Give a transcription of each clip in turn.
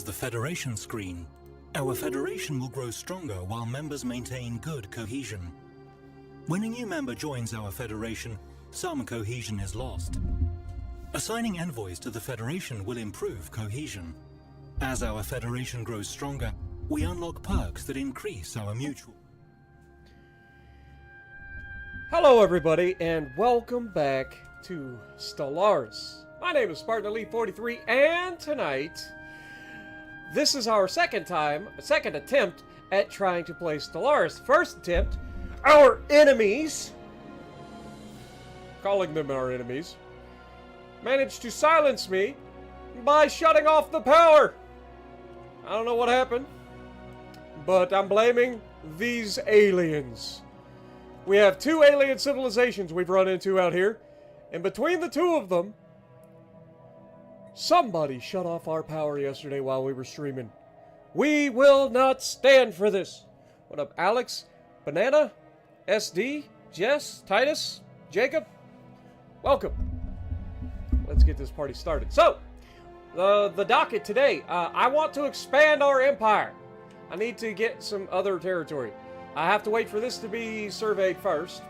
the Federation screen. Our Federation will grow stronger while members maintain good cohesion. When a new member joins our Federation, some cohesion is lost. Assigning envoys to the Federation will improve cohesion. As our Federation grows stronger, we unlock perks that increase our mutual... Hello everybody, and welcome back to Stellaris. My name is Spartan Elite 43, and tonight, this is our second attempt at trying to play Stellaris. First attempt, our enemies, calling them our enemies, managed to silence me by shutting off the power. I don't know what happened, but I'm blaming these aliens. We have two alien civilizations we've run into out here, and between the two of them, somebody shut off our power yesterday while we were streaming. We will not stand for this. What up, Alex, Banana, SD, Jess, Titus, Jacob? Welcome. Let's get this party started. So, the docket today. I want to expand our empire. I need to get some other territory. I have to wait for this to be surveyed first.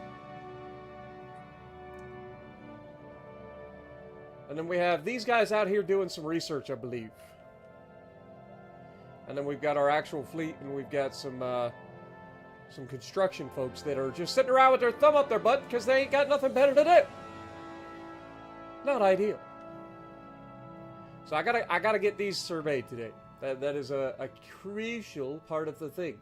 And then we have these guys out here doing some research, I believe. And then we've got our actual fleet, and we've got some construction folks that are just sitting around with their thumb up their butt because they ain't got nothing better to do. Not ideal. So I gotta get these surveyed today. That is a crucial part of the thing.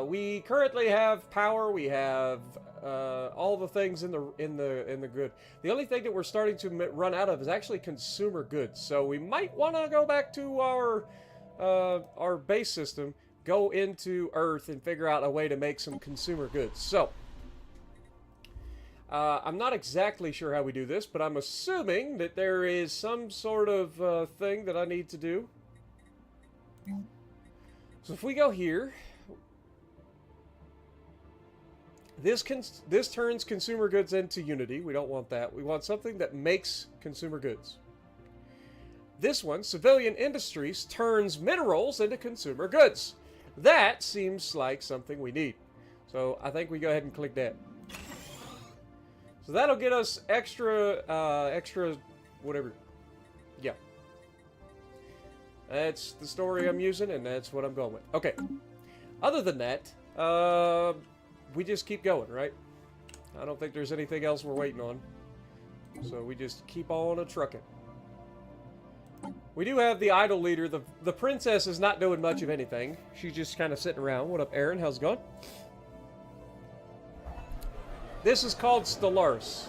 We currently have power. We have all the things in the good. The only thing that we're starting to run out of is actually consumer goods. So we might want to go back to our base system, go into Earth, and figure out a way to make some consumer goods. So I'm not exactly sure how we do this, but I'm assuming that there is some sort of thing that I need to do. So if we go here. This turns consumer goods into Unity. We don't want that. We want something that makes consumer goods. This one, Civilian Industries, turns minerals into consumer goods. That seems like something we need. So I think we go ahead and click that. So that'll get us extra whatever. Yeah. That's the story I'm using, and that's what I'm going with. Okay. Other than that, we just keep going, right? I don't think there's anything else we're waiting on. So we just keep on a-trucking. We do have the idol leader. The princess is not doing much of anything. She's just kind of sitting around. What up, Aaron? How's it going? This is called Stellaris.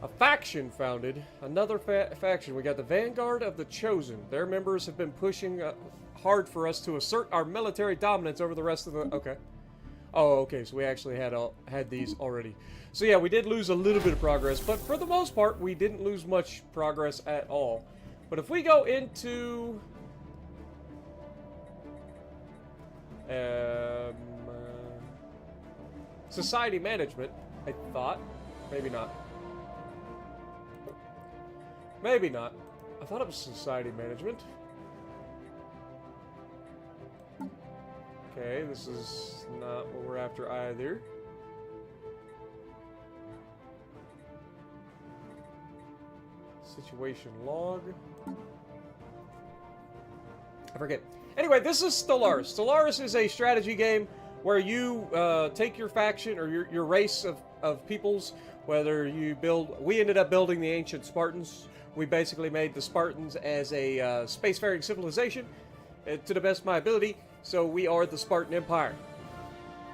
A faction founded. Another faction. We got the Vanguard of the Chosen. Their members have been pushing hard for us to assert our military dominance over the rest of the... Okay. Oh, okay, so we actually had these already. So yeah, we did lose a little bit of progress, but for the most part, we didn't lose much progress at all. But if we go into... society management, I thought. Maybe not. Maybe not. I thought it was society management. Okay, this is not what we're after either. Situation log. I forget. Anyway, this is Stellaris. Stellaris is a strategy game where you take your faction or your race of peoples, whether you build... We ended up building the ancient Spartans. We basically made the Spartans as a spacefaring civilization to the best of my ability. So we are the Spartan Empire.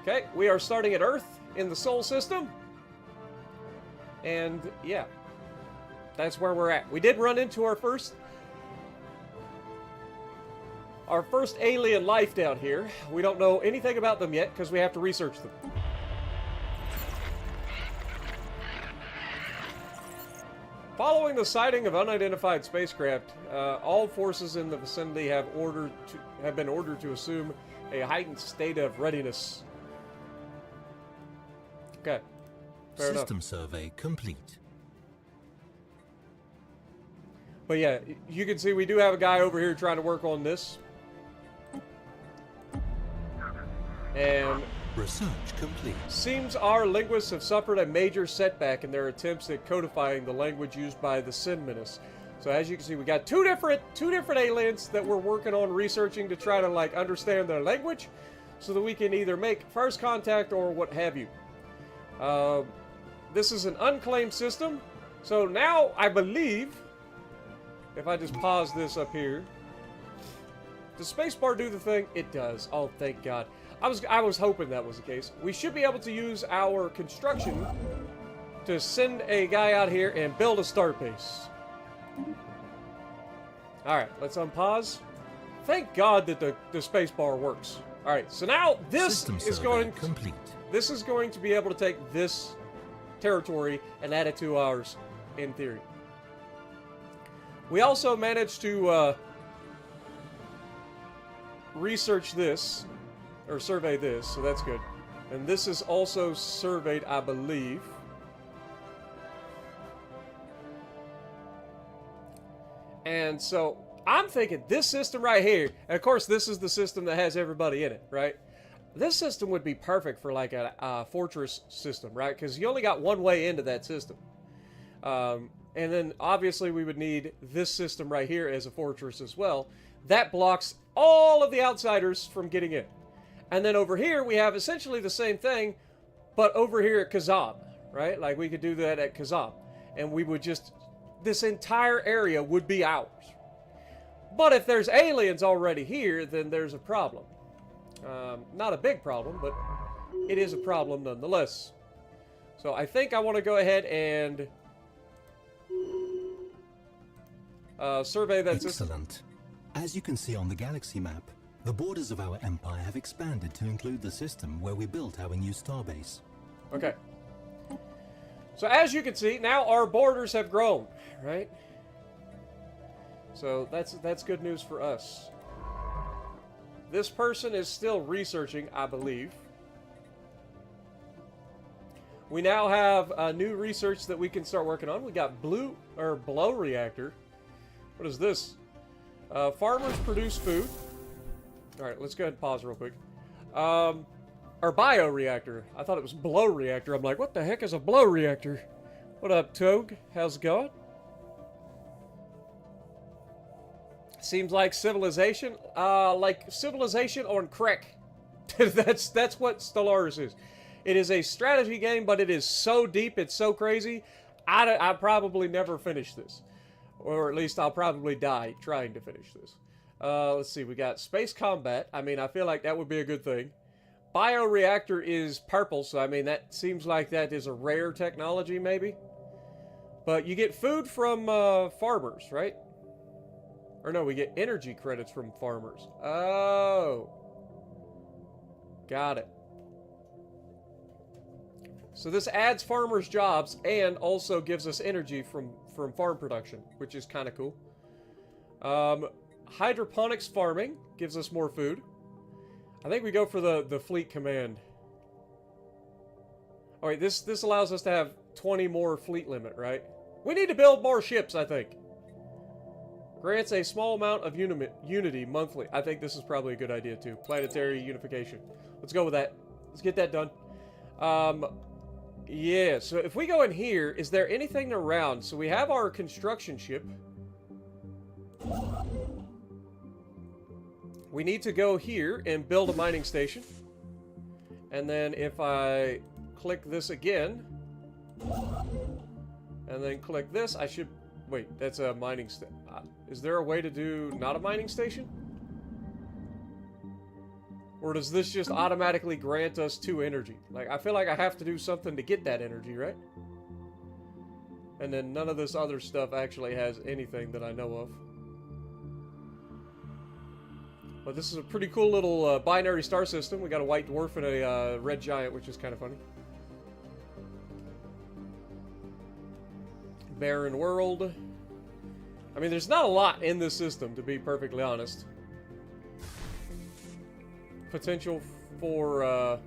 Okay, we are starting at Earth in the Sol system. And yeah, that's where we're at. We did run into our first alien life down here. We don't know anything about them yet because we have to research them. Following the sighting of unidentified spacecraft, all forces in the vicinity have been ordered to assume a heightened state of readiness. Okay. Fair enough. System survey complete. But yeah, you can see we do have a guy over here trying to work on this. And Research complete. seems our linguists have suffered a major setback in their attempts at codifying the language used by the Sin Menace. So as you can see, we got two different aliens that we're working on researching to try to like understand their language, so that we can either make first contact or what have you. This is an unclaimed system, so now I believe, if I just pause this up here, does spacebar do the thing? It does. Oh, thank God. I was hoping that was the case. We should be able to use our construction to send a guy out here and build a start base. Alright, let's unpause. Thank God that the spacebar works. Alright, so now this is going to be able to take this territory and add it to ours, in theory. We also managed to research this, or survey this, so that's good. And this is also surveyed, I believe. And so I'm thinking this system right here, and of course this is the system that has everybody in it, right? This system would be perfect for like a fortress system, right? Because you only got one way into that system. And then obviously we would need this system right here as a fortress as well. That blocks all of the outsiders from getting in. And then over here we have essentially the same thing, but over here at Kazam, right? Like we could do that at Kazam. And we would just... this entire area would be ours. But if there's aliens already here, then there's a problem. Not a big problem, but it is a problem nonetheless. So I think I want to go ahead and survey that system. Excellent. As you can see on the galaxy map, the borders of our empire have expanded to include the system where we built our new starbase. Okay. So as you can see, now our borders have grown, right? So that's good news for us. This person is still researching, I believe. We now have new research that we can start working on. We got blow reactor. What is this? Farmers produce food. All right, let's go ahead and pause real quick. Or bioreactor. I thought it was blow reactor. I'm like, what the heck is a blow reactor? What up, Togue? How's it going? Seems like civilization. Like civilization on crack. that's what Stellaris is. It is a strategy game, but it is so deep, it's so crazy. I probably never finish this. Or at least I'll probably die trying to finish this. Let's see, we got space combat. I mean, I feel like that would be a good thing. Bioreactor is purple, so I mean, that seems like that is a rare technology, maybe. But you get food from farmers, right? Or no, we get energy credits from farmers. Oh. Got it. So this adds farmers' jobs and also gives us energy from farm production, which is kind of cool. Hydroponics farming gives us more food. I think we go for the fleet command. All right, this allows us to have 20 more fleet limit, right? We need to build more ships, I think. Grants a small amount of unity monthly. I think this is probably a good idea too. Planetary unification. Let's go with that. Let's get that done. Yeah, so if we go in here, is there anything around? So we have our construction ship. We need to go here and build a mining station. And then if I click this again, and then click this, I should... Wait, that's a mining station. Is there a way to do not a mining station? Or does this just automatically grant us 2 energy? Like, I feel like I have to do something to get that energy, right? And then none of this other stuff actually has anything that I know of. But this is a pretty cool little binary star system. We got a white dwarf and a red giant, which is kind of funny. Barren world. I mean, there's not a lot in this system, to be perfectly honest. Potential for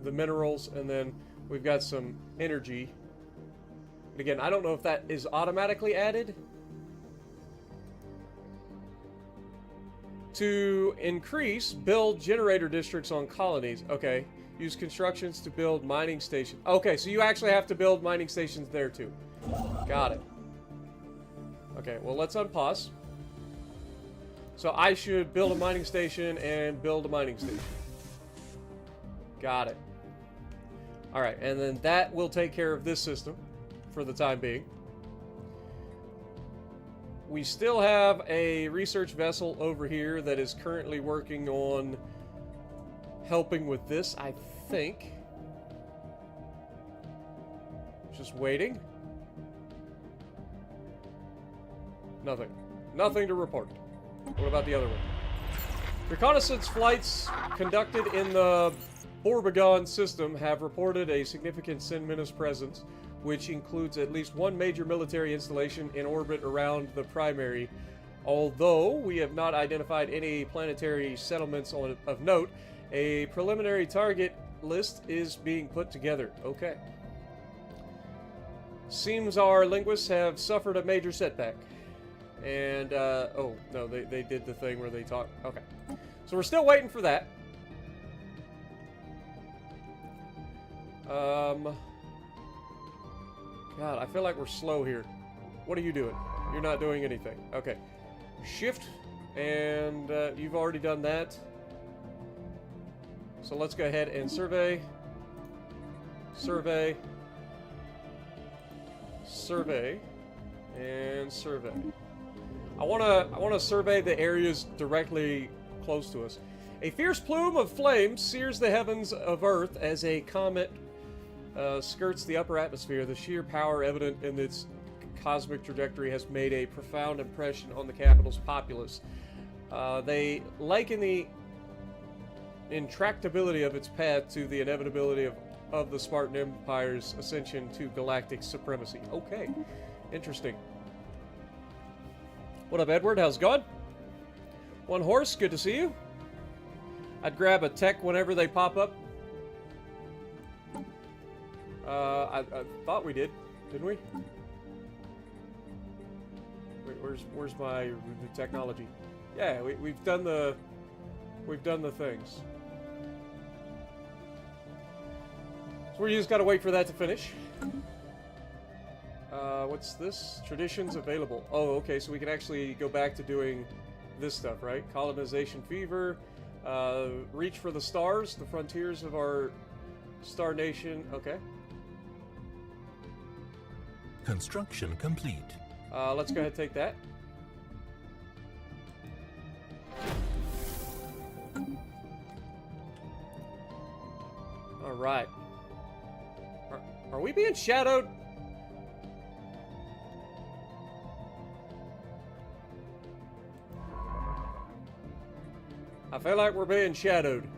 the minerals, and then we've got some energy. And again, I don't know if that is automatically added. To increase, build generator districts on colonies. Okay. Use constructions to build mining stations. Okay, so you actually have to build mining stations there too. Got it. Okay, well, let's unpause. So I should build a mining station and build a mining station. Got it. Alright, and then that will take care of this system for the time being. We still have a research vessel over here that is currently working on helping with this, I think. Just waiting. Nothing. Nothing to report. What about the other one? Reconnaissance flights conducted in the Borbagon system have reported a significant Sin-Minus presence, which includes at least one major military installation in orbit around the primary. Although we have not identified any planetary settlements of note, a preliminary target list is being put together. Okay. Seems our linguists have suffered a major setback. And, oh, no, they did the thing where they talk. Okay. So we're still waiting for that. God, I feel like we're slow here. What are you doing? You're not doing anything. Okay. Shift, and you've already done that. So let's go ahead and survey. Survey. Survey. And survey. I wanna survey the areas directly close to us. A fierce plume of flame sears the heavens of Earth as a comet skirts the upper atmosphere. The sheer power evident in its cosmic trajectory has made a profound impression on the capital's populace. They liken the intractability of its path to the inevitability of the Spartan Empire's ascension to galactic supremacy. Okay, interesting. What up, Edward? How's it going? One Horse, good to see you. I'd grab a tech whenever they pop up. I thought we did, didn't we? Wait, where's my technology? Yeah, we've done the things. So we just gotta wait for that to finish. What's this? Traditions available. Oh, okay, so we can actually go back to doing this stuff, right? Colonization fever. Reach for the stars, the frontiers of our star nation. Okay. Construction complete. Let's go ahead and take that. All right. Are we being shadowed? I feel like we're being shadowed.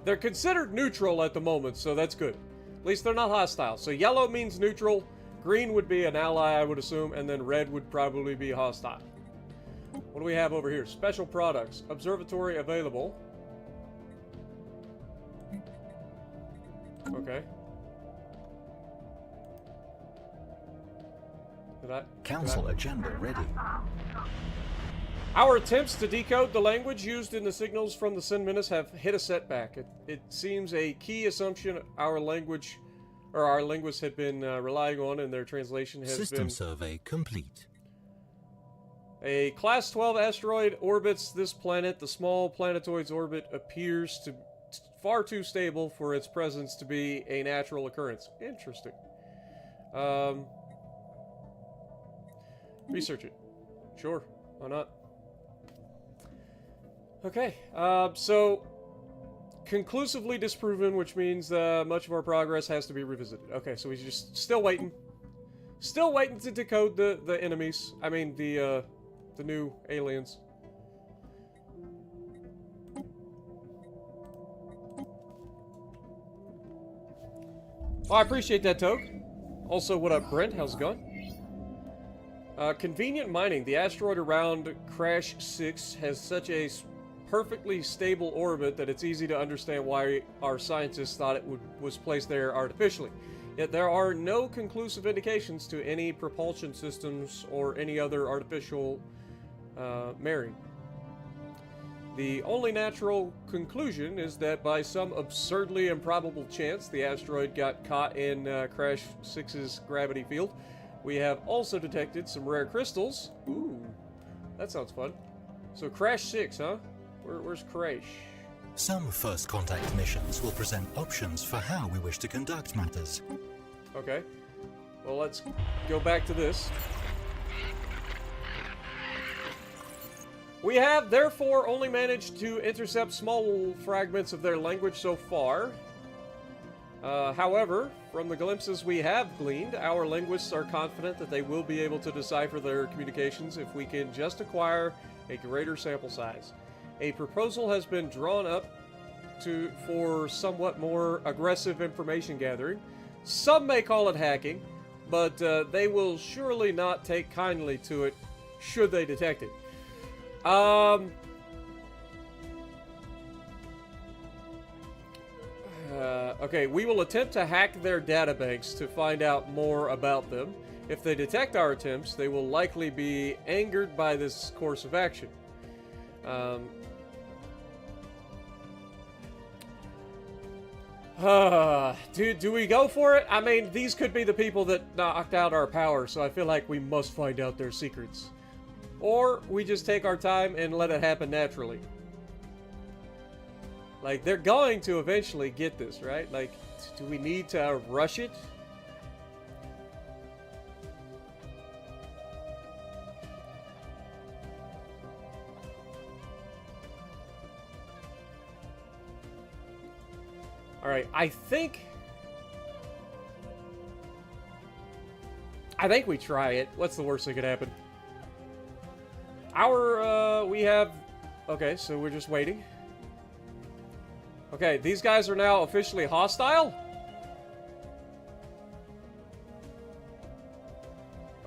They're considered neutral at the moment, so that's good. At least they're not hostile. So yellow means neutral, green would be an ally, I would assume, and then red would probably be hostile. What do we have over here? Special products. Observatory available. Okay. Council agenda ready. Our attempts to decode the language used in the signals from the Sin-Minus have hit a setback. It seems a key assumption our linguists had been relying on in their translation has been... System survey complete. A Class 12 asteroid orbits this planet. The small planetoid's orbit appears to far too stable for its presence to be a natural occurrence. Interesting. Research it. Sure. Why not? Okay, so conclusively disproven, which means much of our progress has to be revisited. Okay, so we're just still waiting to decode the enemies. I mean the new aliens. Oh, I appreciate that, Toke. Also, what up, Brent? How's it going? Convenient mining. The asteroid around Crash 6 has such a perfectly stable orbit that it's easy to understand why our scientists thought it was placed there artificially. Yet there are no conclusive indications to any propulsion systems or any other artificial marrying. The only natural conclusion is that by some absurdly improbable chance, the asteroid got caught in Crash 6's gravity field. We have also detected some rare crystals. Ooh, that sounds fun. So Crash 6, huh? Where's Crash? Some first contact missions will present options for how we wish to conduct matters. Okay. Well, let's go back to this. We have, therefore, only managed to intercept small fragments of their language so far. However, from the glimpses we have gleaned, our linguists are confident that they will be able to decipher their communications if we can just acquire a greater sample size. A proposal has been drawn up for somewhat more aggressive information gathering. Some may call it hacking, but they will surely not take kindly to it should they detect it. Okay, we will attempt to hack their databanks to find out more about them. If they detect our attempts, they will likely be angered by this course of action. Do we go for it? I mean, these could be the people that knocked out our power, so I feel like we must find out their secrets. Or we just take our time and let it happen naturally. Like, they're going to eventually get this, right? Like, do we need to rush it? Alright, I think we try it. What's the worst that could happen? We have... Okay, so we're just waiting. Okay, these guys are now officially hostile?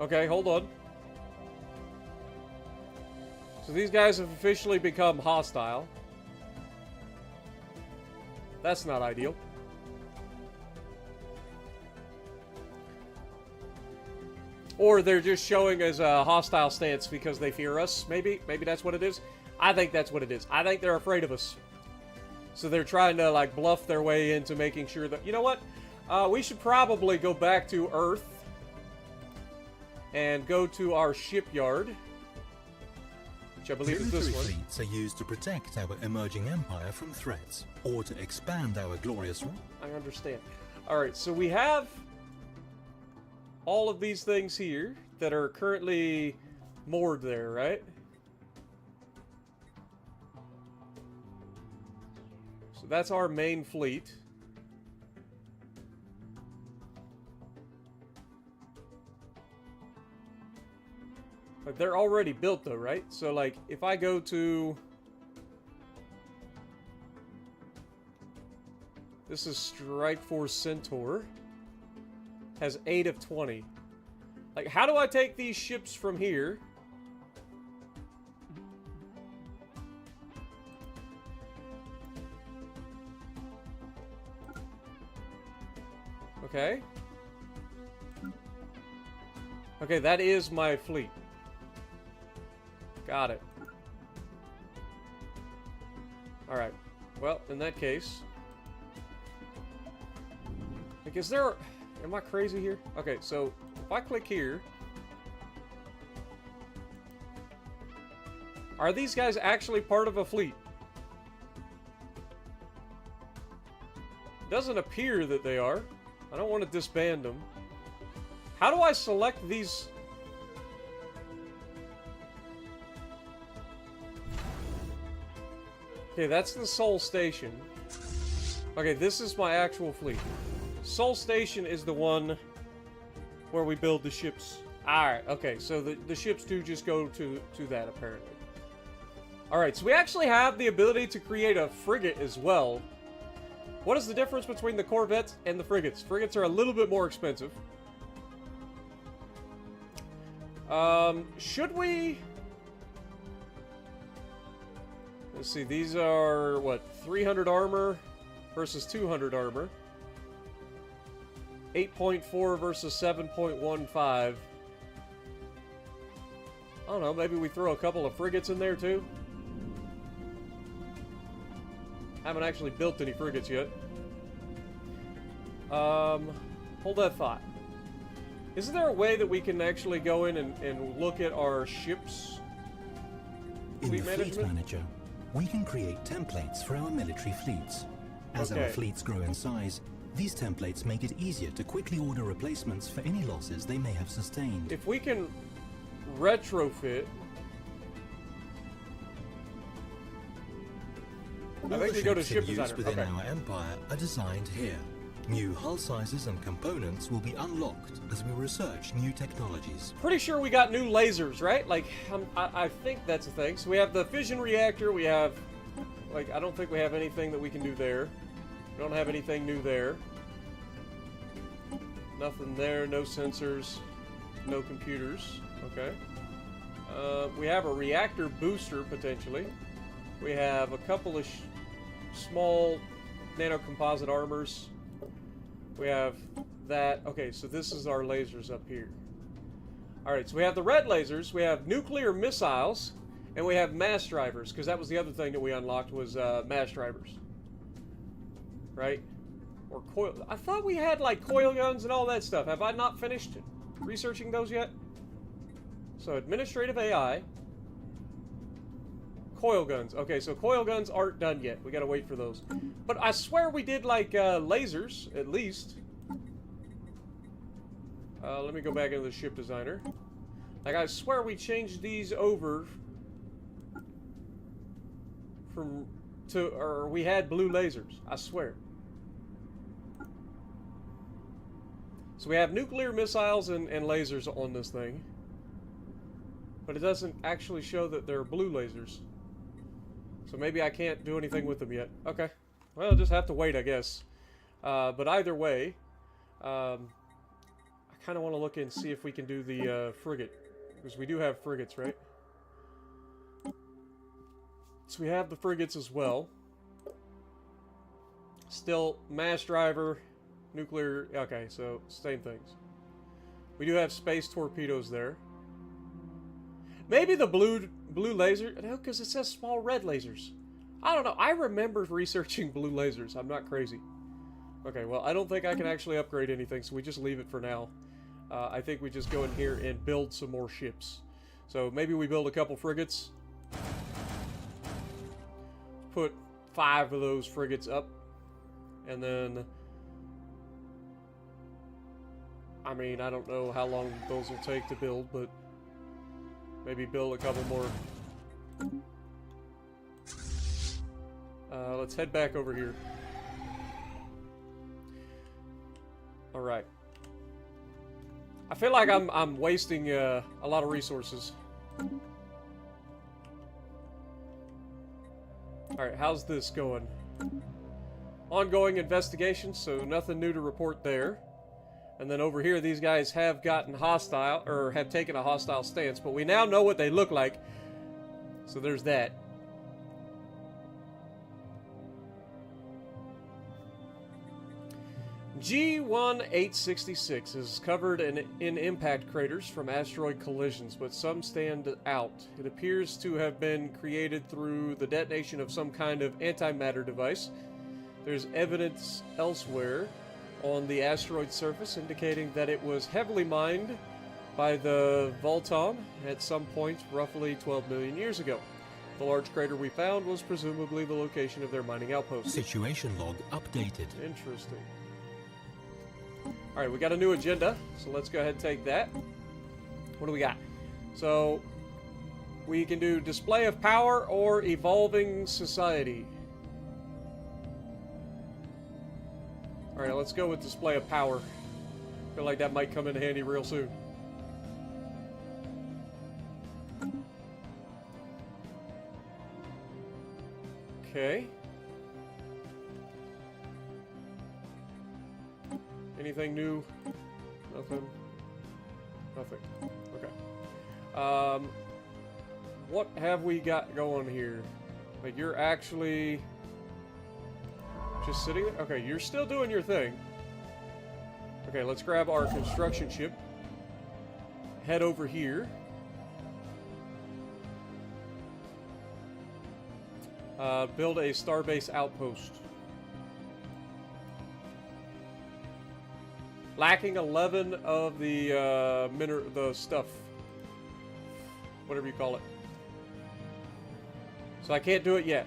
Okay, hold on. So these guys have officially become hostile. That's not ideal. Or they're just showing us a hostile stance because they fear us, maybe? Maybe that's what it is? I think that's what it is. I think they're afraid of us. So they're trying to, like, bluff their way into making sure that... You know what? We should probably go back to Earth and go to our shipyard, which I believe is this one. Fleets are used to protect our emerging empire from threats, or to expand our glorious... I understand. Alright, so we have all of these things here that are currently moored there, right? So that's our main fleet. But they're already built though, right? So like, if I go to... This is Strike Force Centaur. Has 8 of 20. Like, how do I take these ships from here? Okay. Okay, that is my fleet. Got it. Alright. Well, in that case... Like, is there... Am I crazy here? Okay, so if I click here... Are these guys actually part of a fleet? Doesn't appear that they are. I don't want to disband them. How do I select these... Okay, that's the Sol Station. Okay, this is my actual fleet. Sol Station is the one where we build the ships. Alright, okay, so the ships do just go to that, apparently. Alright, so we actually have the ability to create a frigate as well. What is the difference between the corvettes and the frigates? Frigates are a little bit more expensive. Should we... Let's see, these are, what, 300 armor versus 200 armor. 8.4 versus 7.15. I don't know, maybe we throw a couple of frigates in there too? Haven't actually built any frigates yet. Hold that thought. Isn't there a way that we can actually go in and look at our ships? In the Fleet Manager, we can create templates for our military fleets. As our fleets grow in size, these templates make it easier to quickly order replacements for any losses they may have sustained. If we can retrofit... I think we go to ship designer. Within our empire are designed here. New hull sizes and components will be unlocked as we research new technologies. Pretty sure we got new lasers, right? Like, I think that's a thing. So we have the fission reactor. We have, like, I don't think we have anything that we can do there. We don't have anything new there. Nothing there. No sensors. No computers. Okay. We have a reactor booster, potentially. We have a couple of small nanocomposite armors. We have that. Okay, so this is our lasers up here. Alright, so we have the red lasers, we have nuclear missiles, and we have mass drivers, because that was the other thing that we unlocked was mass drivers. Right? Or coil... I thought we had, like, coil guns and all that stuff. Have I not finished researching those yet? So, administrative AI. Coil guns. Okay, so coil guns aren't done yet. We gotta wait for those. But I swear we did, like, lasers, at least. Let me go back into the ship designer. Like, I swear we changed these over from... or we had blue lasers. I swear. So we have nuclear missiles and lasers on this thing. But it doesn't actually show that they're blue lasers. So maybe I can't do anything with them yet. Okay. Well, I'll just have to wait, I guess. But either way, I kind of want to look and see if we can do the frigate. Because we do have frigates, right? So we have the frigates as well. Still, mass driver, nuclear... Okay, so same things. We do have space torpedoes there. Maybe the blue laser... No, because it says small red lasers. I don't know. I remember researching blue lasers. I'm not crazy. Okay, well, I don't think I can actually upgrade anything, so we just leave it for now. I think we just go in here and build some more ships. So maybe we build a couple frigates. Put 5 of those frigates up. And then... I mean, I don't know how long those will take to build, but... Maybe build a couple more. Let's head back over here. Alright. I feel like I'm wasting a lot of resources. Alright, how's this going? Ongoing investigation, so nothing new to report there. And then over here, these guys have gotten hostile, or have taken a hostile stance, but we now know what they look like. So there's that. G1866 is covered in impact craters from asteroid collisions, but some stand out. It appears to have been created through the detonation of some kind of antimatter device. There's evidence elsewhere on the asteroid surface indicating that it was heavily mined by the Volton at some point roughly 12 million years ago. The large crater we found was presumably the location of their mining outpost. Situation log updated. Interesting. Alright, we got a new agenda, so let's go ahead and take that. What do we got? So, we can do display of power or evolving society. Alright, let's go with display of power. Feel like that might come in handy real soon. Okay. Anything new? Nothing? Nothing. Okay. What have we got going here? Like, you're actually... just sitting there? Okay, you're still doing your thing. Okay, let's grab our construction ship. Head over here. Build a starbase outpost. Lacking 11 of the the stuff, whatever you call it. So I can't do it yet.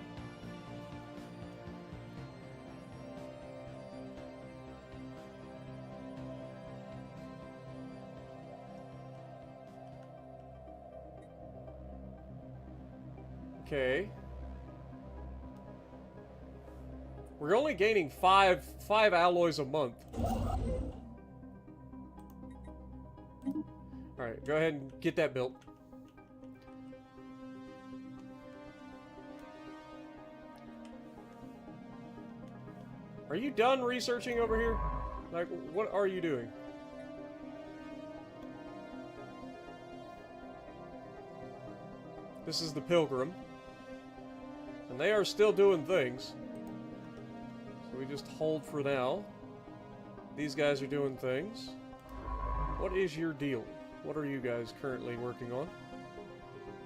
Okay. We're only gaining five alloys a month. Alright, go ahead and get that built. Are you done researching over here? Like, what are you doing? This is the Pilgrim. And they are still doing things. So we just hold for now. These guys are doing things. What is your deal? What are you guys currently working on?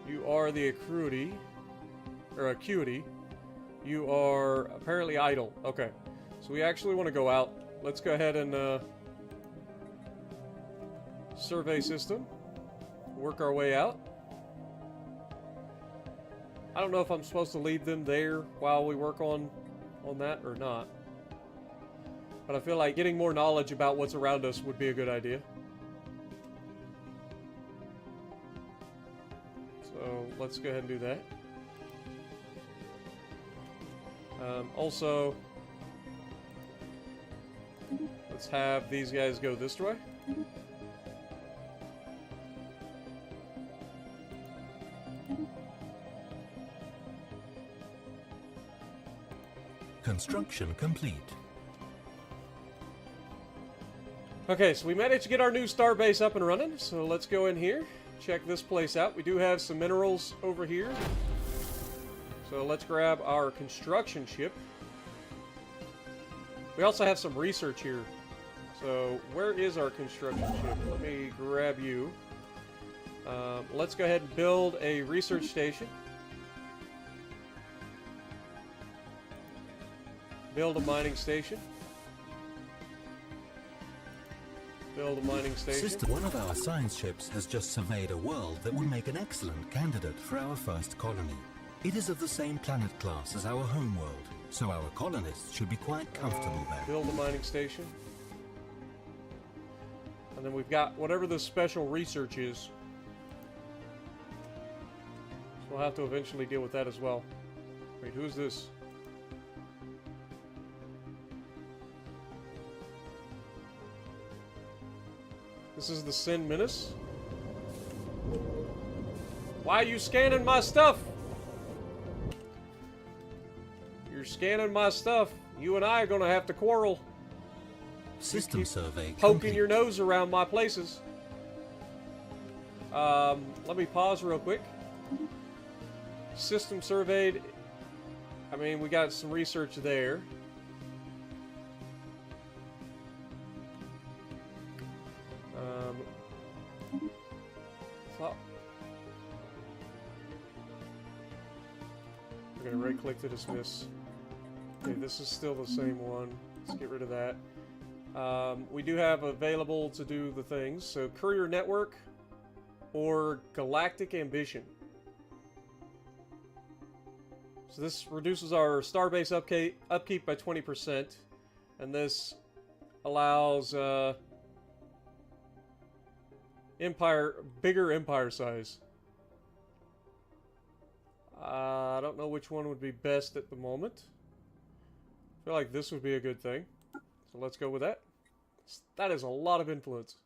You are the Acuity. Or Acuity. You are apparently idle. Okay. So we actually want to go out. Let's go ahead and survey system. Work our way out. I don't know if I'm supposed to leave them there while we work on that or not. But I feel like getting more knowledge about what's around us would be a good idea. So let's go ahead and do that. Also, let's have these guys go this way. Construction complete. Okay, so we managed to get our new starbase up and running. So let's go in here, check this place out. We do have some minerals over here. So let's grab our construction ship. We also have some research here. So where is our construction ship? Let me grab you. Let's go ahead and build a research station. Build a mining station. Build a mining station. Sister, one of our science ships has just surveyed a world that would make an excellent candidate for our first colony. It is of the same planet class as our home world, so our colonists should be quite comfortable there. Build a mining station. And then we've got whatever the special research is. So we'll have to eventually deal with that as well. Wait, who's this? This is the Sin Menace. Why are you scanning my stuff? You're scanning my stuff. You and I are gonna have to quarrel. System survey Poking complete. your nose around my places. Let me pause real quick. System surveyed. I mean, we got some research there. We're gonna right-click to dismiss. Okay, this is still the same one. Let's get rid of that. We do have available to do the things. So, Courier Network or Galactic Ambition. So this reduces our starbase upkeep by 20%, and this allows bigger empire size. I don't know which one would be best at the moment. I feel like this would be a good thing. So let's go with that. That is a lot of influence.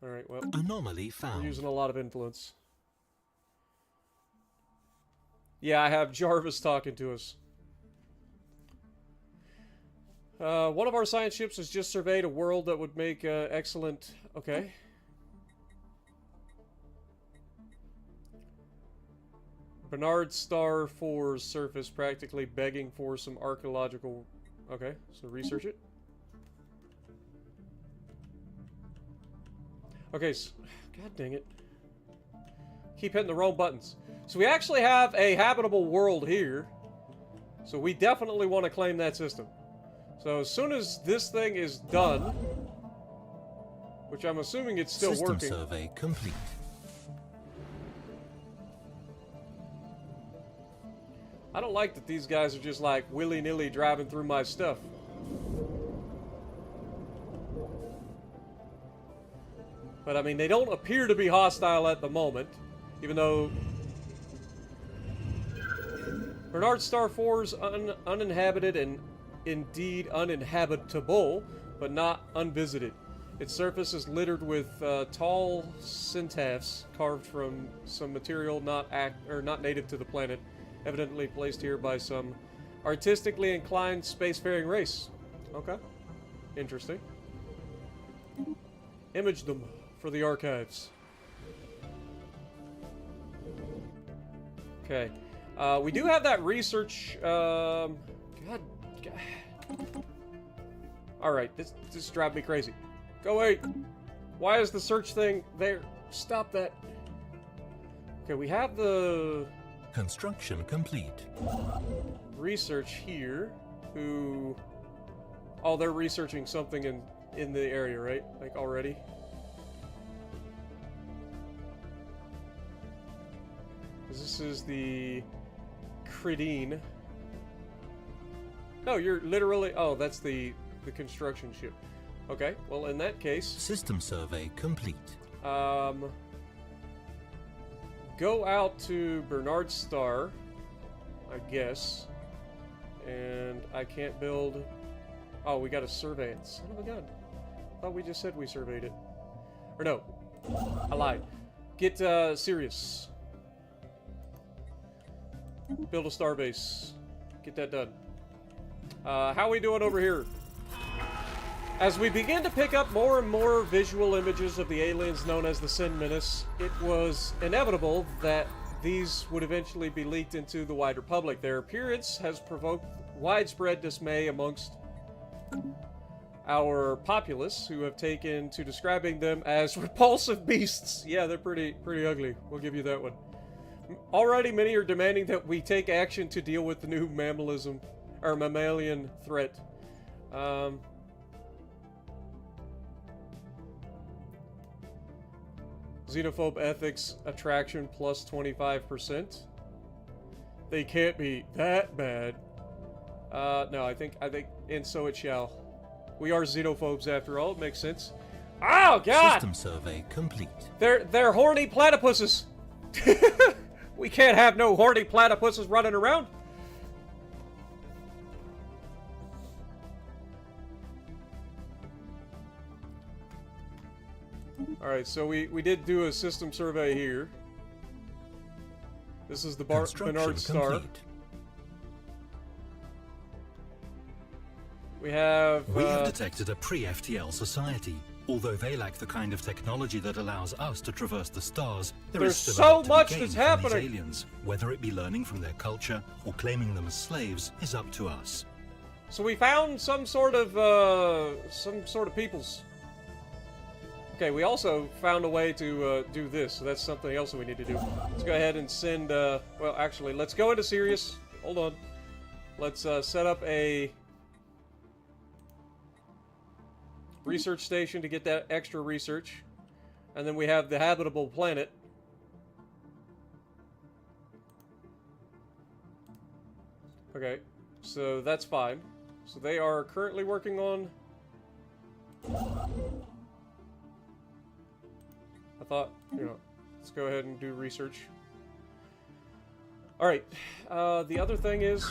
Alright, well. Anomaly found. We're using a lot of influence. Yeah, I have Jarvis talking to us. One of our science ships has just surveyed a world that would make excellent... Okay. Bernard Star 4's surface practically begging for some archaeological... Okay, so research it. Okay, so, god dang it. Keep hitting the wrong buttons. So we actually have a habitable world here. So we definitely want to claim that system. So as soon as this thing is done, which I'm assuming it's still System working. survey complete. I don't like that these guys are just like willy-nilly driving through my stuff. But I mean, they don't appear to be hostile at the moment, even though Bernard Star 4's uninhabited and indeed uninhabitable, but not unvisited. Its surface is littered with tall centaphs carved from some material not native to the planet, evidently placed here by some artistically inclined spacefaring race. Okay, interesting. Image them for the archives. Okay. We do have that research, God. Alright, this drives me crazy. Go away! Why is the search thing there? Stop that. Okay, we have the Construction complete. research here, who... Oh, they're researching something in the area, right? Like, already? This is the Cridine. No, you're literally... Oh, that's the construction ship. Okay, well, in that case... System survey complete. Go out to Bernard Star, I guess. And I can't build... Oh, we gotta survey it. Son of a gun. I thought we just said we surveyed it. Or no. I lied. Get, Sirius. Build a starbase. Get that done. How are we doing over here? As we begin to pick up more and more visual images of the aliens known as the Sin Menace, it was inevitable that these would eventually be leaked into the wider public. Their appearance has provoked widespread dismay amongst our populace, who have taken to describing them as repulsive beasts. Yeah, they're pretty ugly. We'll give you that one. Already, many are demanding that we take action to deal with the new mammalian threat. Xenophobe ethics attraction plus 25%. They can't be that bad. No, I think, and so it shall. We are xenophobes after all. It makes sense. Oh God! System survey complete. They're horny platypuses. We can't have no horny platypuses running around. Alright, so we did do a system survey here. This is the Bernard Star. Complete. We have detected a pre-FTL society. Although they lack the kind of technology that allows us to traverse the stars, there's is still so a lot to be much gained that's from happening. these aliens. Whether it be learning from their culture or claiming them as slaves is up to us. So we found some sort of peoples. Okay, we also found a way to do this, so that's something else that we need to do. Let's go ahead and send, well, actually, let's go into Sirius. Hold on. Let's set up a research station to get that extra research. And then we have the habitable planet. Okay, so that's fine. So they are currently working on... I thought, let's go ahead and do research. Alright, the other thing is...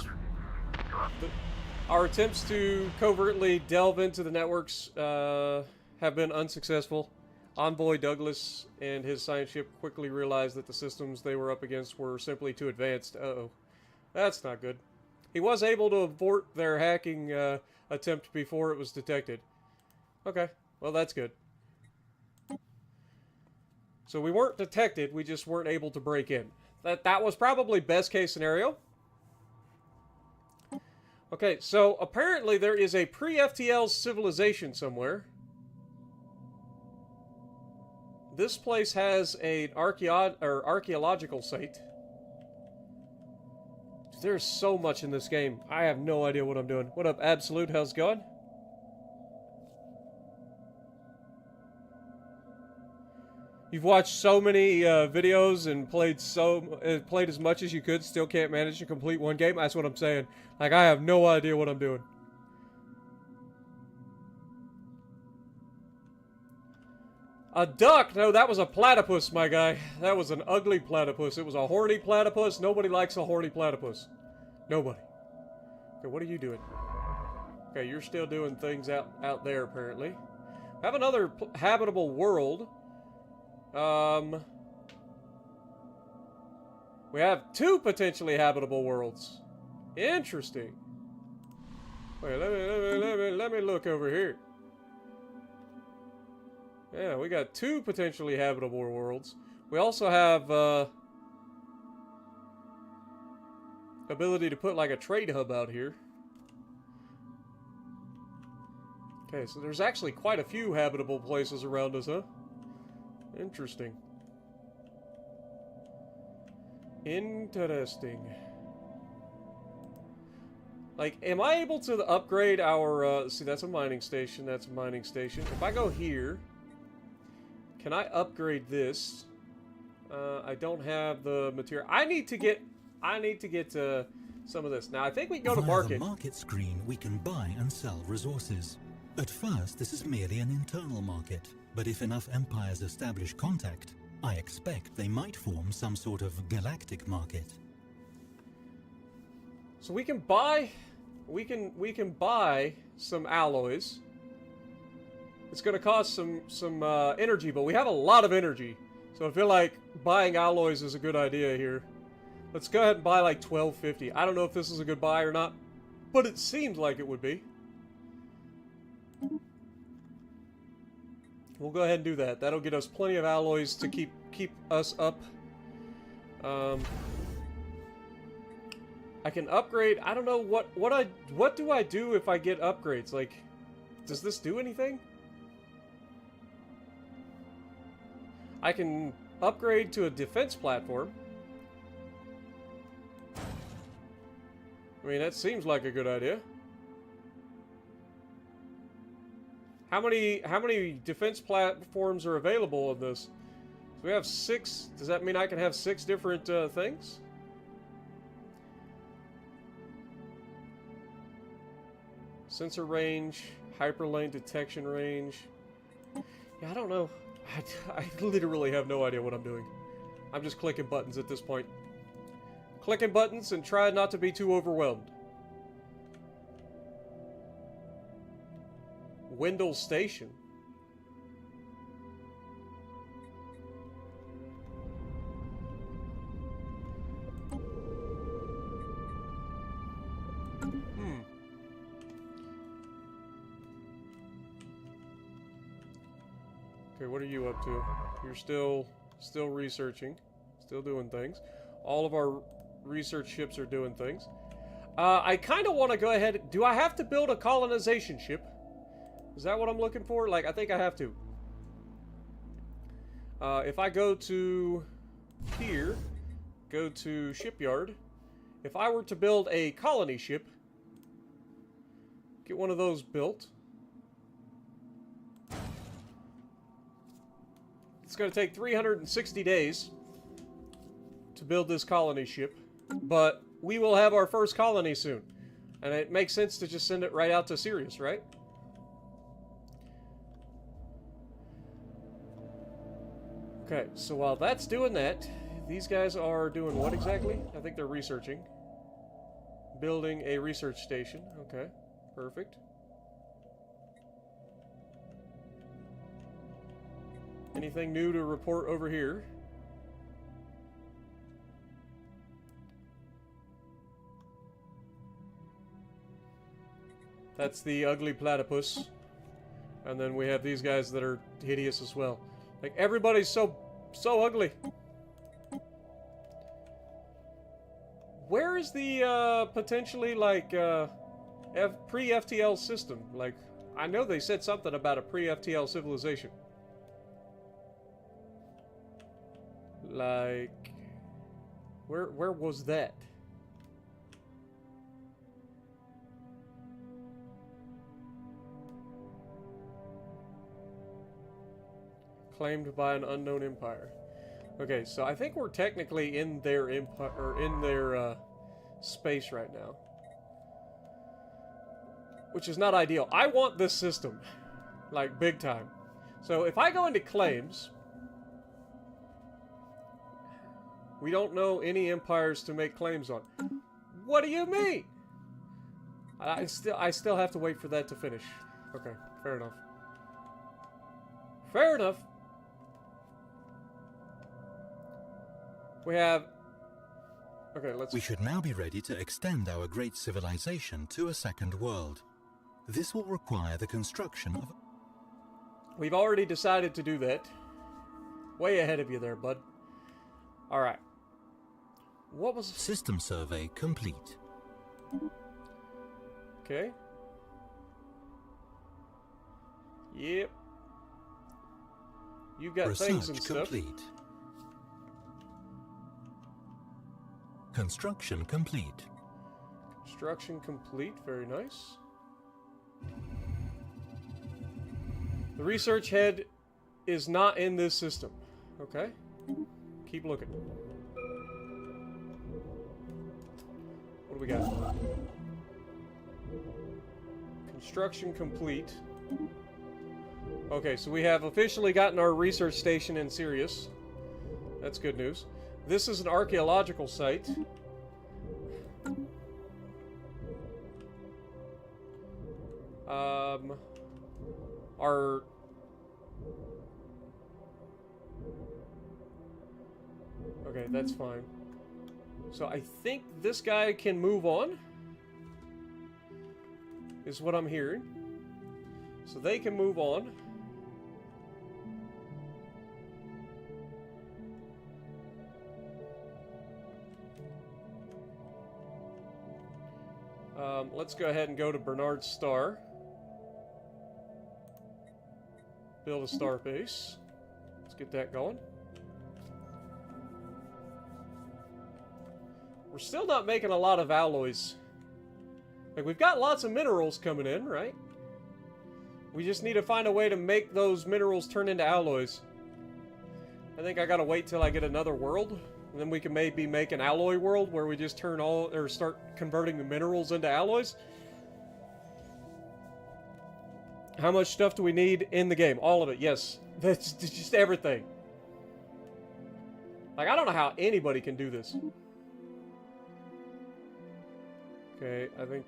Our attempts to covertly delve into the networks have been unsuccessful. Envoy Douglas and his science ship quickly realized that the systems they were up against were simply too advanced. Uh-oh. That's not good. He was able to abort their hacking attempt before it was detected. Okay, well that's good. So we weren't detected, we just weren't able to break in. That was probably best case scenario. Okay, so apparently there is a pre-FTL civilization somewhere. this place has an archaeological site. There's so much in this game. I have no idea what I'm doing. What up, Absolute? How's it going? You've watched so many videos and played as much as you could, still can't manage to complete one game? That's what I'm saying. Like, I have no idea what I'm doing. A duck? No, that was a platypus, my guy. That was an ugly platypus. It was a horny platypus. Nobody likes a horny platypus. Nobody. Okay, what are you doing? Okay, you're still doing things out there, apparently. Have another habitable world. We have 2 potentially habitable worlds. Interesting. Wait, let me look over here. Yeah, we got 2 potentially habitable worlds. We also have, ability to put like a trade hub out here. Okay, so there's actually quite a few habitable places around us, huh? Interesting. Interesting. Like, am I able to upgrade our, see, that's a mining station, that's a mining station. If I go here, can I upgrade this? I don't have the material. I need to get some of this. Now, I think we can go to market. Via the market screen, we can buy and sell resources. At first, this is merely an internal market, but if enough empires establish contact, I expect they might form some sort of galactic market. So we can buy, we can buy some alloys. It's going to cost some energy, but we have a lot of energy. So I feel like buying alloys is a good idea here. Let's go ahead and buy like 1250. I don't know if this is a good buy or not, but it seems like it would be. We'll go ahead and do that. That'll get us plenty of alloys to keep us up. I can upgrade. I don't know what do I do if I get upgrades? Like, does this do anything? I can upgrade to a defense platform. I mean, that seems like a good idea. How many defense platforms are available in this? So we have 6. Does that mean I can have 6 different things? Sensor range, hyperlane detection range. Yeah, I don't know. I literally have no idea what I'm doing. I'm just clicking buttons at this point. Clicking buttons and try not to be too overwhelmed. Wendell Station. Okay, what are you up to? You're still researching, still doing things. All of our research ships are doing things. I kind of want to go ahead. Do I have to build a colonization ship? Is that what I'm looking for? Like, I think I have to. If I go to here, go to shipyard. If I were to build a colony ship, get one of those built. It's going to take 360 days to build this colony ship, but we will have our first colony soon. And it makes sense to just send it right out to Sirius, right? Okay, so while that's doing that, these guys are doing what exactly? I think they're researching. Building a research station. Okay, perfect. Anything new to report over here? That's the ugly platypus. And then we have these guys that are hideous as well. Like, everybody's so ugly. Where is the, potentially, like, pre-FTL system? Like, I know they said something about a pre-FTL civilization. Like, where was that? Claimed by an unknown empire. Okay, so I think we're technically in their empire, or in their space right now, which is not ideal. I want this system, like big time. So if I go into claims, we don't know any empires to make claims on. What do you mean? I still have to wait for that to finish. Okay, fair enough. Fair enough. We have... Okay, let's... We should now be ready to extend our great civilization to a second world. This will require the construction of... We've already decided to do that. Way ahead of you there, bud. Alright. What was... System survey complete. Okay. Yep. You've got things and Research stuff. complete. Construction complete. Construction complete. Very nice. The research head is not in this system. Okay. Keep looking. What do we got? Construction complete. Okay, so we have officially gotten our research station in Sirius. That's good news. This is an archaeological site. Our... Okay, that's fine. So I think this guy can move on, is what I'm hearing. So they can move on. Let's go ahead and go to Bernard's star. Build a star base. Let's get that going. We're still not making a lot of alloys. Like, we've got lots of minerals coming in, right? We just need to find a way to make those minerals turn into alloys. I think I gotta wait till I get another world. And then we can maybe make an alloy world where we just turn all, or start converting the minerals into alloys. How much stuff do we need in the game? All of it, yes. That's just everything. Like, I don't know how anybody can do this. Okay, I think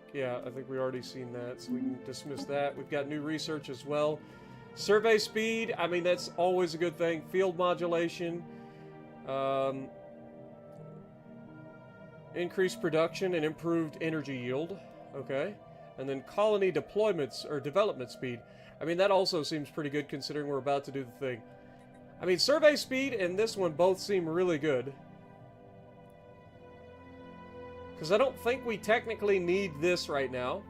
we already seen that, so we can dismiss that. We've got new research as well. Survey speed, I mean, that's always a good thing. Field modulation. Increased production and improved energy yield. Okay. And then colony deployments, or development speed. I mean, that also seems pretty good considering we're about to do the thing. I mean, survey speed and this one both seem really good. Because I don't think we technically need this right now.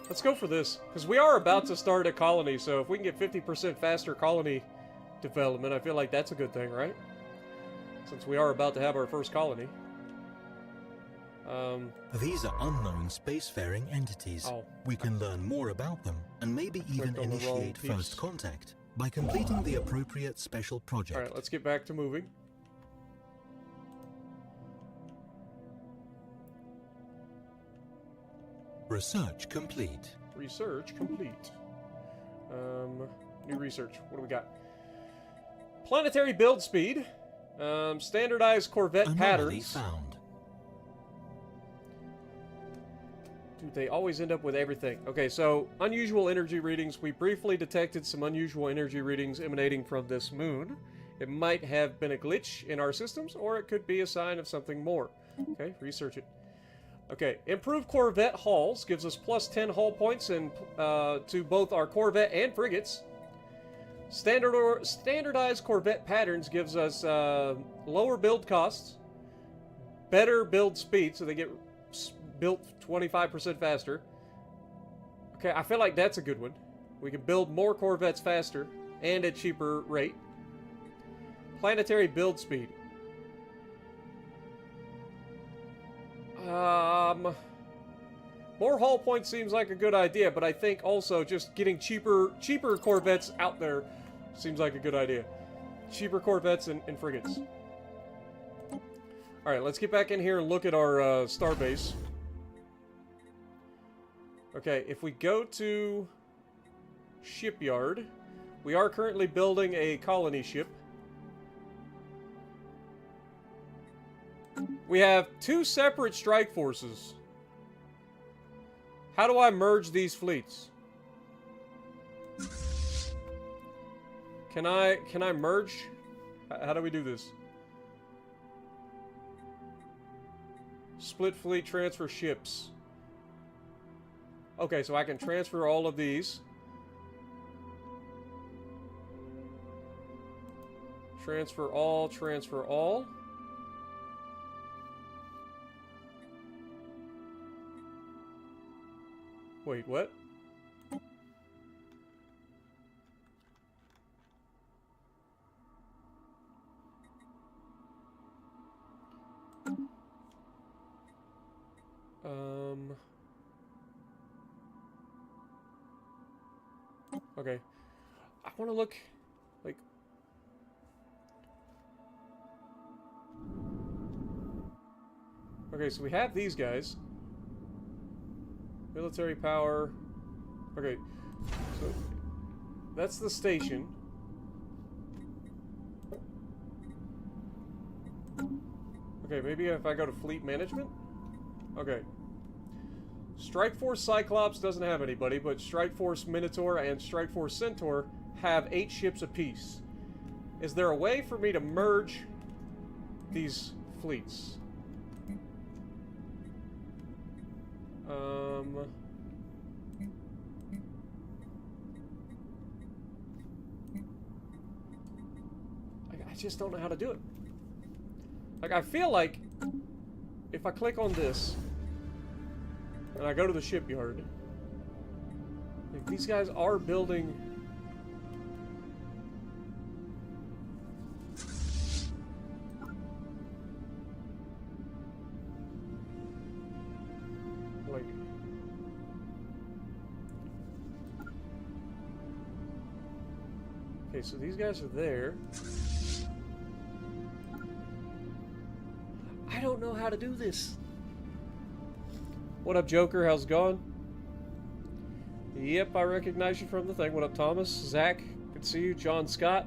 Let's go for this, because we are about to start a colony, so if we can get 50% faster colony development, I feel like that's a good thing, right? Since we are about to have our first colony. These are unknown spacefaring entities. Oh. We can learn more about them, and maybe even on the wrong initiate piece. first contact by completing the appropriate special project. Alright, let's get back to moving. Research complete. Research complete. New research. What do we got? Planetary build speed. Standardized Corvette Anomaly patterns. found. Dude, they always end up with everything. Okay, so unusual energy readings. We briefly detected some unusual energy readings emanating from this moon. It might have been a glitch in our systems, or it could be a sign of something more. Okay, research it. Okay, improved Corvette hulls gives us plus 10 hull points to both our Corvette and frigates. Standardized Corvette patterns gives us lower build costs, better build speed, so they get built 25% faster. Okay, I feel like that's a good one. We can build more corvettes faster and at cheaper rate. Planetary build speed. More hull points seems like a good idea, but I think also just getting cheaper corvettes out there seems like a good idea. Cheaper corvettes and frigates. Alright, let's get back in here and look at our starbase. Okay, if we go to shipyard, we are currently building a colony ship. We have 2 separate strike forces. How do I merge these fleets? Can I merge? How do we do this? Split fleet, transfer ships. Okay, so I can transfer all of these. Transfer all, transfer all. Wait, what? Okay. I want to look, like... Okay, so we have these guys. Military power. Okay, so that's the station. Okay, maybe if I go to fleet management? Okay. Strike Force Cyclops doesn't have anybody, but Strike Force Minotaur and Strike Force Centaur have 8 ships apiece. Is there a way for me to merge these fleets? I just don't know how to do it. Like, I feel like if I click on this and I go to the shipyard, like, these guys are building. Like, okay, so these guys are there. I don't know how to do this. What up, Joker? How's it going? Yep, I recognize you from the thing. What up, Thomas? Zach, good to see you. John Scott.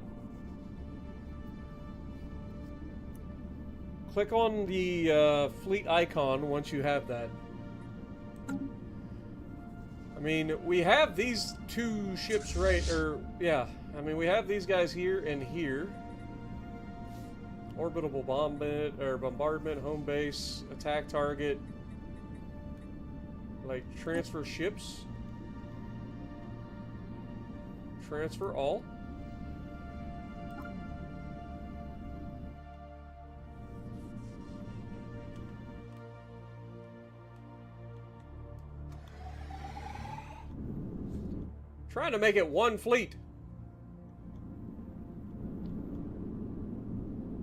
Click on the fleet icon once you have that. I mean, we have these 2 ships right, yeah. I mean, we have these guys here and here. Orbital bombardment, home base, attack target. Like, transfer ships. Transfer all. Trying to make it one fleet.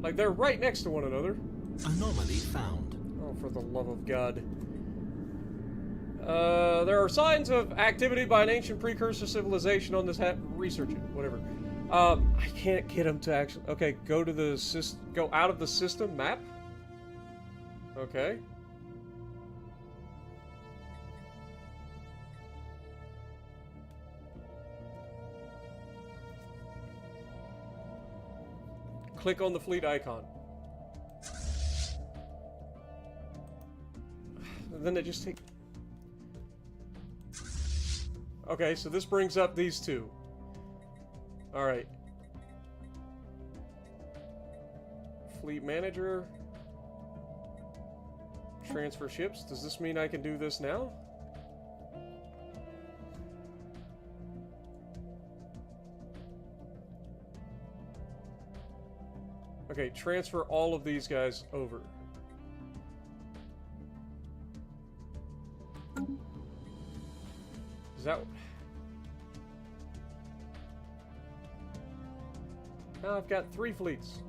Like, they're right next to one another. Anomaly found. Oh, for the love of God. There are signs of activity by an ancient precursor civilization on this research it, whatever. I can't get them to actually... Okay, go to the go out of the system map. Okay. Click on the fleet icon. And then it just takes... Okay, so this brings up these 2. Alright. Fleet manager. Transfer ships. Does this mean I can do this now? Okay, transfer all of these guys over. Is that... Now I've got 3 fleets.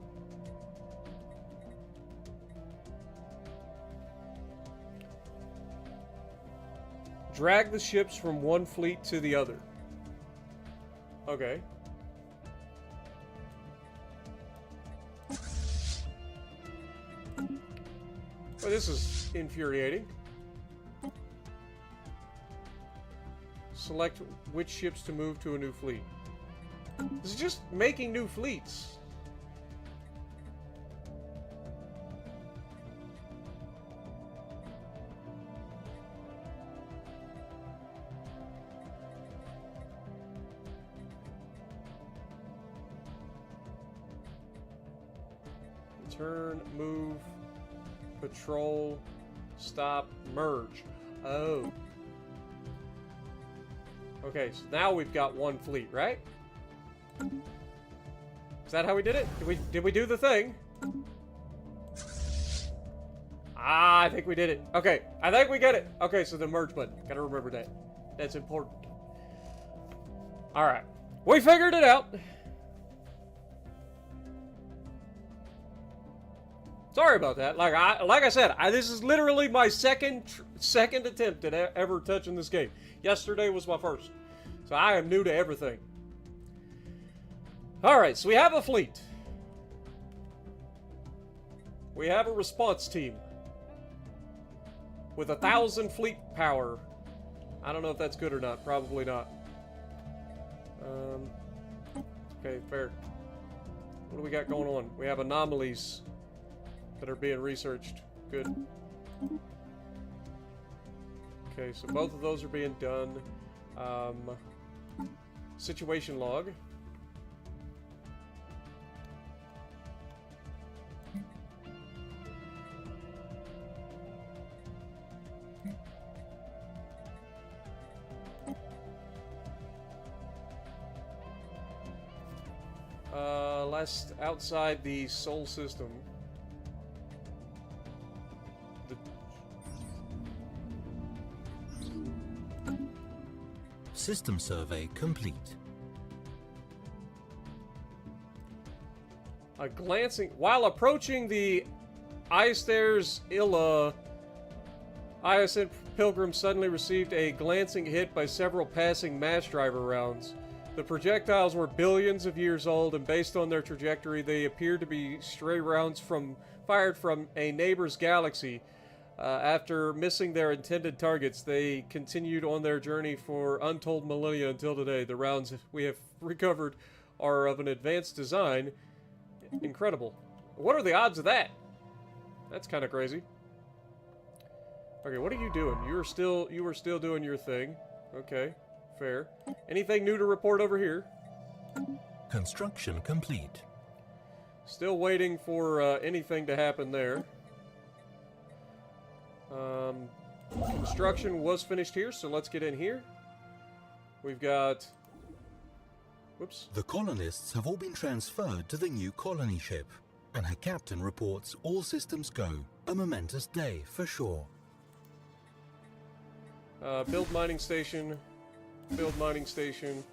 Drag the ships from one fleet to the other. Okay. Well, this is infuriating. Select which ships to move to a new fleet. This is just making new fleets. Turn, move, patrol, stop, merge. Oh. Okay, so now we've got one fleet, right? Is that how we did it? Did we do the thing? Ah, I think we did it. Okay, I think we get it. Okay, so the merge button. Gotta remember that. That's important. Alright. We figured it out. Sorry about that. Like I said, this is literally my second attempt at ever touching this game. Yesterday was my first, so I am new to everything. All right, so we have a fleet. We have a response team with 1,000 fleet power. I don't know if that's good or not. Probably not. Okay, fair. What do we got going on? We have anomalies that are being researched. Good. Okay, so both of those are being done. Situation log. Last outside the Sol system. System survey complete. A glancing while approaching the Eisters Illa, ISN Pilgrim suddenly received a glancing hit by several passing mass driver rounds. The projectiles were billions of years old, and based on their trajectory, they appeared to be stray rounds fired from a neighbor's galaxy. After missing their intended targets, they continued on their journey for untold millennia until today. The rounds we have recovered are of an advanced design. Incredible. What are the odds of that? That's kind of crazy. Okay, what are you doing? You were still doing your thing. Okay, fair. Anything new to report over here? Construction complete. Still waiting for anything to happen there. Construction was finished here, so let's get in here. We've got... Whoops. The colonists have all been transferred to the new colony ship, and her captain reports all systems go. A momentous day, for sure. Build mining station. Build mining station.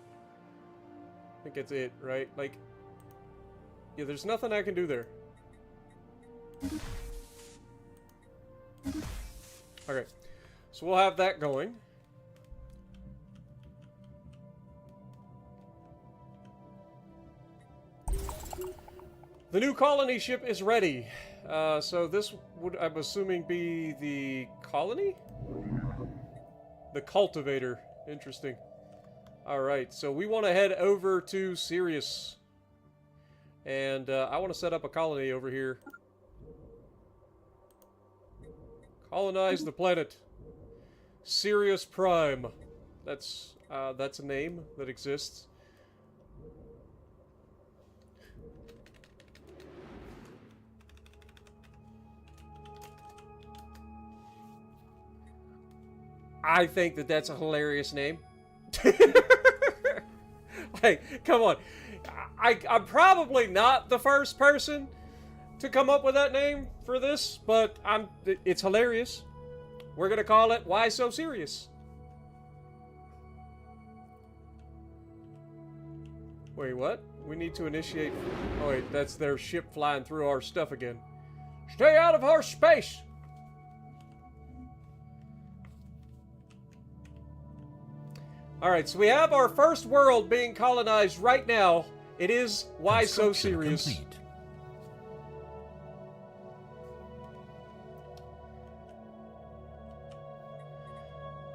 I think that's it, right? Like... Yeah, there's nothing I can do there. Okay, so we'll have that going. The new colony ship is ready. So this would, I'm assuming, be the colony? The cultivator. Interesting. Alright, so we want to head over to Sirius. And I want to set up a colony over here. Colonize the planet. Sirius Prime. That's a name that exists. I think that that's a hilarious name. Like, come on. I'm probably not the first person to come up with that name for this, but it's hilarious. We're gonna call it Why So Serious? Wait, what? We need to initiate... Oh, wait, that's their ship flying through our stuff again. Stay out of our space! Alright, so we have our first world being colonized right now. It is Why So Serious. Complete.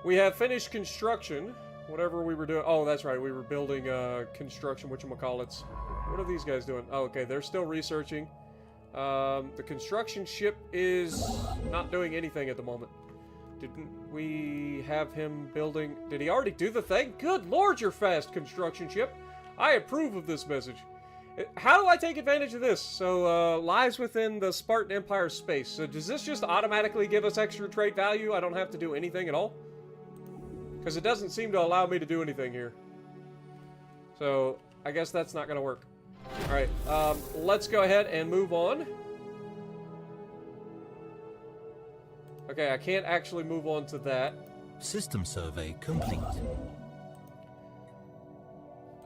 We have finished construction. Whatever we were doing. Oh, that's right. We were building construction, whatchamacallits. What are these guys doing? Oh, okay. They're still researching. The construction ship is not doing anything at the moment. Didn't we have him building... Did he already do the thing? Good lord, you're fast, construction ship. I approve of this message. How do I take advantage of this? So, lies within the Spartan Empire space. So does this just automatically give us extra trade value? I don't have to do anything at all? Because it doesn't seem to allow me to do anything here. So, I guess that's not going to work. Alright, let's go ahead and move on. Okay, I can't actually move on to that. System survey complete.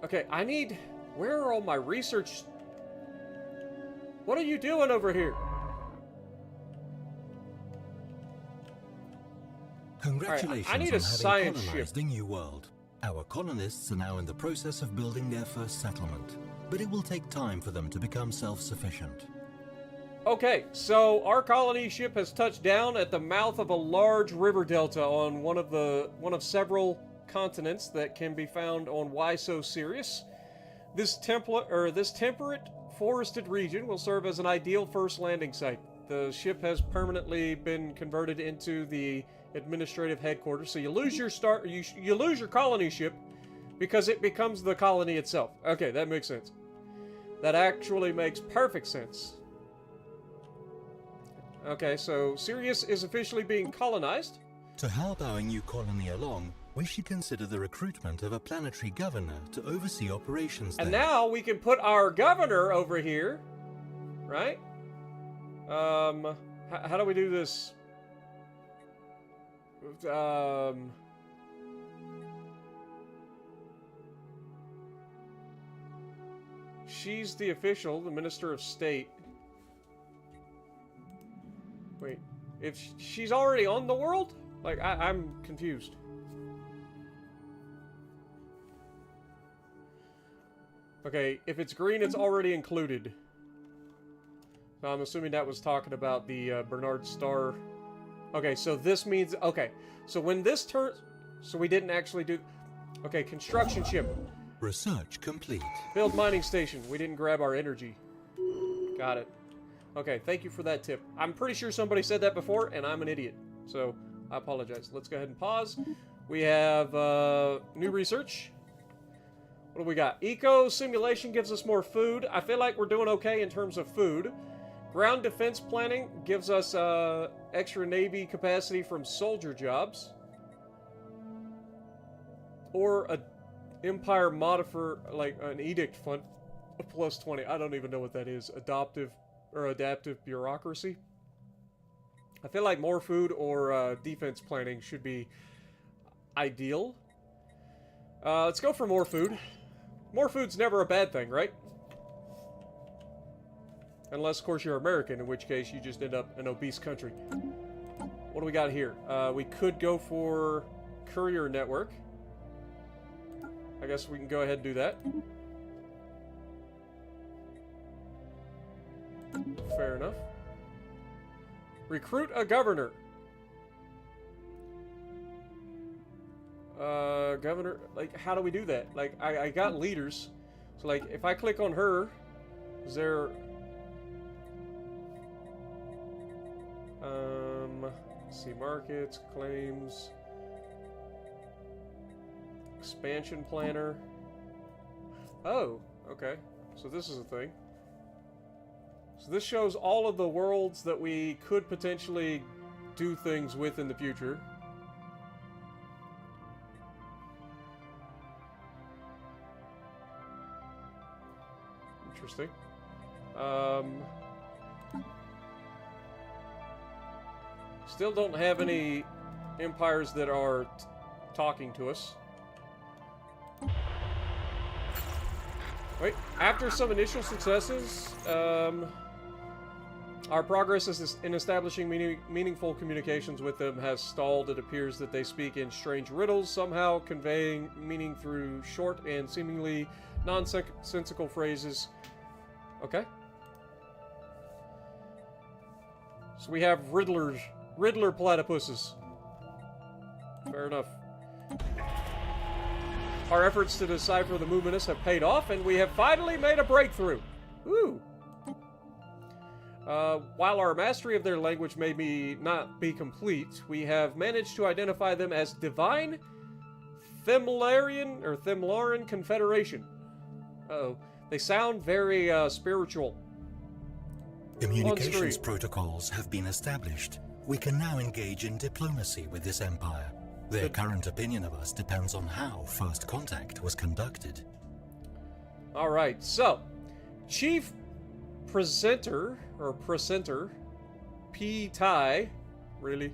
Okay, I need... Where are all my research... What are you doing over here? Congratulations I need on a having science colonized ship. the new world. Our colonists are now in the process of building their first settlement, but it will take time for them to become self-sufficient. Okay, so our colony ship has touched down at the mouth of a large river delta on one of several continents that can be found on Why So Serious. This temperate forested region will serve as an ideal first landing site. The ship has permanently been converted into the administrative headquarters, so you lose your you lose your colony ship because it becomes the colony itself. Okay, that makes sense. That actually makes perfect sense. Okay, so Sirius is officially being colonized. To help our new colony along, we should consider the recruitment of a planetary governor to oversee operations there. And now we can put our governor over here, right? How do we do this? She's the official, the Minister of State. Wait, if she's already on the world? Like, I'm confused. Okay, if it's green, it's already included. So I'm assuming that was talking about the Bernard Star. Okay, so this means... Okay, so when this turns... So we didn't actually do... Okay, construction ship. Research complete. Build mining station. We didn't grab our energy. Got it. Okay, thank you for that tip. I'm pretty sure somebody said that before, and I'm an idiot. So, I apologize. Let's go ahead and pause. We have new research. What do we got? Eco simulation gives us more food. I feel like we're doing okay in terms of food. Ground defense planning gives us extra Navy capacity from soldier jobs. Or a Empire modifier, like an edict fund of plus 20. I don't even know what that is. Adaptive bureaucracy. I feel like more food or defense planning should be ideal. Let's go for more food. More food's never a bad thing, right? Unless, of course, you're American, in which case you just end up an obese country. What do we got here? We could go for courier network. I guess we can go ahead and do that. Fair enough. Recruit a governor. Governor, like, how do we do that? Like, I got leaders. So, like, if I click on her, is there... let's see, markets, claims... Expansion planner. Oh, okay. So this is a thing. So this shows all of the worlds that we could potentially do things with in the future. Interesting. Still don't have any empires that are talking to us. Wait, after some initial successes, our progress in establishing meaningful communications with them has stalled. It appears that they speak in strange riddles, somehow conveying meaning through short and seemingly nonsensical phrases. Okay. So we have Riddler platypuses. Fair enough. Our efforts to decipher the Movementous have paid off, and we have finally made a breakthrough. Woo! While our mastery of their language may not be complete, we have managed to identify them as Divine Themlaran Confederation. Uh-oh. They sound very, spiritual. Communications protocols have been established. We can now engage in diplomacy with this empire. Their current opinion of us depends on how first contact was conducted. Alright, so, Chief Presenter, P-Tai, really,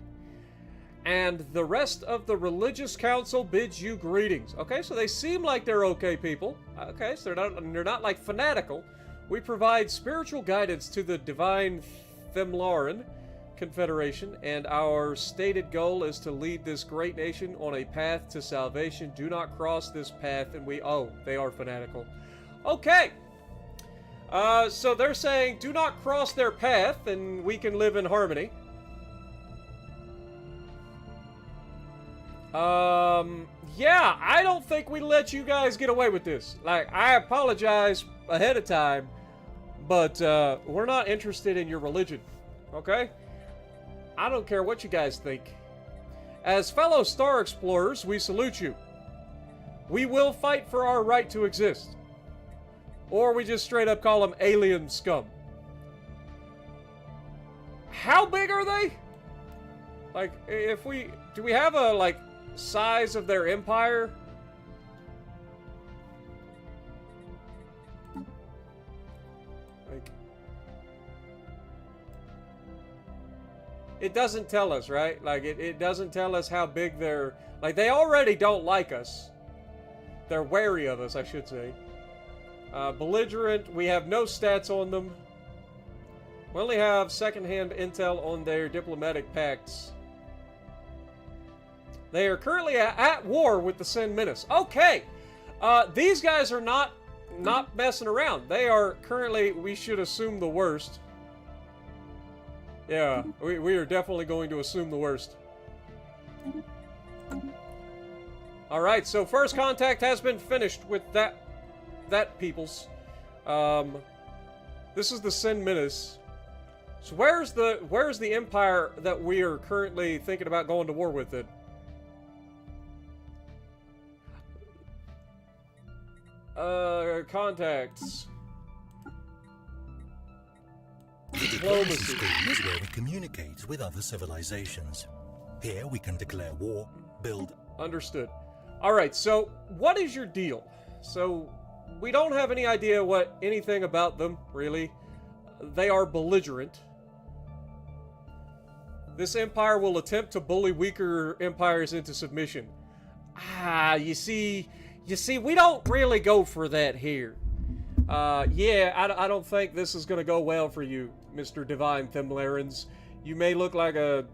and the rest of the Religious Council bids you greetings. Okay, so they seem like they're okay people. Okay, so they're not like fanatical. We provide spiritual guidance to the Divine Themlaran Confederation, and our stated goal is to lead this great nation on a path to salvation. Do not cross this path, and they are fanatical. Okay. So they're saying, do not cross their path, and we can live in harmony. Yeah, I don't think we let you guys get away with this. Like, I apologize ahead of time, but, we're not interested in your religion, okay? I don't care what you guys think. As fellow Star Explorers, we salute you. We will fight for our right to exist. Or we just straight up call them alien scum. How big are they? Like, do we have a, like, size of their empire? Like, it doesn't tell us, right? Like, it doesn't tell us how big they're... Like, they already don't like us. They're wary of us, I should say. Belligerent, we have no stats on them. We only have secondhand intel on their diplomatic pacts. They are currently at war with the Sin Menace. Okay! These guys are not messing around. They are currently, we should assume the worst. Yeah, we are definitely going to assume the worst. Alright, so first contact has been finished with that peoples. This is the Sin Menace. So where's the empire that we are currently thinking about going to war with it? Contacts. The diplomacy screen is where we communicate with other civilizations. Here we can declare war, build... Understood. Alright, so what is your deal? So, we don't have any idea anything about them, really. They are belligerent. This empire will attempt to bully weaker empires into submission. You see, we don't really go for that here. Yeah, I don't think this is going to go well for you, Mr. Divine Themlarans. You may look like I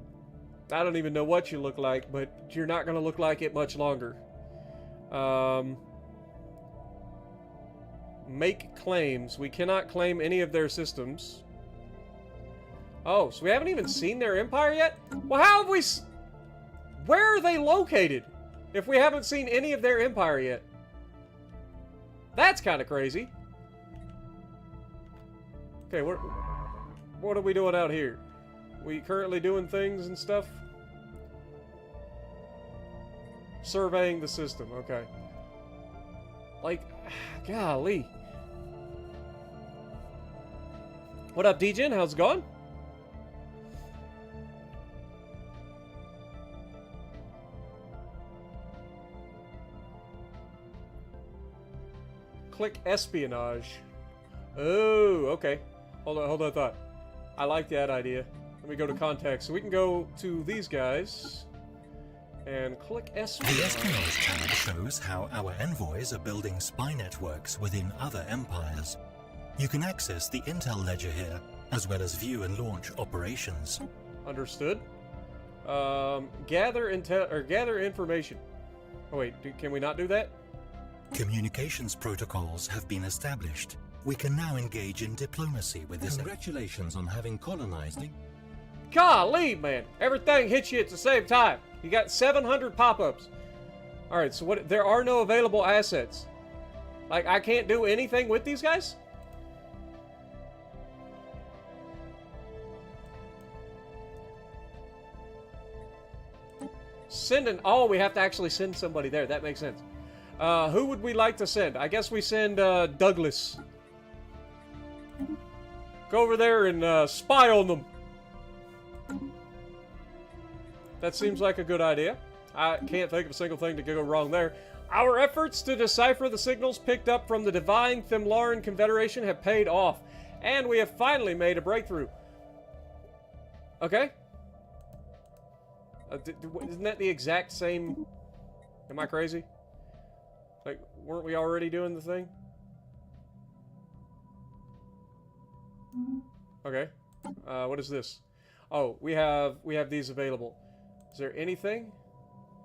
don't even know what you look like, but you're not going to look like it much longer. Make claims. We cannot claim any of their systems. Oh, so we haven't even seen their empire yet? Well, how have we... Where are they located if we haven't seen any of their empire yet? That's kind of crazy. Okay, what are we doing out here? We currently doing things and stuff? Surveying the system, okay. Like, golly. What up, DJin? How's it going? Click espionage. Oh, okay. Hold on, thought. I like that idea. Let me go to contacts. So we can go to these guys. and click S1. The espionage tab shows how our envoys are building spy networks within other empires. You can access the intel ledger here, as well as view and launch operations. Understood. Gather information. Oh wait, can we not do that? Communications protocols have been established. We can now engage in diplomacy with this. Congratulations on having colonized. Golly, man! Everything hits you at the same time. You got 700 pop-ups. All right, so what? There are no available assets. Like, I can't do anything with these guys? Oh, we have to actually send somebody there. That makes sense. Who would we like to send? I guess we send Douglas. Go over there and spy on them. That seems like a good idea. I can't think of a single thing to go wrong there. Our efforts to decipher the signals picked up from the Divine Themlaran Confederation have paid off, and we have finally made a breakthrough. Okay. Isn't that the exact same... Am I crazy? Like, weren't we already doing the thing? Okay. What is this? Oh, we have these available. Is there anything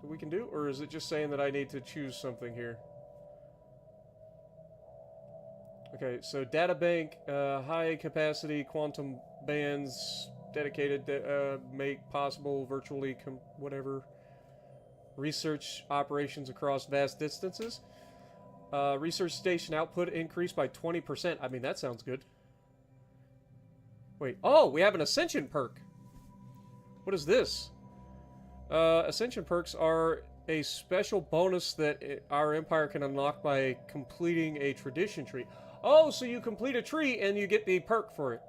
that we can do? Or is it just saying that I need to choose something here? Okay, so data bank, high capacity quantum bands... dedicated to make possible virtually whatever research operations across vast distances. Research station output increased by 20%. I mean, that sounds good. Wait. Oh, we have an ascension perk. What is this? Ascension perks are a special bonus that our empire can unlock by completing a tradition tree. Oh, so you complete a tree and you get the perk for it.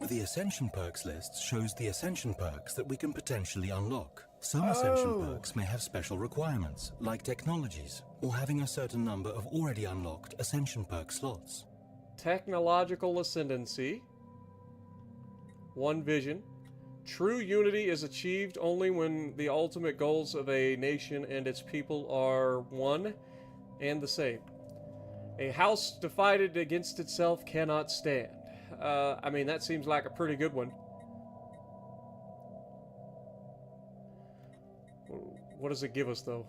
The Ascension Perks list shows the Ascension Perks that we can potentially unlock. Some Ascension Perks may have special requirements, like technologies, or having a certain number of already unlocked Ascension Perk slots. Technological Ascendancy. One Vision. True unity is achieved only when the ultimate goals of a nation and its people are one and the same. A house divided against itself cannot stand. I mean, that seems like a pretty good one. What does it give us, though?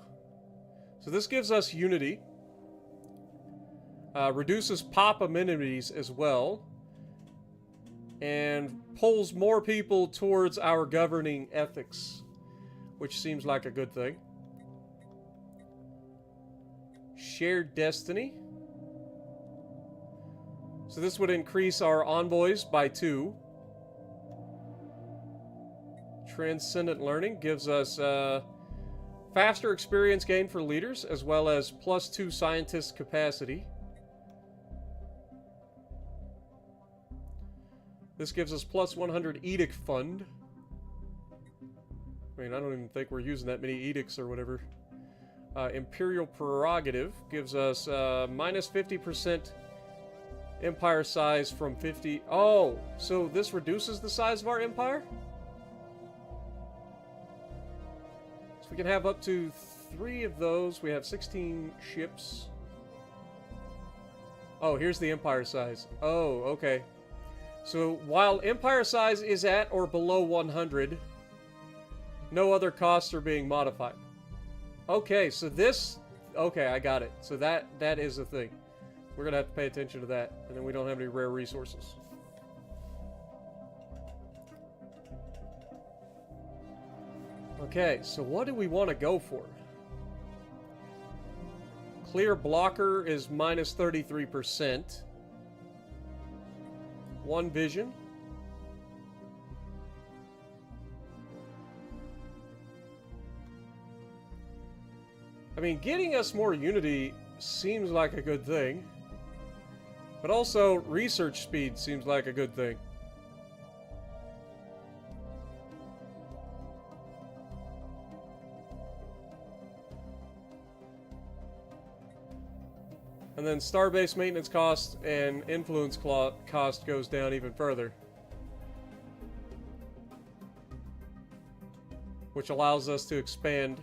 So this gives us unity. Reduces pop amenities as well. And pulls more people towards our governing ethics. Which seems like a good thing. Shared destiny. So this would increase our envoys by 2. Transcendent learning gives us faster experience gain for leaders, as well as +2 scientist capacity. This gives us +100 edict fund. I mean, I don't even think we're using that many edicts or whatever. Imperial prerogative gives us -50% empire size from 50. Oh, so this reduces the size of our empire? So we can have up to 3 of those. We have 16 ships. Oh, here's the empire size. Oh, okay. So while empire size is at or below 100, no other costs are being modified. Okay, so this... Okay, I got it. So that is a thing. We're going to have to pay attention to that, and then we don't have any rare resources. Okay, so what do we want to go for? Clear blocker is -33%. One vision. I mean, getting us more unity seems like a good thing. But also, research speed seems like a good thing. And then starbase maintenance cost and influence cost goes down even further. Which allows us to expand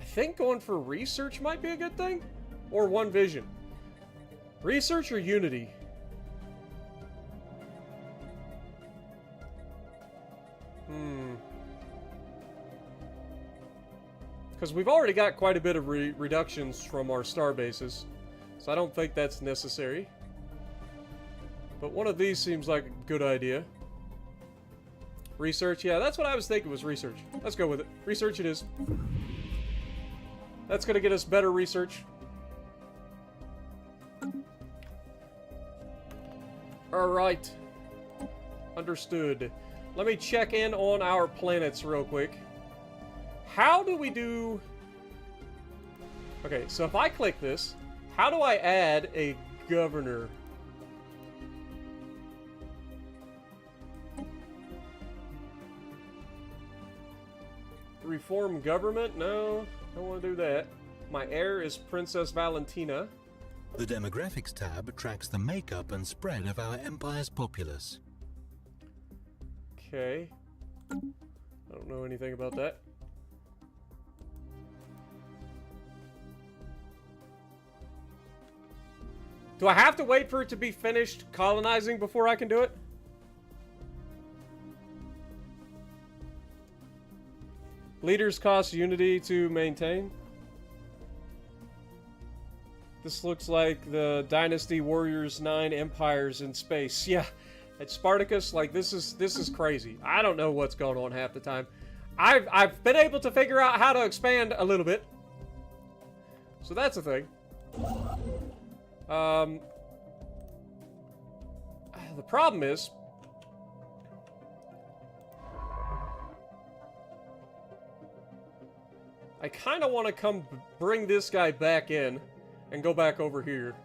think going for research might be a good thing. Or one vision. Research or unity? Because we've already got quite a bit of reductions from our star bases. So I don't think that's necessary. But one of these seems like a good idea. Research, yeah, that's what I was thinking was research. Let's go with it. Research it is. That's going to get us better research. Alright. Understood. Let me check in on our planets real quick. How do we do... Okay, so if I click this, how do I add a governor? Reform government? No, I don't want to do that. My heir is Princess Valentina. The Demographics tab tracks the makeup and spread of our empire's populace. Okay. I don't know anything about that. Do I have to wait for it to be finished colonizing before I can do it? Leaders cost unity to maintain. This looks like the Dynasty Warriors 9 Empires in space. Yeah, at Spartacus, like this is crazy. I don't know what's going on half the time. I've been able to figure out how to expand a little bit. So that's a thing. The problem is I kind of want to bring this guy back in and go back over here.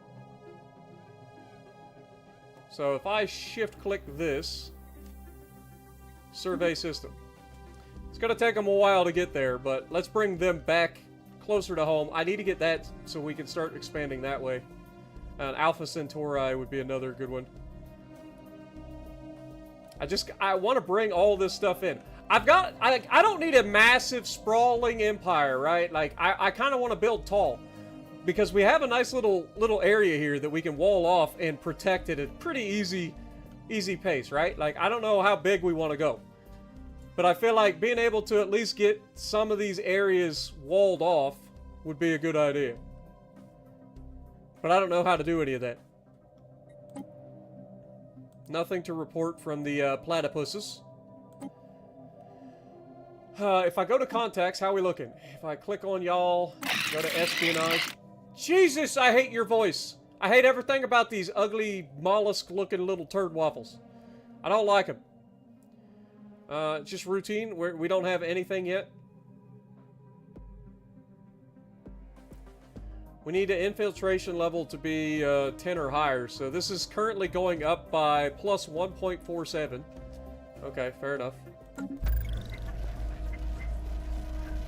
So if I shift click this, survey system. It's going to take them a while to get there, but let's bring them back closer to home. I need to get that so we can start expanding that way. Alpha Centauri would be another good one. I want to bring all this stuff in. I don't need a massive sprawling empire, right? Like I kind of want to build tall because we have a nice little area here that we can wall off and protect it at pretty easy pace, right? Like I don't know how big we want to go. But I feel like being able to at least get some of these areas walled off would be a good idea. But I don't know how to do any of that. Nothing to report from the platypuses. If I go to contacts, how are we looking? If I click on y'all, go to espionage. Jesus, I hate your voice. I hate everything about these ugly mollusk-looking little turd waffles. I don't like them. Just routine. We don't have anything yet. We need an infiltration level to be 10 or higher. So this is currently going up by plus 1.47. Okay, fair enough.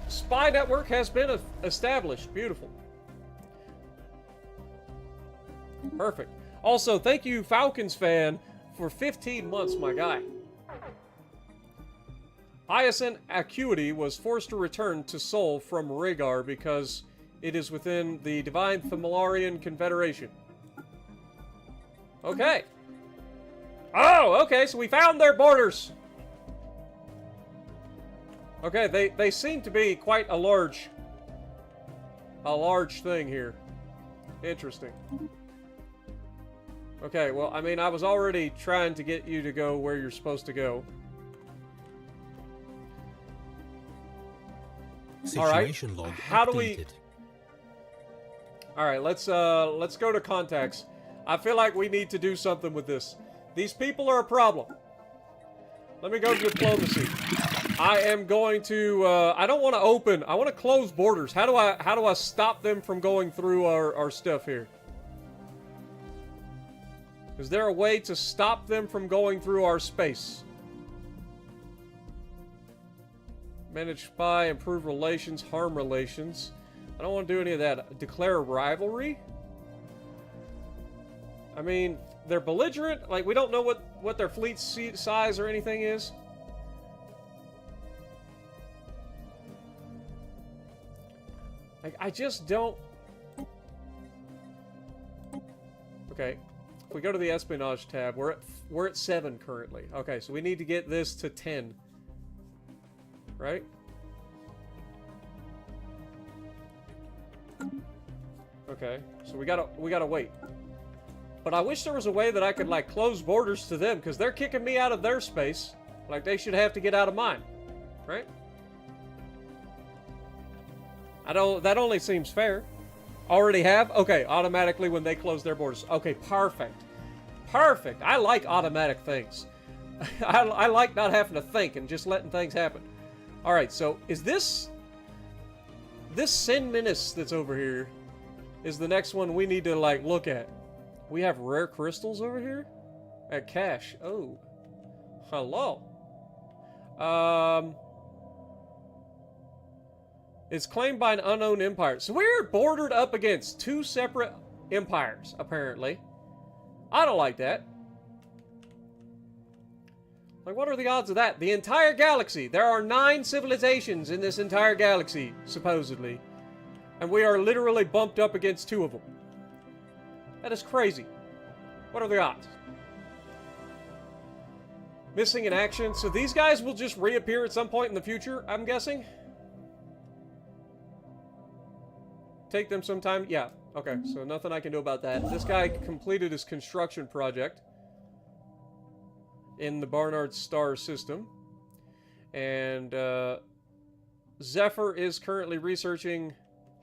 Spy network has been established. Beautiful. Perfect. Also, thank you, Falcons fan, for 15 months, my guy. Hyacinth Acuity was forced to return to Sol from Rhaegar because it is within the Divine Thamarian Confederation. Okay. Oh, okay, so we found their borders. Okay, they seem to be quite a large thing here. Interesting. Okay, well, I mean, I was already trying to get you to go where you're supposed to go. Situation log how do updated. we... Alright, let's go to contacts. I feel like we need to do something with this. These people are a problem. Let me go to diplomacy. I am going to, I don't want to open, I want to close borders. How do I stop them from going through our stuff here? Is there a way to stop them from going through our space? Manage spy, improve relations, harm relations. I don't want to do any of that. Declare a rivalry? I mean, they're belligerent. Like, we don't know what their fleet size or anything is. Like, I just don't... Okay. If we go to the espionage tab, we're at 7 currently. Okay, so we need to get this to 10. Right? Okay, so we gotta wait. But I wish there was a way that I could, like, close borders to them, because they're kicking me out of their space. Like, they should have to get out of mine. Right? That only seems fair. Already have? Okay, automatically when they close their borders. Okay, perfect. Perfect. I like automatic things. I like not having to think and just letting things happen. Alright, so is this Sin Menace that's over here is the next one we need to, like, look at. We have rare crystals over here? At cache. Oh. Hello. It's claimed by an unknown empire. So we're bordered up against 2 separate empires, apparently. I don't like that. Like, what are the odds of that? The entire galaxy. There are 9 civilizations in this entire galaxy, supposedly. And we are literally bumped up against 2 of them. That is crazy. What are the odds? Missing in action. So these guys will just reappear at some point in the future, I'm guessing? Take them some time? Yeah. Okay, so nothing I can do about that. This guy completed his construction project in the Barnard Star system. And Zephyr is currently researching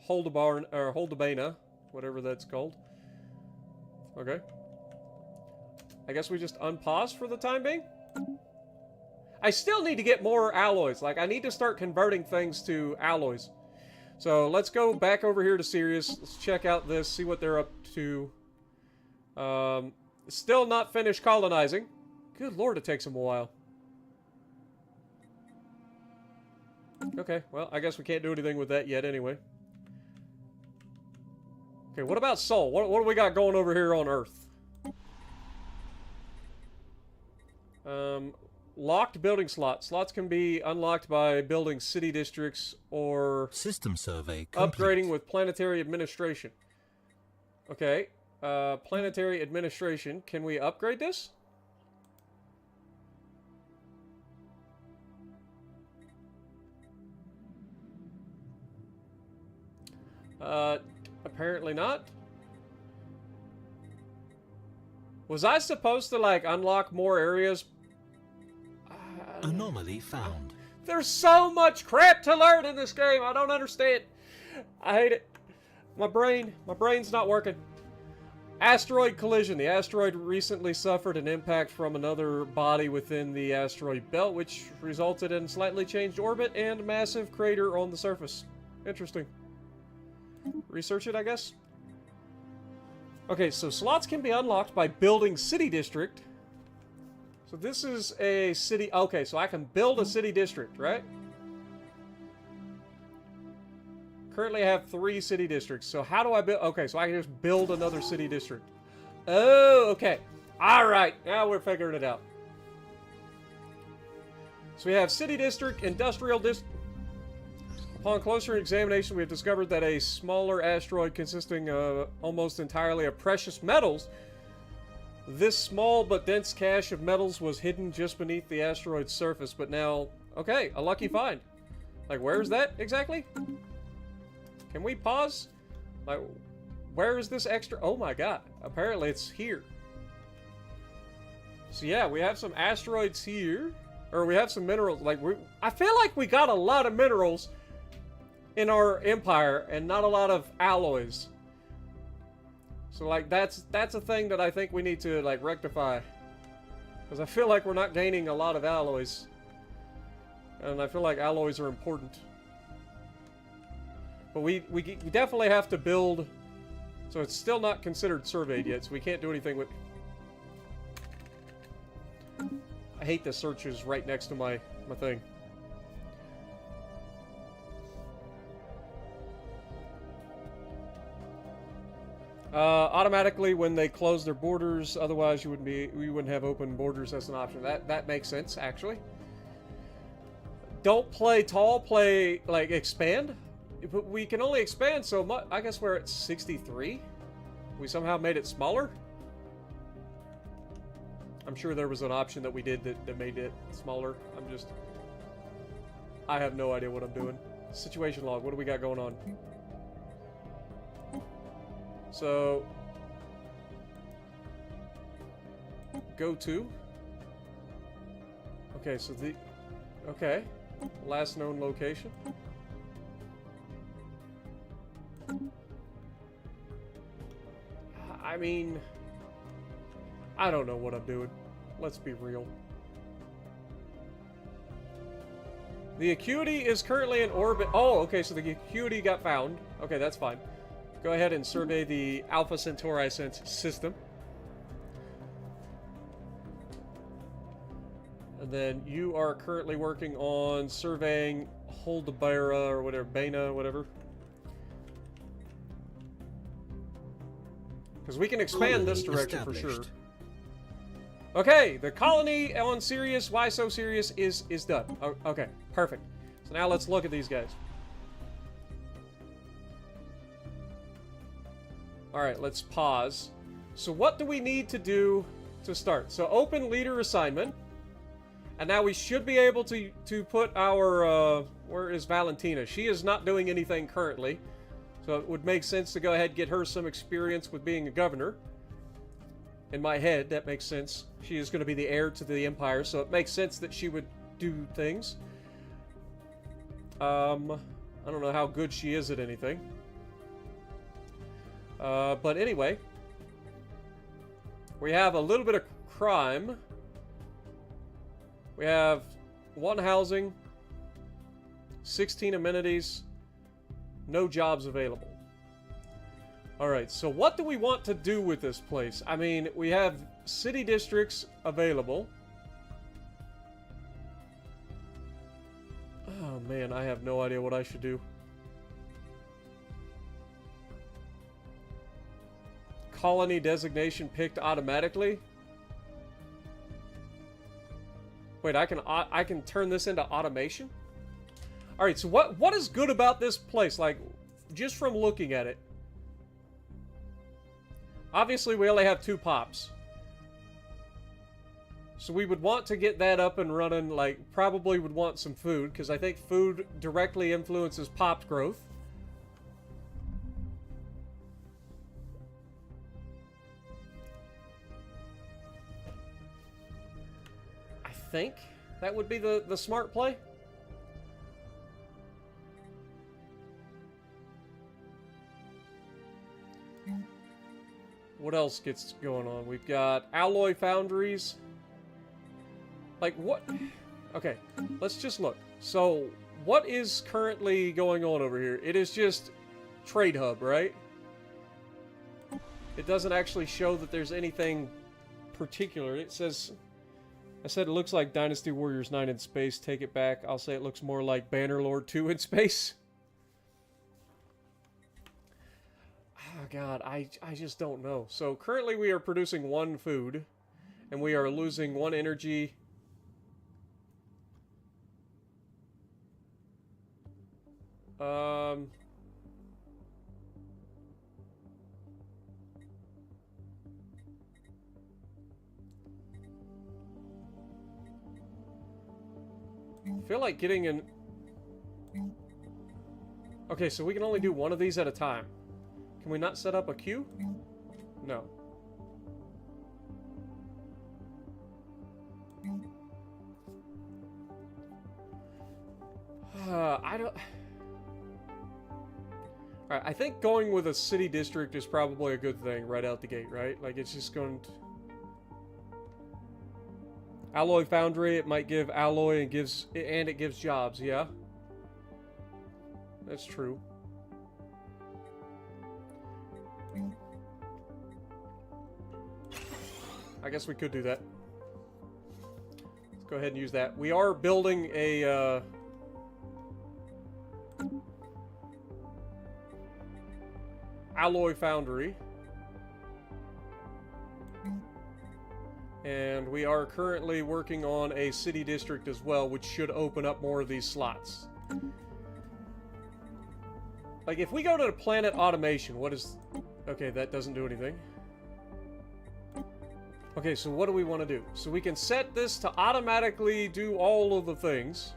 Holdebana, whatever that's called. Okay. I guess we just unpause for the time being. I still need to get more alloys. Like, I need to start converting things to alloys. So let's go back over here to Sirius. Let's check out this, see what they're up to. Still not finished colonizing. Good lord, it takes them a while. Okay, well, I guess we can't do anything with that yet anyway. Okay, what about Sol? What do we got going over here on Earth? Locked building slots. Slots can be unlocked by building city districts or system survey complete. Upgrading with planetary administration. Okay, planetary administration. Can we upgrade this? Apparently not. Was I supposed to, like, unlock more areas? Anomaly found. There's so much crap to learn in this game. I don't understand. I hate it. My brain's not working. Asteroid collision. The asteroid recently suffered an impact from another body within the asteroid belt, which resulted in slightly changed orbit and massive crater on the surface. Interesting. Research it, I guess. Okay, so slots can be unlocked by building city district. So this is a city... Okay, so I can build a city district, right? Currently I have 3 city districts. So how do I build... Okay, so I can just build another city district. Oh, okay. Alright, now we're figuring it out. So we have city district, industrial district... Upon closer examination, we have discovered that a smaller asteroid consisting almost entirely of precious metals. This small but dense cache of metals was hidden just beneath the asteroid's surface, but now... Okay, a lucky find. Like, where is that exactly? Can we pause? Like, where is this extra... Oh my god, apparently it's here. So yeah, we have some asteroids here. Or we have some minerals. Like, I feel like we got a lot of minerals in our empire and not a lot of alloys. So, like, that's a thing that I think we need to, like, rectify. Because I feel like we're not gaining a lot of alloys. And I feel like alloys are important. But we definitely have to build... So it's still not considered surveyed yet, so we can't do anything with... I hate the searches right next to my thing. Automatically when they close their borders, otherwise we wouldn't have open borders as an option. That makes sense, actually. Don't play tall, play, like, expand. But we can only expand so much. I guess we're at 63. We somehow made it smaller. I'm sure there was an option that we did that made it smaller. I have no idea what I'm doing. Situation log, what do we got going on? So, go to. Okay, so okay. Last known location. I mean, I don't know what I'm doing. Let's be real. The Acuity is currently in orbit. Oh, okay, so the Acuity got found. Okay, that's fine. Go ahead and survey the Alpha Centauri system. And then you are currently working on surveying Holdebara or whatever, Bana, whatever. Because we can expand this direction for sure. Okay, the colony on Sirius, why so Sirius, is done. Oh, okay, perfect. So now let's look at these guys. Alright, let's pause. So what do we need to do to start? So open leader assignment. And now we should be able to put our, where is Valentina? She is not doing anything currently. So it would make sense to go ahead and get her some experience with being a governor. In my head, that makes sense. She is going to be the heir to the Empire, so it makes sense that she would do things. I don't know how good she is at anything. But anyway. We have a little bit of crime. We have 1 housing, 16 amenities, no jobs available. Alright, so what do we want to do with this place? I mean, we have city districts available. Oh man, I have no idea what I should do. Colony designation picked automatically. Wait, I can turn this into automation? Alright, so what is good about this place? Like, just from looking at it. Obviously, we only have 2 pops. So we would want to get that up and running, like, probably would want some food, because I think food directly influences pop growth. I think that would be the smart play. What else gets going on? We've got alloy foundries. Like, what? Okay, let's just look. So, what is currently going on over here? It is just trade hub, right? It doesn't actually show that there's anything particular. It says... I said it looks like Dynasty Warriors 9 in space. Take it back. I'll say it looks more like Bannerlord 2 in space. Oh god, I just don't know. So currently we are producing 1 food, and we are losing 1 energy. I feel like getting an... Okay, so we can only do 1 of these at a time. Can we not set up a queue? No. I don't... Alright, I think going with a city district is probably a good thing right out the gate, right? Like, it's just going to... Alloy foundry, it might give alloy and it gives jobs, yeah? That's true. I guess we could do that. Let's go ahead and use that. We are building a, alloy foundry. And we are currently working on a city district as well, which should open up more of these slots. Like, if we go to the planet automation, what is... Okay, that doesn't do anything. Okay, so what do we want to do? So we can set this to automatically do all of the things.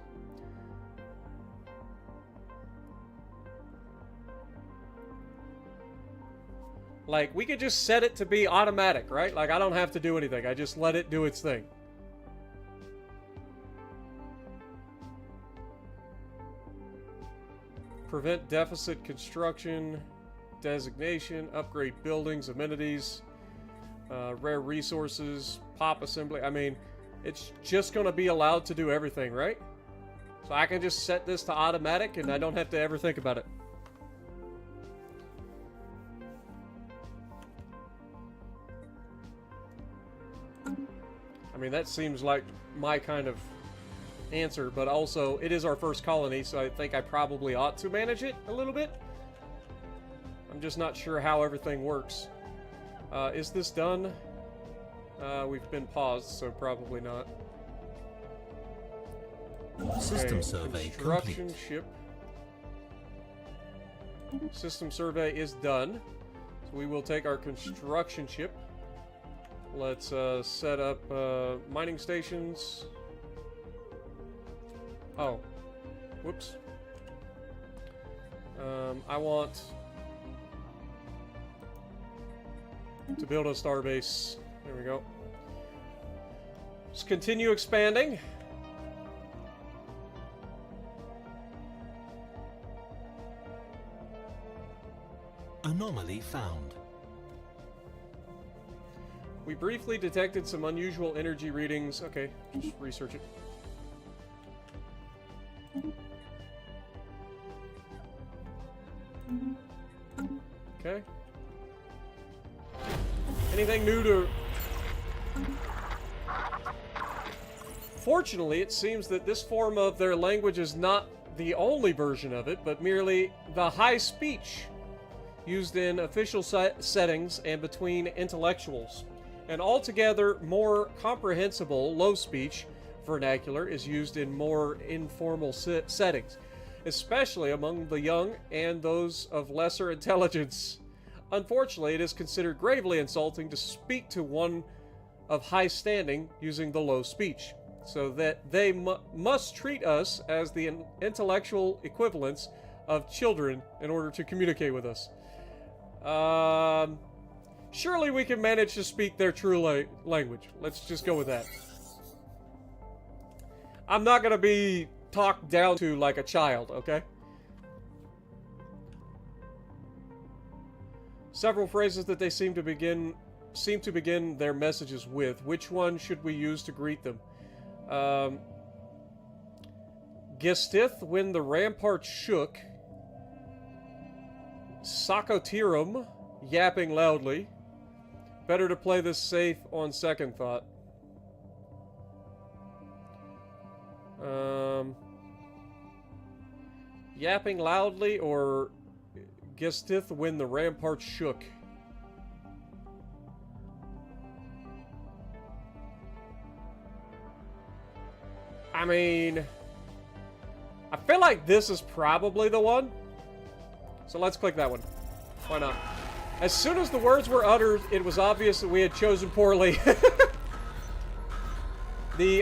Like, we could just set it to be automatic, right? Like, I don't have to do anything. I just let it do its thing. Prevent deficit construction, designation, upgrade buildings, amenities, rare resources, pop assembly. I mean, it's just going to be allowed to do everything, right? So I can just set this to automatic and I don't have to ever think about it. I mean, that seems like my kind of answer, but also it is our first colony, so I think I probably ought to manage it a little bit. I'm just not sure how everything works. Is this done? We've been paused, so probably not. System survey construction complete. ship. System survey is done. So we will take our construction ship. Let's set up mining stations. Oh. Whoops. I want to build a starbase. There we go. Let's continue expanding. Anomaly found. We briefly detected some unusual energy readings. Okay, just research it. Okay. Anything new to... Fortunately, it seems that this form of their language is not the only version of it, but merely the high speech used in official settings and between intellectuals. An altogether more comprehensible low speech vernacular is used in more informal settings, especially among the young and those of lesser intelligence. Unfortunately, it is considered gravely insulting to speak to one of high standing using the low speech, so that they must treat us as the intellectual equivalents of children in order to communicate with us. Surely we can manage to speak their true language. Let's just go with that. I'm not gonna be talked down to like a child, okay? Several phrases that they seem to begin their messages with. Which one should we use to greet them? Gestith, when the rampart shook. Sacotirum, yapping loudly. Better to play this safe on second thought. Yapping loudly or Gestith when the rampart shook. I mean, I feel like this is probably the one. So let's click that one. Why not? As soon as the words were uttered, it was obvious that we had chosen poorly. The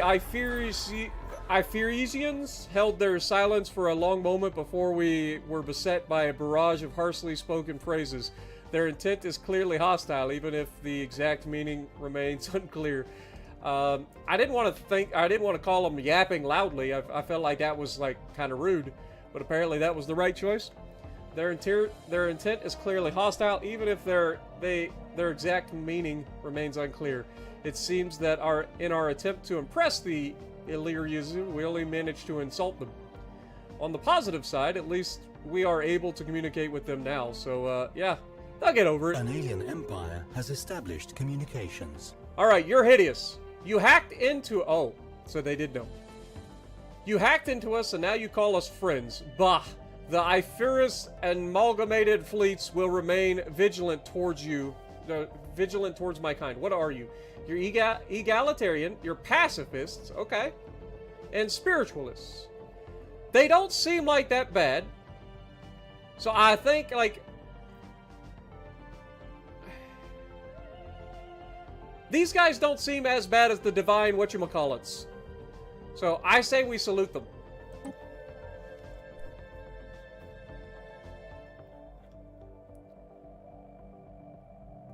Iphiresians held their silence for a long moment before we were beset by a barrage of harshly spoken phrases. Their intent is clearly hostile, even if the exact meaning remains unclear. I didn't want to call them yapping loudly. I felt like that was like kind of rude, but apparently that was the right choice. Their intent is clearly hostile, even if their exact meaning remains unclear. It seems that in our attempt to impress the Illyrians, we only managed to insult them. On the positive side, at least we are able to communicate with them now. So yeah, they'll get over it. An alien empire has established communications. All right, you're hideous. You hacked into... Oh, so they did know. You hacked into us, and now you call us friends. Bah. The Iphirus amalgamated fleets will remain vigilant towards you. Vigilant towards my kind. What are you? You're egalitarian. You're pacifists. Okay. And spiritualists. They don't seem like that bad. So I think, like, these guys don't seem as bad as the divine whatchamacallits. So I say we salute them.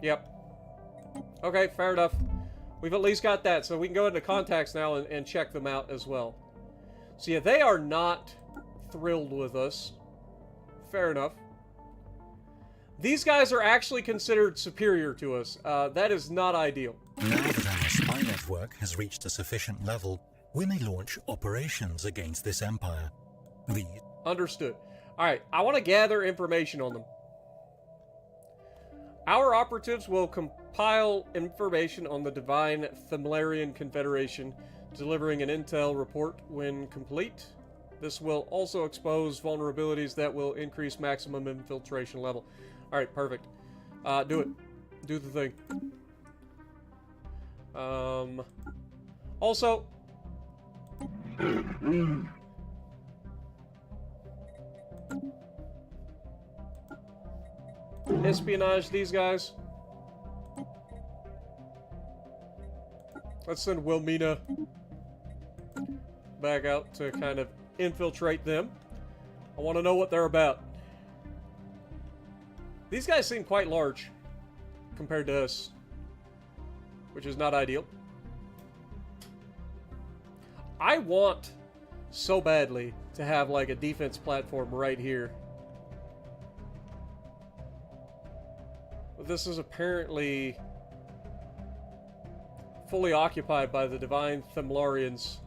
Yep. Okay, fair enough. We've at least got that, so we can go into contacts now and check them out as well. So yeah, they are not thrilled with us. Fair enough. These guys are actually considered superior to us. That is not ideal. Now that our spy network has reached a sufficient level, we may launch operations against this empire. Understood. Alright, I want to gather information on them. Our operatives will compile information on the Divine Themlarian Confederation, delivering an intel report when complete. This will also expose vulnerabilities that will increase maximum infiltration level. Alright, perfect. Do it. Do the thing. Also... espionage these guys. Let's send Wilmina back out to kind of infiltrate them. I want to know what they're about. These guys seem quite large compared to us, which is not ideal. I want so badly to have like a defense platform right here. But this is apparently fully occupied by the Divine Themlarians.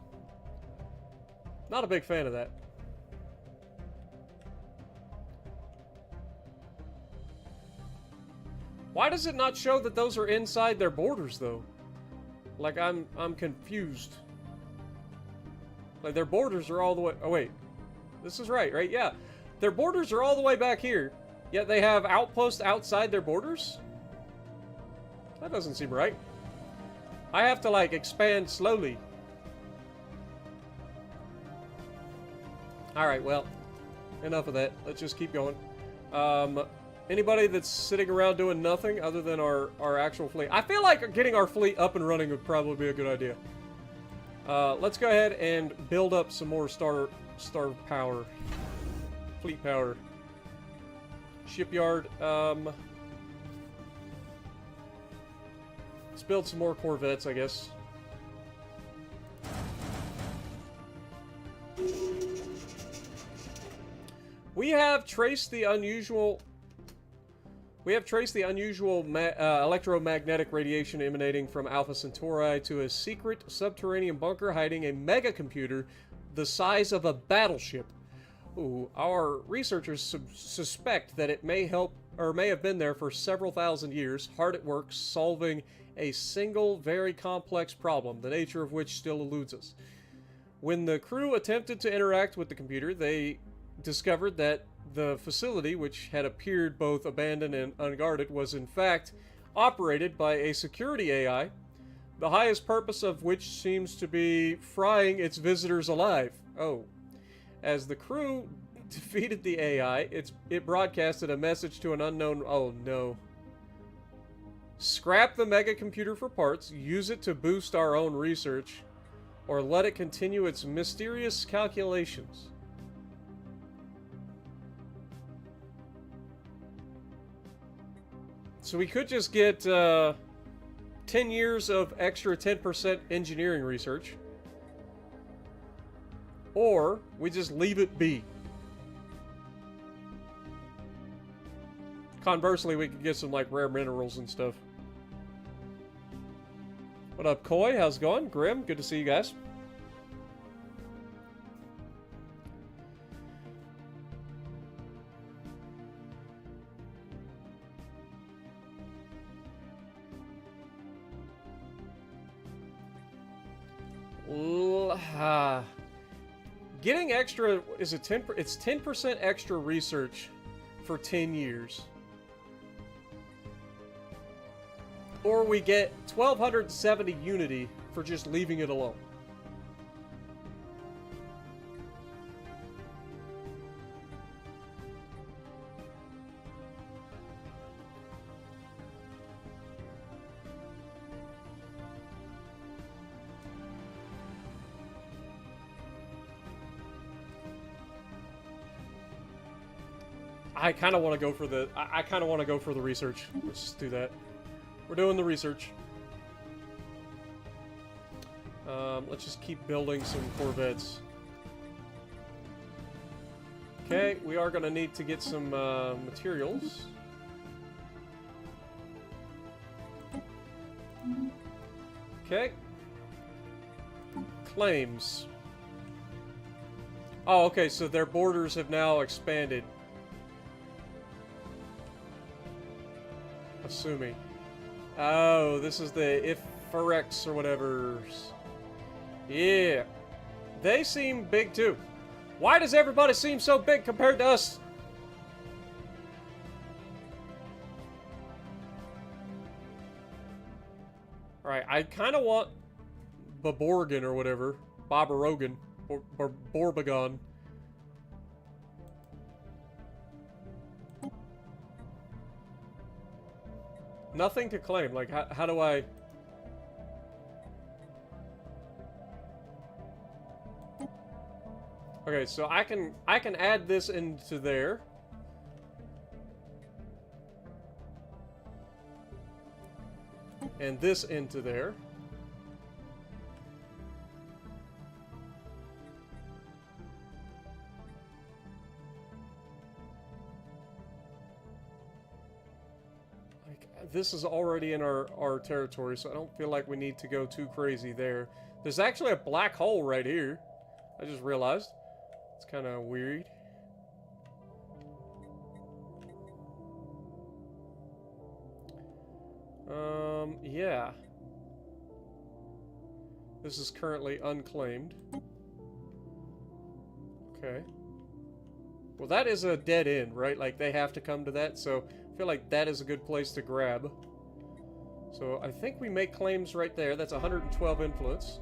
Not a big fan of that. Why does it not show that those are inside their borders, though? Like, I'm confused. Like, their borders are all the way... Oh, wait. This is right? Yeah. Their borders are all the way back here, yet they have outposts outside their borders? That doesn't seem right. I have to, like, expand slowly. Alright, well, enough of that. Let's just keep going. Anybody that's sitting around doing nothing other than our actual fleet? I feel like getting our fleet up and running would probably be a good idea. Let's go ahead and build up some more star power. Fleet power. Shipyard. Let's build some more corvettes, I guess. We have traced the unusual electromagnetic radiation emanating from Alpha Centauri to a secret subterranean bunker hiding a megacomputer the size of a battleship. Ooh, our researchers suspect that it may have been there for several thousand years, hard at work solving a single very complex problem, the nature of which still eludes us. When the crew attempted to interact with the computer, they discovered that the facility, which had appeared both abandoned and unguarded, was in fact operated by a security AI, the highest purpose of which seems to be frying its visitors alive. Oh. As the crew defeated the AI, it broadcasted a message to an unknown... Oh, no. Scrap the megacomputer for parts, use it to boost our own research, or let it continue its mysterious calculations. So we could just get 10 years of extra 10% engineering research. Or we just leave it be. Conversely, we could get some like rare minerals and stuff. What up, Koi? How's it going? Grim, good to see you guys. Getting extra is it's 10% extra research for 10 years. Or we get 1270 unity for just leaving it alone. I kind of want to go for the... I kind of want to go for the research. Let's just do that. We're doing the research. Let's just keep building some corvettes. Okay, we are going to need to get some materials. Okay. Claims. Oh, okay, so their borders have now expanded. Assuming. Oh, this is the Ifarex or whatever. Yeah. They seem big too. Why does everybody seem so big compared to us? Alright, I kind of want Baborgan or whatever. Bobarogan. Borbagon. Nothing to claim. Like, how do I... Okay, so I can add this into there. And this into there. Like, this is already in our territory, so I don't feel like we need to go too crazy there. There's actually a black hole right here. I just realized. It's kind of weird. Yeah. This is currently unclaimed. Okay. Well, that is a dead end, right? Like, they have to come to that, so I feel like that is a good place to grab. So, I think we make claims right there. That's 112 influence.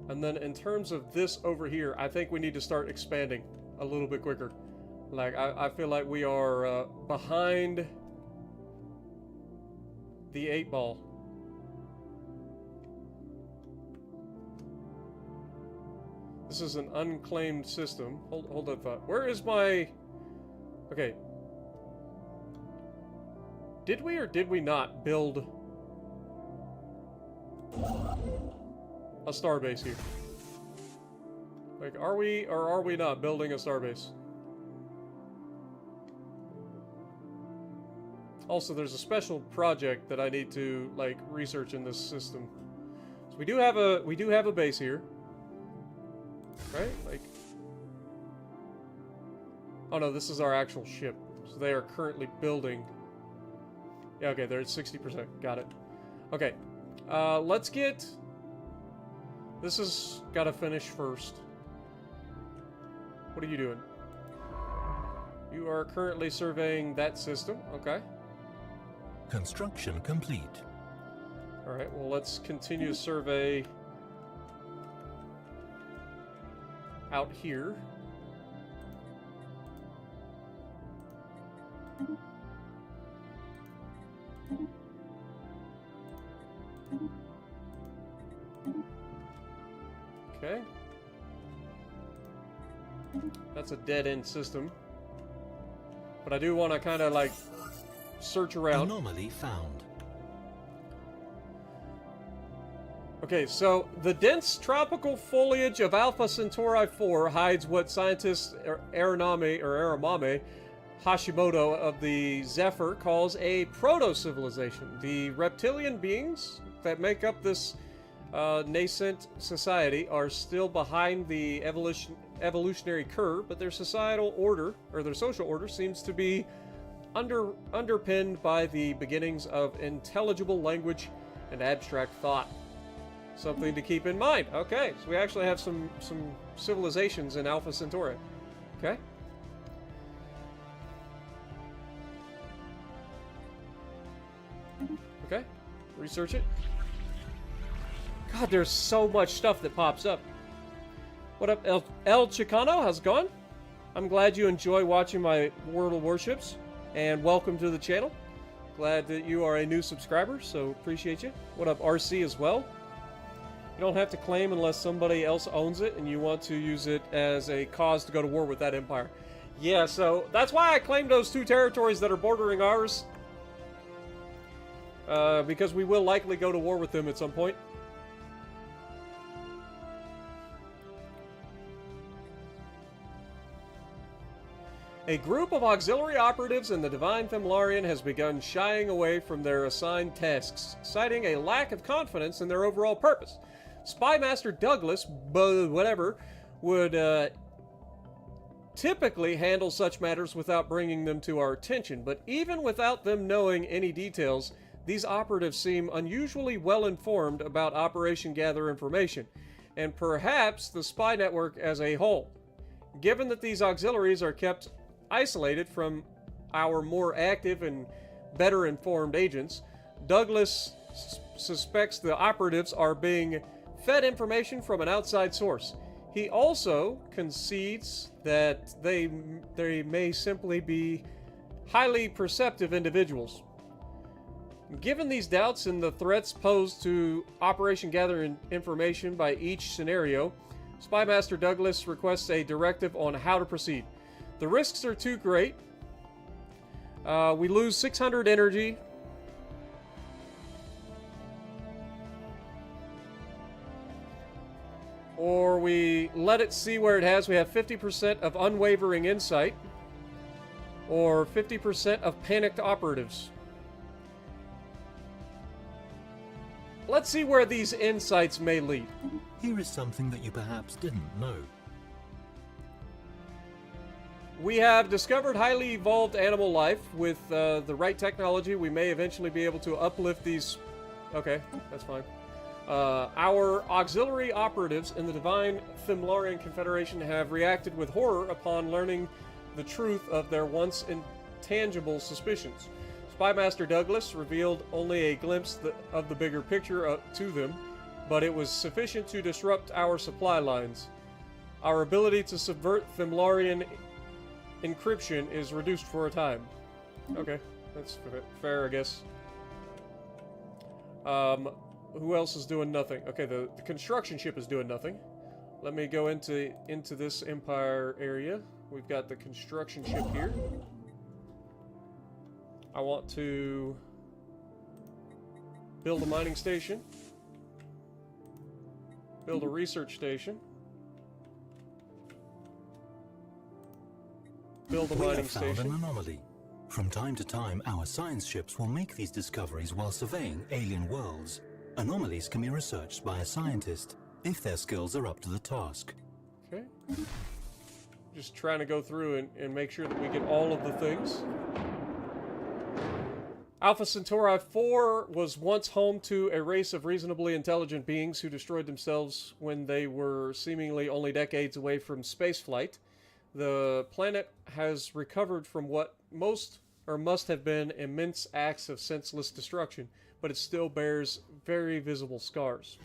And then in terms of this over here, I think we need to start expanding a little bit quicker. Like, I feel like we are behind the 8 ball. This is an unclaimed system. Hold that thought. Where is my... Okay. Did we or did we not build a starbase here? Like, are we or are we not building a starbase? Also, there's a special project that I need to, like, research in this system. So we do have a base here. Right? Like, oh no, this is our actual ship. So they are currently building. Yeah, okay, they're at 60%. Got it. Okay. Let's get... This has got to finish first. What are you doing? You are currently surveying that system. Okay. Construction complete. Alright, well, let's continue to survey out here. Okay. That's a dead-end system. But I do want to kind of, like, search around. Anomaly found. Okay, so the dense tropical foliage of Alpha Centauri 4 hides what scientist Aramame Hashimoto of the Zephyr calls a proto-civilization. The reptilian beings that make up this nascent society are still behind the evolutionary curve, but their societal order, or their social order, seems to be underpinned by the beginnings of intelligible language and abstract thought. Something to keep in mind. Okay, so we actually have some civilizations in Alpha Centauri. Okay. Okay, research it. God, there's so much stuff that pops up. What up, El Chicano? How's it going? I'm glad you enjoy watching my World of Warships, and welcome to the channel. Glad that you are a new subscriber, so appreciate you. What up, RC as well? You don't have to claim unless somebody else owns it and you want to use it as a cause to go to war with that empire. Yeah, so that's why I claimed those 2 territories that are bordering ours. Because we will likely go to war with them at some point. A group of auxiliary operatives in the Divine Themlarian has begun shying away from their assigned tasks, citing a lack of confidence in their overall purpose. Spymaster Douglas, whatever, would typically handle such matters without bringing them to our attention, but even without them knowing any details, these operatives seem unusually well informed about Operation Gather information, and perhaps the spy network as a whole. Given that these auxiliaries are kept isolated from our more active and better informed agents, Douglas suspects the operatives are being fed information from an outside source. He also concedes that they may simply be highly perceptive individuals. Given these doubts and the threats posed to Operation Gather information by each scenario, Spymaster Douglas requests a directive on how to proceed. The risks are too great. We lose 600 energy. Or we let it see where it has. We have 50% of unwavering insight. Or 50% of panicked operatives. Let's see where these insights may lead. Here is something that you perhaps didn't know. We have discovered highly evolved animal life. With the right technology, we may eventually be able to uplift these... Okay, that's fine. Our auxiliary operatives in the Divine Themlarian Confederation have reacted with horror upon learning the truth of their once intangible suspicions. Spymaster Douglas revealed only a glimpse of the bigger picture to them, but it was sufficient to disrupt our supply lines. Our ability to subvert Themlarian encryption is reduced for a time. Okay, that's fair, I guess. Who else is doing nothing? Okay, the construction ship is doing nothing. Let me go into this Empire area. We've got the construction ship here. I want to build a mining station. Build a research station. Build a mining station. We have found an anomaly. From time to time, our science ships will make these discoveries while surveying alien worlds. Anomalies can be researched by a scientist, if their skills are up to the task. Okay. Just trying to go through and make sure that we get all of the things. Alpha Centauri 4 was once home to a race of reasonably intelligent beings who destroyed themselves when they were seemingly only decades away from spaceflight. The planet has recovered from what must have been immense acts of senseless destruction, but it still bears very visible scars.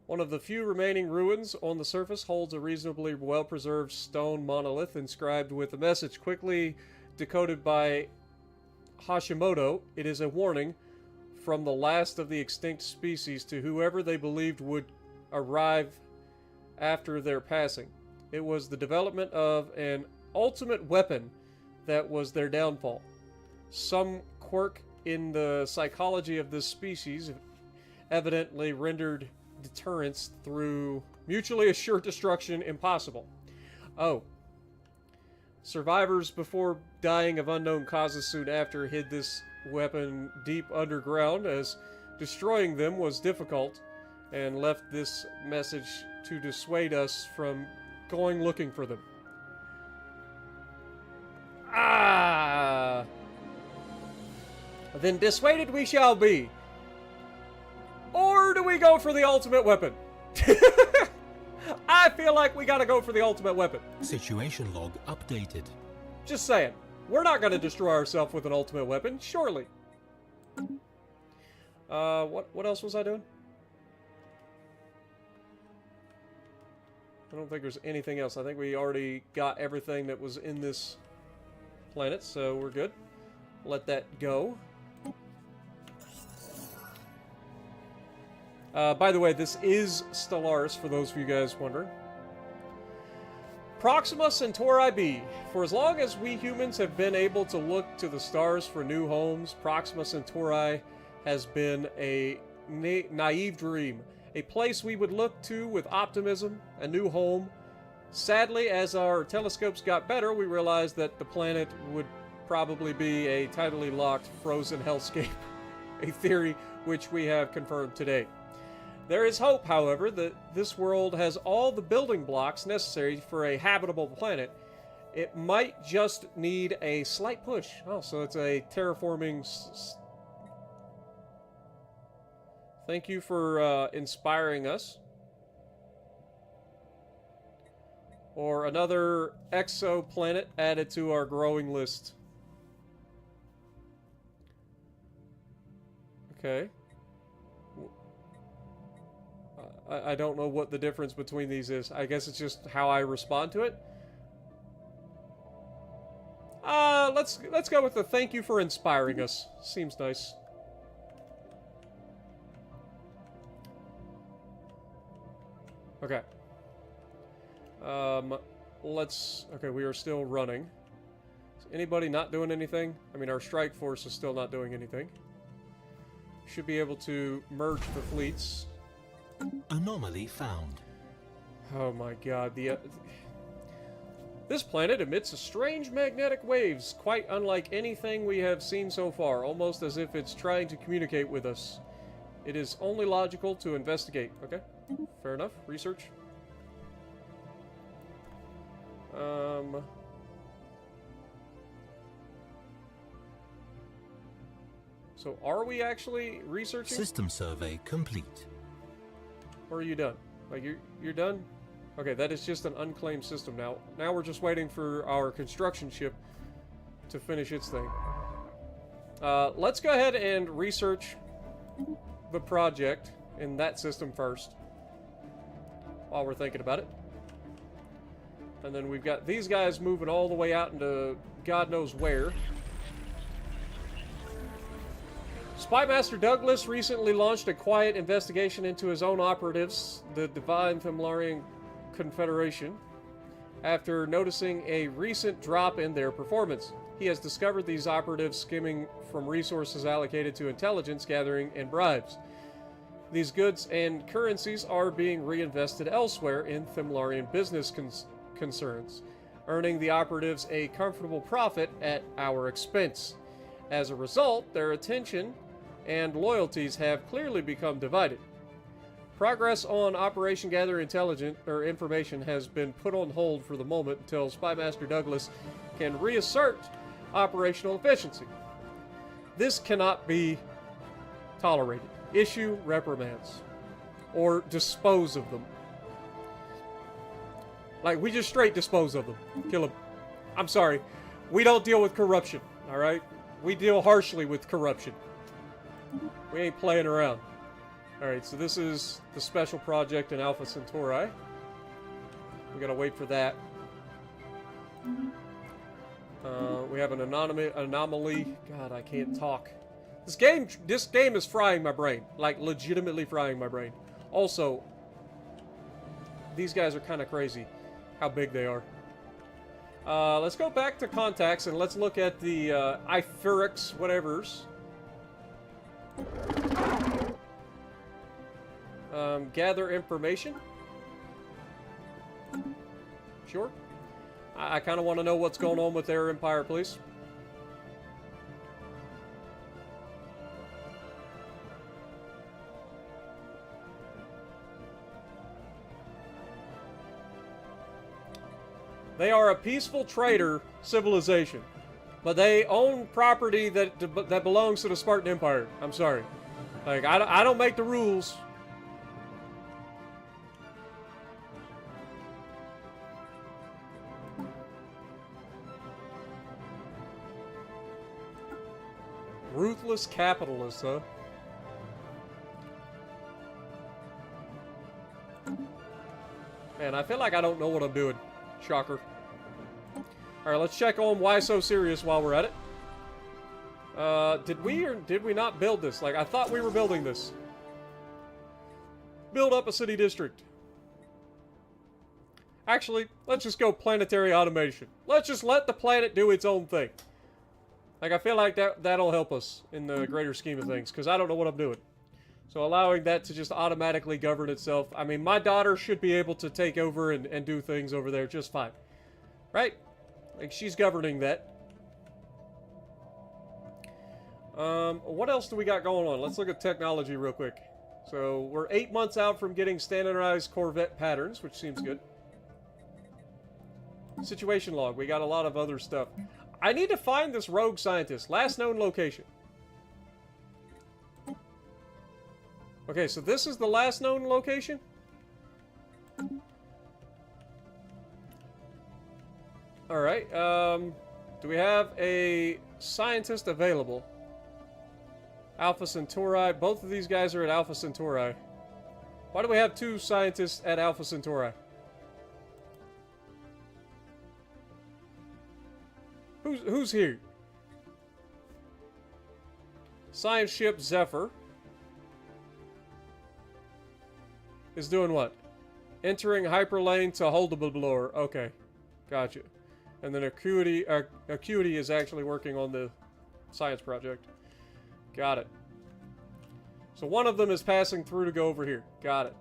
One of the few remaining ruins on the surface holds a reasonably well-preserved stone monolith inscribed with a message quickly decoded by Hashimoto. It is a warning from the last of the extinct species to whoever they believed would arrive after their passing. It was the development of an ultimate weapon that was their downfall. Some quirk in the psychology of this species evidently rendered deterrence through mutually assured destruction impossible. Oh. Survivors before dying of unknown causes soon after hid this weapon deep underground, as destroying them was difficult, and left this message to dissuade us from going looking for them. Ah! Then dissuaded we shall be. Or do we go for the ultimate weapon? I feel like we gotta go for the ultimate weapon. Situation log updated. Just saying. We're not gonna destroy ourselves with an ultimate weapon, surely. What else was I doing? I don't think there's anything else. I think we already got everything that was in this planet, so we're good. Let that go. By the way, this is Stellaris, for those of you guys wondering. Proxima Centauri b. For as long as we humans have been able to look to the stars for new homes, Proxima Centauri has been a naive dream. A place we would look to with optimism, a new home. Sadly, as our telescopes got better, we realized that the planet would probably be a tidally locked, frozen hellscape. A theory which we have confirmed today. There is hope, however, that this world has all the building blocks necessary for a habitable planet. It might just need a slight push. Oh, so it's a terraforming... Thank you for inspiring us. Or another exoplanet added to our growing list. Okay. I don't know what the difference between these is. I guess it's just how I respond to it. Let's go with the thank you for inspiring us. Seems nice. Okay. Okay, we are still running. Is anybody not doing anything? I mean, our strike force is still not doing anything. Should be able to merge the fleets. Anomaly found. Oh my god, this planet emits a strange magnetic waves, quite unlike anything we have seen so far, almost as if it's trying to communicate with us. It is only logical to investigate. Okay, fair enough. Research. So are we actually researching? System survey complete. Or are you done? Like, you're done? Okay, that is just an unclaimed system now. Now we're just waiting for our construction ship to finish its thing. Let's go ahead and research the project in that system first, while we're thinking about it. And then we've got these guys moving all the way out into God knows where. Spymaster Douglas recently launched a quiet investigation into his own operatives, the Divine Thamlarian Confederation, after noticing a recent drop in their performance. He has discovered these operatives skimming from resources allocated to intelligence gathering and bribes. These goods and currencies are being reinvested elsewhere in Thamlarian business concerns, earning the operatives a comfortable profit at our expense. As a result, their attention and loyalties have clearly become divided. Progress on Operation Gather Information has been put on hold for the moment until Spymaster Douglas can reassert operational efficiency. This cannot be tolerated. Issue reprimands. Or dispose of them. Like, we just straight dispose of them. Kill them. I'm sorry. We don't deal with corruption, alright? We deal harshly with corruption. We ain't playing around. Alright, so this is the special project in Alpha Centauri. We gotta wait for that. We have an anomaly. God, I can't talk. This game is frying my brain. Like, legitimately frying my brain. Also, these guys are kind of crazy. How big they are. Let's go back to contacts and let's look at the Iphyrix whatevers. Gather information. Sure. I kind of want to know what's going on with their empire, please. They are a peaceful trader civilization, but they own property that belongs to the Spartan Empire. I'm sorry. Like, I don't make the rules. Ruthless capitalists, huh? Man, I feel like I don't know what I'm doing. Shocker. Alright, let's check on why so serious while we're at it. Did we or did we not build this? Like, I thought we were building this. Build up a city district. Actually, let's just go planetary automation. Let's just let the planet do its own thing. Like, I feel like that'll help us in the greater scheme of things, because I don't know what I'm doing. So allowing that to just automatically govern itself. I mean, my daughter should be able to take over and do things over there just fine. Right? Like, she's governing that. What else do we got going on? Let's look at technology real quick. So, we're 8 months out from getting standardized Corvette patterns, which seems good. Situation log. We got a lot of other stuff. I need to find this rogue scientist. Last known location. Okay, so this is the last known location? Alright, do we have a scientist available? Alpha Centauri. Both of these guys are at Alpha Centauri. Why do we have 2 scientists at Alpha Centauri? Who's here? Science ship Zephyr is doing what? Entering hyperlane to holdable blower. Okay, gotcha. And then Acuity is actually working on the science project. Got it. So one of them is passing through to go over here. Got it.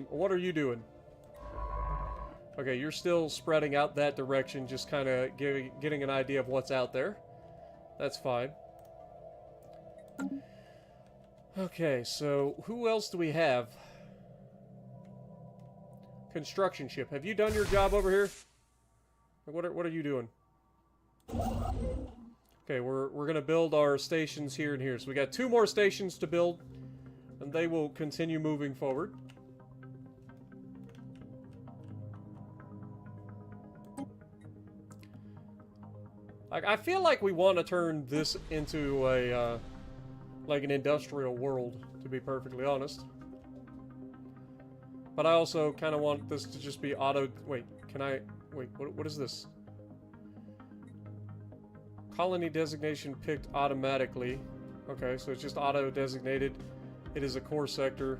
What are you doing? Okay, you're still spreading out that direction, just kind of getting an idea of what's out there. That's fine. Okay, so who else do we have? Construction ship. Have you done your job over here? What are you doing? Okay, we're gonna build our stations here and here. So we got 2 more stations to build, and they will continue moving forward. I feel like we want to turn this into a like an industrial world, to be perfectly honest. But I also kind of want this to just be auto... Wait, can I... Wait, what is this? Colony designation picked automatically. Okay, so it's just auto-designated. It is a core sector.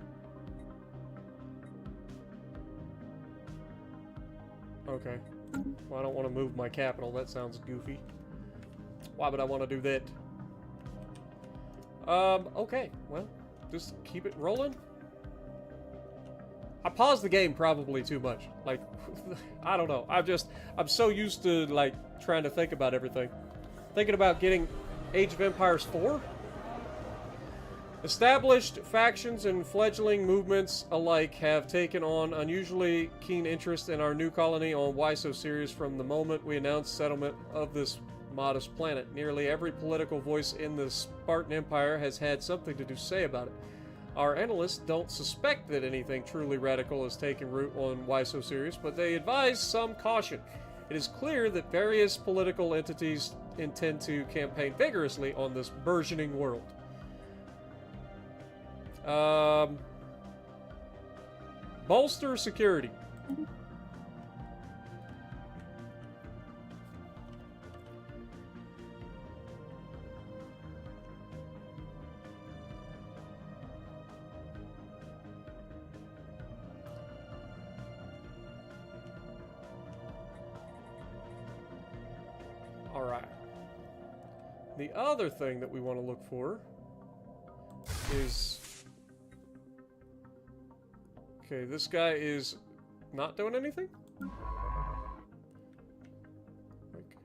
Okay. Well, I don't want to move my capital. That sounds goofy. Why would I want to do that? Okay. Well, just keep it rolling. I paused the game probably too much. Like, I don't know. I'm so used to, like, trying to think about everything. Thinking about getting Age of Empires 4? Established factions and fledgling movements alike have taken on unusually keen interest in our new colony on Why So Serious from the moment we announced settlement of this modest planet. Nearly every political voice in the Spartan Empire has had something to say about it. Our analysts don't suspect that anything truly radical has taken root on Why So Serious, but they advise some caution. It is clear that various political entities intend to campaign vigorously on this burgeoning world. Bolster security. All right. The other thing that we want to look for is... Okay, this guy is not doing anything? Like...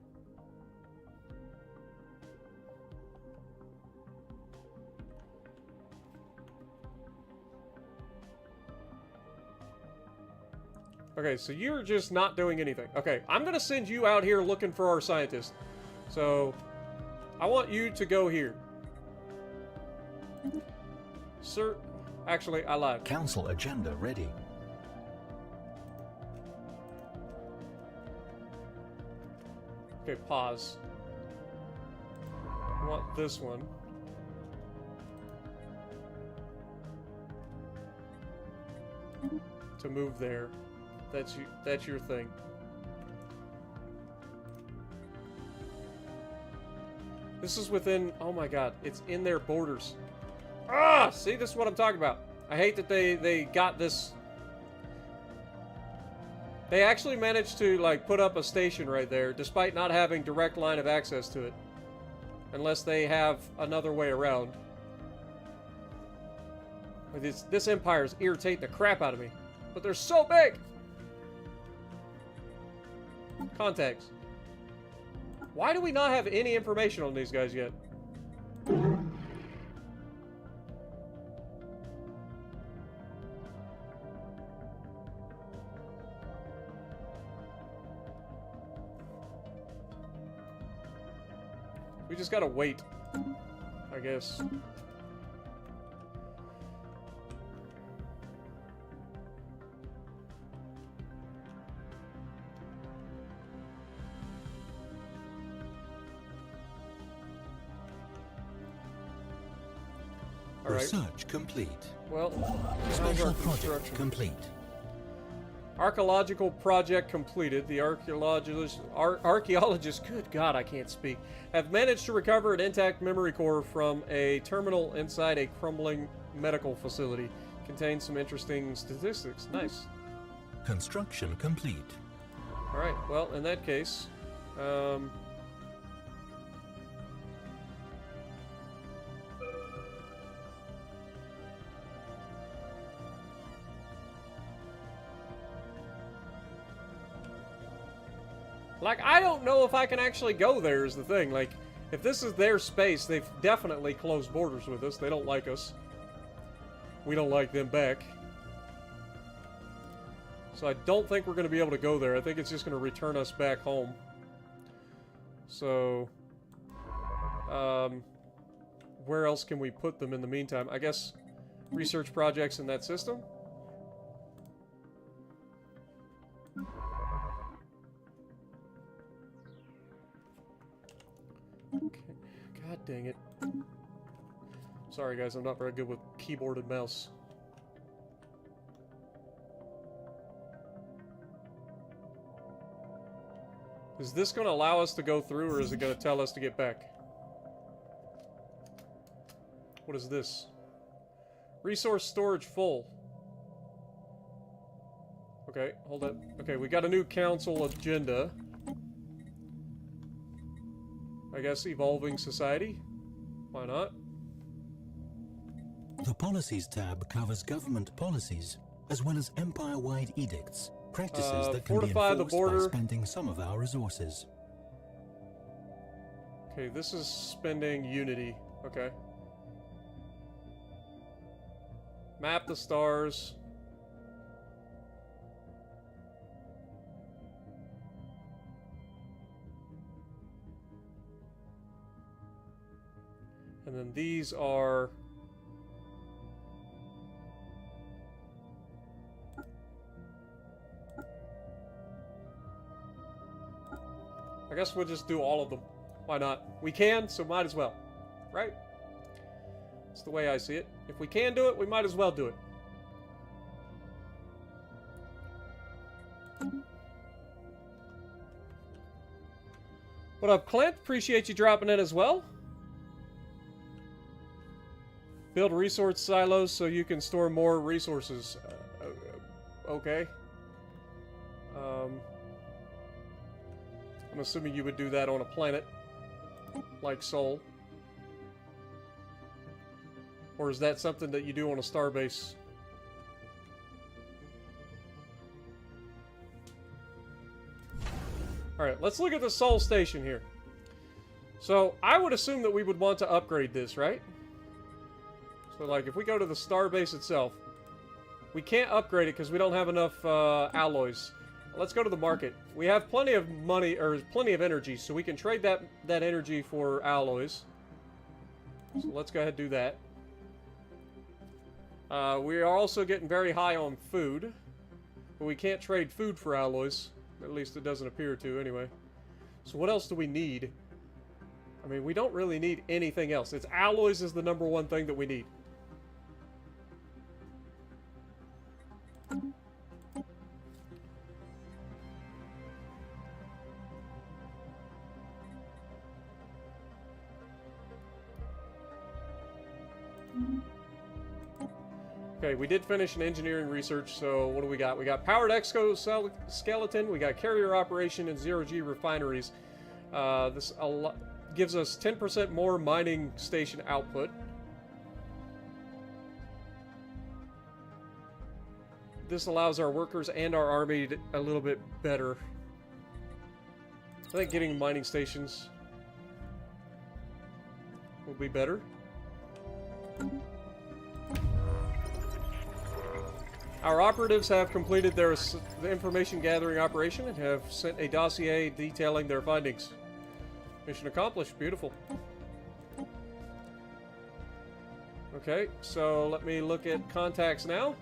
Okay, so you're just not doing anything. Okay, I'm gonna send you out here looking for our scientist. So, I want you to go here. Sir... Actually, I lied. Council agenda ready. Okay, pause. I want this one. To move there. That's your thing. This is within... Oh my god, it's in their borders. Ah, see, this is what I'm talking about. I hate that they got this. They actually managed to, like, put up a station right there, despite not having direct line of access to it. Unless they have another way around. This empire is irritating the crap out of me. But they're so big! Contacts. Why do we not have any information on these guys yet? We just gotta wait, I guess. All right. Research complete. Well, Special project complete. Archaeological project completed. The archaeologists, good God, I can't speak, have managed to recover an intact memory core from a terminal inside a crumbling medical facility. Contains some interesting statistics. Nice. Construction complete. All right. Well, in that case, like, I don't know if I can actually go there is the thing. Like, if this is their space, they've definitely closed borders with us. They don't like us. We don't like them back. So I don't think we're going to be able to go there. I think it's just going to return us back home. So, where else can we put them in the meantime? I guess research projects in that system. Okay. God dang it. Sorry guys, I'm not very good with keyboard and mouse. Is this going to allow us to go through, or is it going to tell us to get back? What is this? Resource storage full. Okay, hold up. Okay, we got a new council agenda. I guess evolving society? Why not? The Policies tab covers government policies, as well as empire-wide edicts, practices that can be fortify the enforced border. by spending some of our resources. Okay, this is spending unity. Okay. Map the stars. And then these are... I guess we'll just do all of them. Why not? We can, so might as well. Right? That's the way I see it. If we can do it, we might as well do it. What up, Clint? Appreciate you dropping in as well. Build resource silos so you can store more resources. Okay. I'm assuming you would do that on a planet like Sol. Or is that something that you do on a starbase? Alright, let's look at the Sol station here. So, I would assume that we would want to upgrade this, right? So, like, if we go to the starbase itself, we can't upgrade it because we don't have enough alloys. Let's go to the market. We have plenty of money, or plenty of energy, so we can trade that energy for alloys. So let's go ahead and do that. We are also getting very high on food, but we can't trade food for alloys. At least it doesn't appear to, anyway. So what else do we need? I mean, we don't really need anything else. It's alloys is the number one thing that we need. Okay, we did finish an engineering research, so what do we got? We got powered exoskeleton, we got carrier operation and zero-G refineries. This gives us 10% more mining station output. This allows our workers and our army a little bit better. I think getting mining stations will be better. Our operatives have completed the information gathering operation and have sent a dossier detailing their findings. Mission accomplished. Beautiful. Okay, so let me look at contacts now.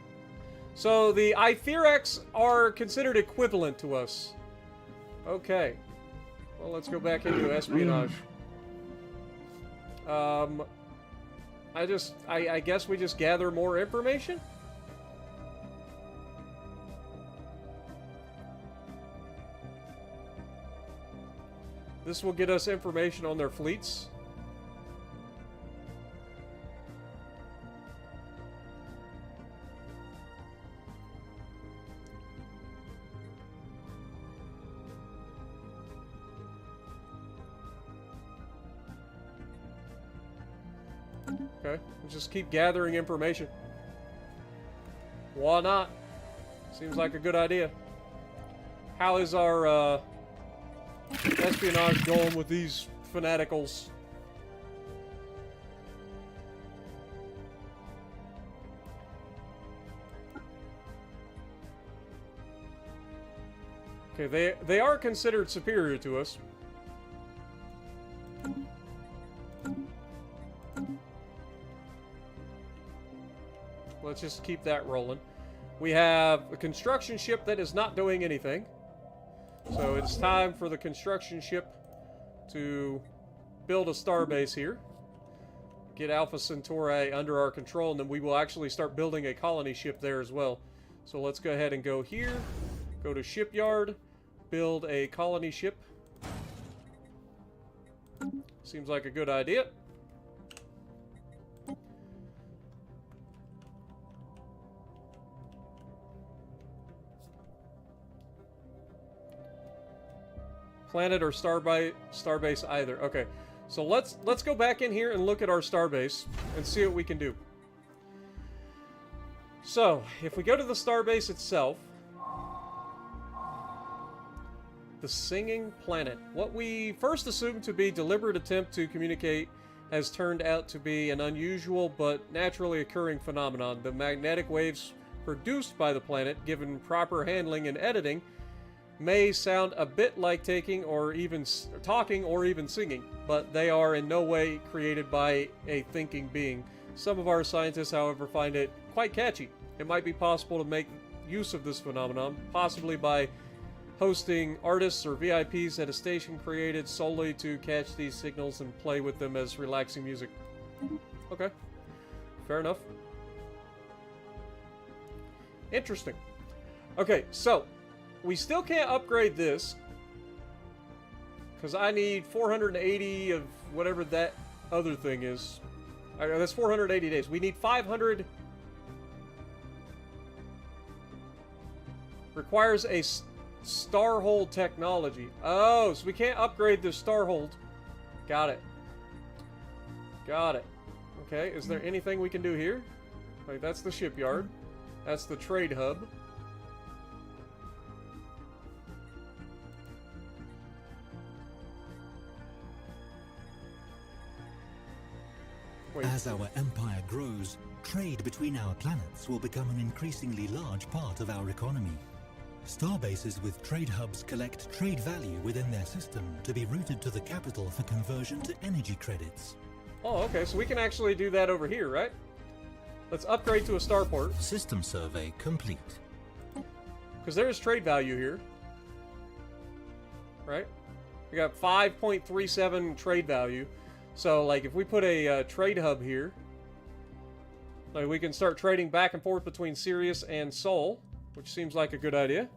So the Itherax are considered equivalent to us. Okay. Well, let's go back into espionage. I guess we just gather more information? This will get us information on their fleets. Okay, we'll just keep gathering information. Why not? Seems like a good idea. How is our espionage going with these fanaticals? Okay, they are considered superior to us. Let's just keep that rolling. We have a construction ship that is not doing anything. So it's time for the construction ship to build a starbase here. Get Alpha Centauri under our control, and then we will actually start building a colony ship there as well. So let's go ahead and go here. Go to shipyard. Build a colony ship. Seems like a good idea. Planet or starbase either. Okay, so let's go back in here and look at our starbase and see what we can do. So if we go to the starbase itself, the singing planet. What we first assumed to be deliberate attempt to communicate has turned out to be an unusual but naturally occurring phenomenon. The magnetic waves produced by the planet, given proper handling and editing, may sound a bit like talking or even singing, but they are in no way created by a thinking being. Some of our scientists, however, find it quite catchy. It might be possible to make use of this phenomenon, possibly by hosting artists or VIPs at a station created solely to catch these signals and play with them as relaxing music. Okay, fair enough. Interesting. Okay, so we still can't upgrade this because I need 480 of whatever that other thing is. That's 480 days. We need 500. Requires a Starhold technology. Oh, so we can't upgrade the Starhold. Got it. Got it. Okay, is there anything we can do here? Like, that's the shipyard. That's the trade hub. Wait. As our empire grows, trade between our planets will become an increasingly large part of our economy. Starbases with trade hubs collect trade value within their system to be routed to the capital for conversion to energy credits. Oh, okay, so we can actually do that over here, right? Let's upgrade to a starport. System survey complete. Because there's trade value here. Right? We got 5.37 trade value. So, like, if we put a trade hub here, like, we can start trading back and forth between Sirius and Sol, which seems like a good idea.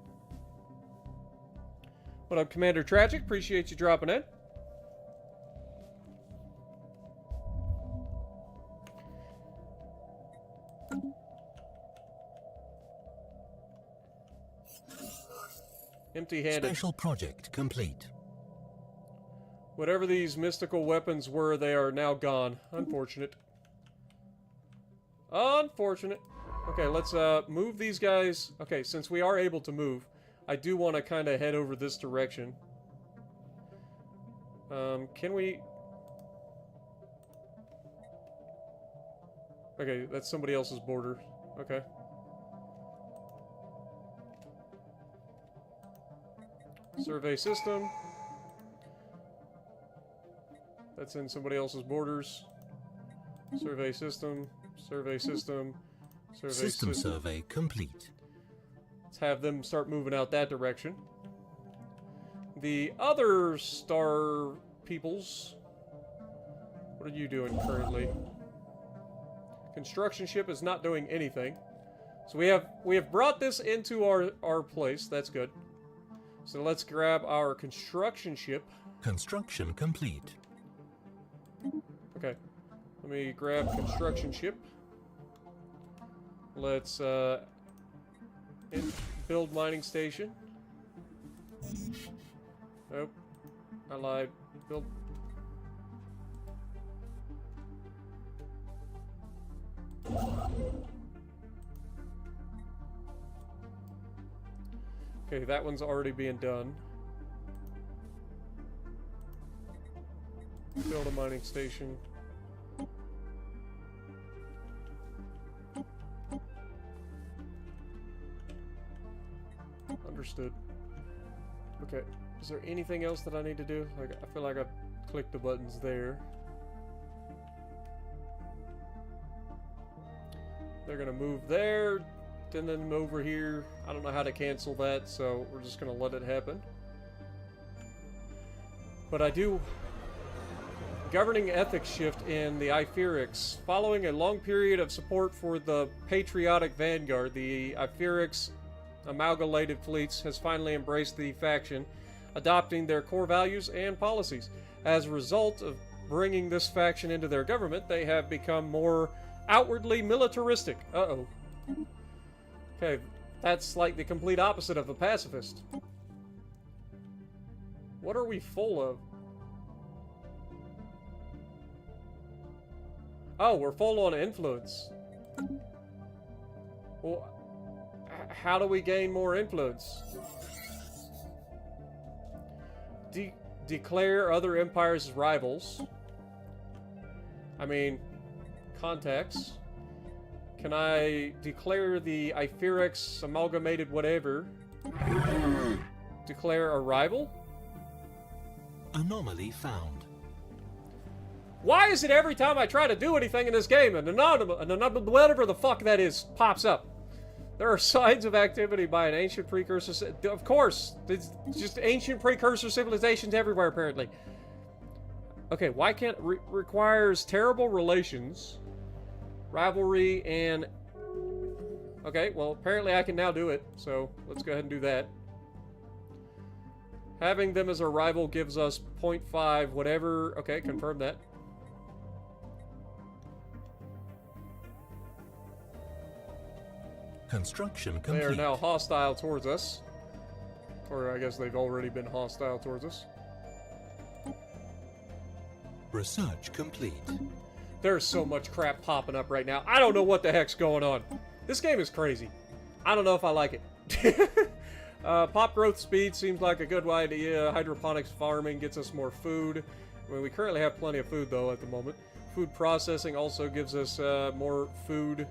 What up, Commander Tragic? Appreciate you dropping in. Empty-handed. Special project complete. Whatever these mystical weapons were, they are now gone. Unfortunate. Unfortunate. Okay, let's move these guys. Okay, since we are able to move, I do want to kind of head over this direction. Can we... Okay, that's somebody else's border. Okay. Survey system. That's in somebody else's borders. Survey system. Survey system. Survey System survey complete. Let's have them start moving out that direction. The other star peoples. What are you doing currently? Construction ship is not doing anything. So we have brought this into our place. That's good. So let's grab our construction ship. Construction complete. Okay. Let me grab construction ship. Let's build mining station. Nope. I lied. Build. Okay, that one's already being done. Build a mining station. Understood. Okay, is there anything else that I need to do? Like, I feel like I've clicked the buttons there. They're gonna move there, and then over here. I don't know how to cancel that, so we're just gonna let it happen. But I do... Governing ethics shift in the Itherics. Following a long period of support for the patriotic vanguard, the Itherics amalgamated fleets has finally embraced the faction, adopting their core values and policies. As a result of bringing this faction into their government, they have become more outwardly militaristic. Uh-oh. Okay, that's like the complete opposite of a pacifist. What are we full of? Oh, we're full on influence. Well, how do we gain more influence? Declare other empires as rivals. I mean, contacts. Can I declare the Itherics amalgamated whatever? Declare a rival? Anomaly found. Why is it every time I try to do anything in this game, an whatever the fuck that is, pops up? There are signs of activity by an ancient precursor... Of course! It's just ancient precursor civilizations everywhere, apparently. Okay, why can't... requires terrible relations, rivalry, and... Okay, well, apparently I can now do it, so let's go ahead and do that. Having them as a rival gives us 0.5, whatever... Okay, confirm that. Construction complete. They are now hostile towards us. Or I guess they've already been hostile towards us. Research complete. There's so much crap popping up right now. I don't know what the heck's going on. This game is crazy. I don't know if I like it. Pop growth speed seems like a good idea. Hydroponics farming gets us more food. I mean, we currently have plenty of food, though, at the moment. Food processing also gives us more food.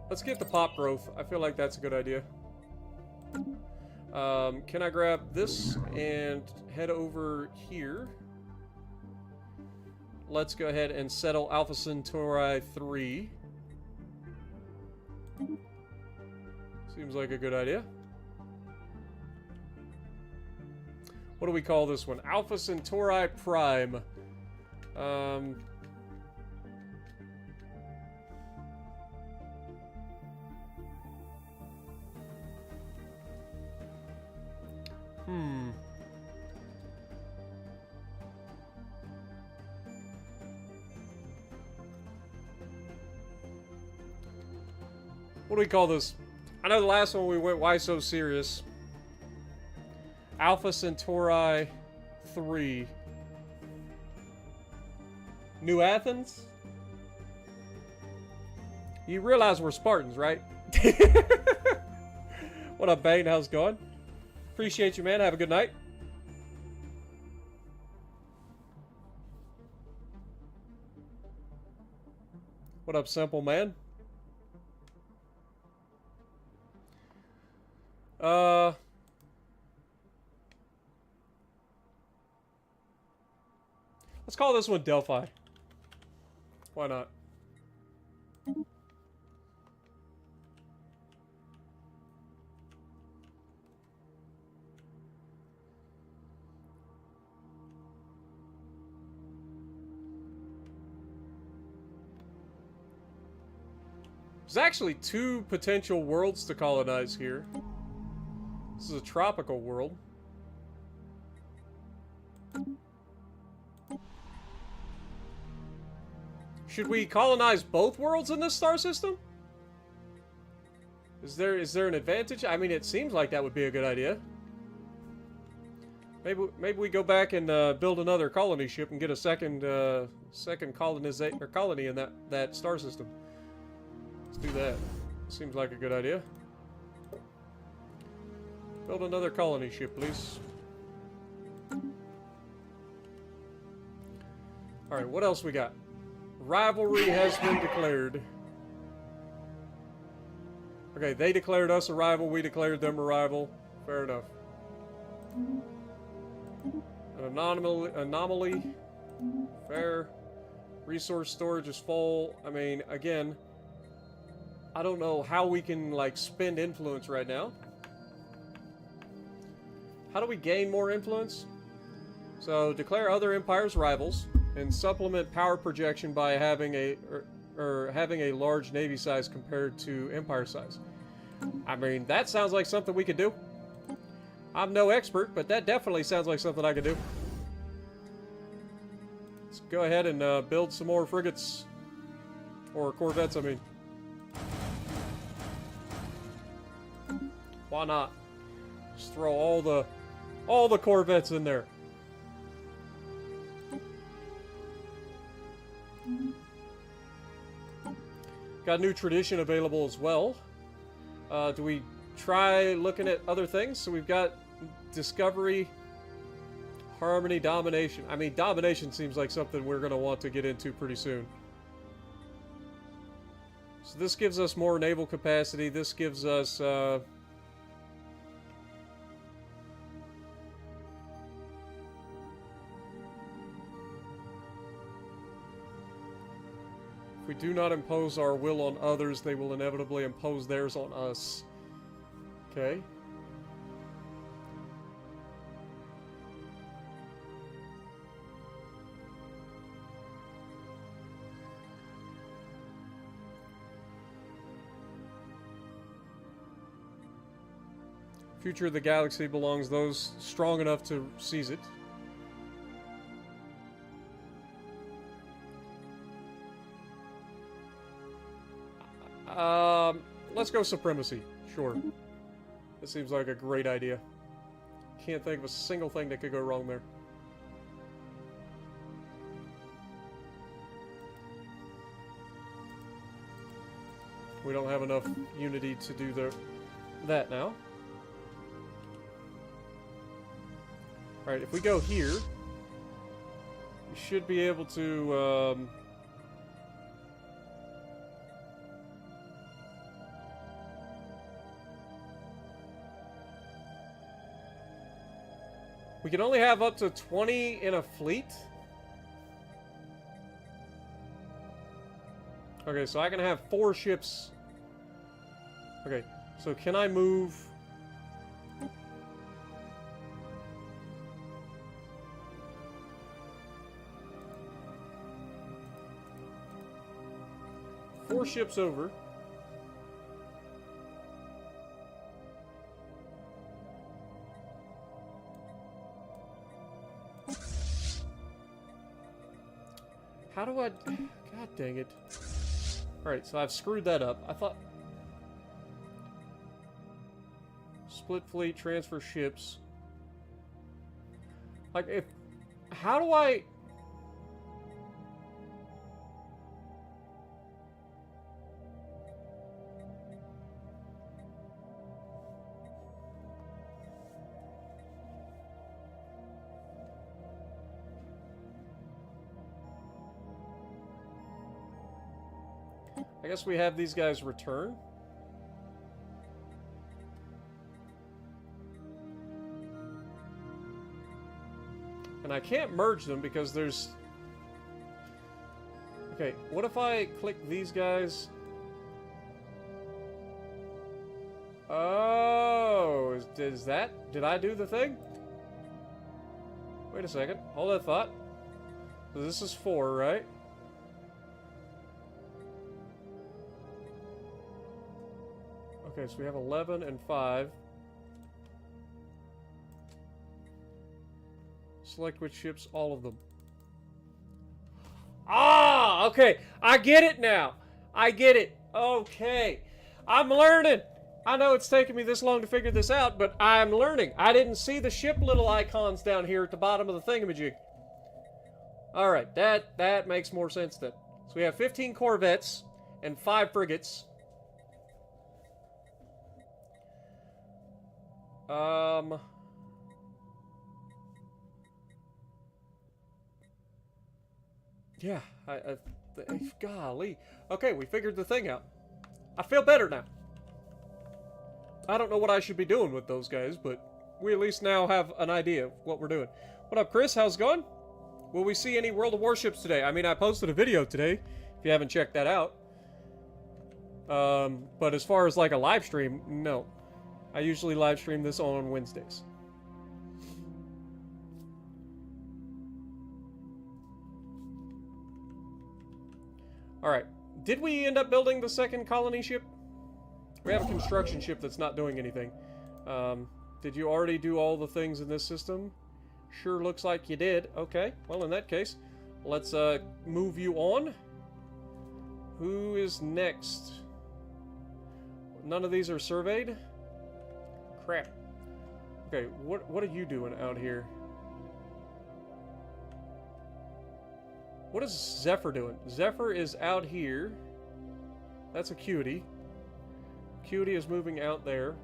Let's get the pop growth. I feel like that's a good idea. Can I grab this and head over here? Let's go ahead and settle Alpha Centauri 3. Seems like a good idea. What do we call this one? Alpha Centauri Prime. What do we call this? I know the last one we went, why so serious? Alpha Centauri 3. New Athens? You realize we're Spartans, right? What up, Bane? How's it going? Appreciate you, man. Have a good night. What up, Simple Man? Let's call this one Delphi. Why not? There's actually 2 potential worlds to colonize here. This is a tropical world. Should we colonize both worlds in this star system? Is there an advantage? I mean, it seems like that would be a good idea. Maybe we go back and build another colony ship and get a second colony in that star system. Let's do that. Seems like a good idea. Build another colony ship, please. Alright, what else we got? Rivalry has been declared. Okay, they declared us a rival, we declared them a rival. Fair enough. An anomaly. Fair. Resource storage is full. I mean, again, I don't know how we can, like, spend influence right now. How do we gain more influence? So, declare other empires rivals, and supplement power projection by having a large navy size compared to empire size. I mean, that sounds like something we could do. I'm no expert, but that definitely sounds like something I could do. Let's go ahead and build some more frigates. Or corvettes, I mean. Why not? Just throw all the corvettes in there. Got a new tradition available as well. Do we try looking at other things? So we've got discovery, harmony, domination. I mean, domination seems like something we're going to want to get into pretty soon. So this gives us more naval capacity. This gives us... If we do not impose our will on others, they will inevitably impose theirs on us. Okay. Future of the galaxy belongs those strong enough to seize it. Let's go supremacy. Sure. That seems like a great idea. Can't think of a single thing that could go wrong there. We don't have enough unity to do that now. Alright, if we go here, we should be able to... 'We can only have up to 20 in a fleet? Okay, so I can have 4 ships. Okay, so can I move... Four ships over. How do I... God dang it. Alright, so I've screwed that up. I thought... split fleet, transfer ships. Like, if... How do I... I guess we have these guys return. And I can't merge them because there's... Okay, what if I click these guys? Oh, is that... Did I do the thing? Wait a second. Hold that thought. So this is 4, right? Okay, so we have 11 and 5. Select which ships, all of them. Ah, okay. I get it now. I get it. Okay. I'm learning. I know it's taken me this long to figure this out, but I'm learning. I didn't see the ship little icons down here at the bottom of the thingamajig. Alright, that makes more sense then. So we have 15 corvettes and 5 frigates. Yeah, golly. Okay, we figured the thing out. I feel better now. I don't know what I should be doing with those guys, but we at least now have an idea of what we're doing. What up, Chris? How's it going? Will we see any World of Warships today? I mean, I posted a video today, if you haven't checked that out. But as far as like a live stream, no. I usually live stream this on Wednesdays. Alright. Did we end up building the second colony ship? We have a construction ship that's not doing anything. Did you already do all the things in this system? Sure looks like you did. Okay. Well, in that case, let's move you on. Who is next? None of these are surveyed? Crap. Okay, what are you doing out here? What is Zephyr doing? Zephyr is out here. That's a cutie. Cutie is moving out there.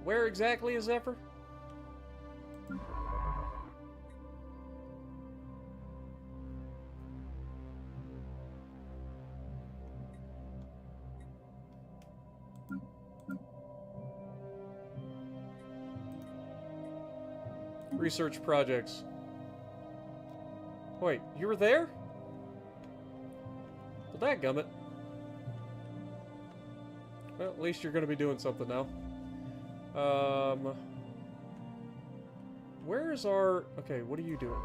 Where exactly is Zephyr? Research projects. Wait, you were there? Well, dadgummit. Well, at least you're going to be doing something now. Where is our... Okay, what are you doing?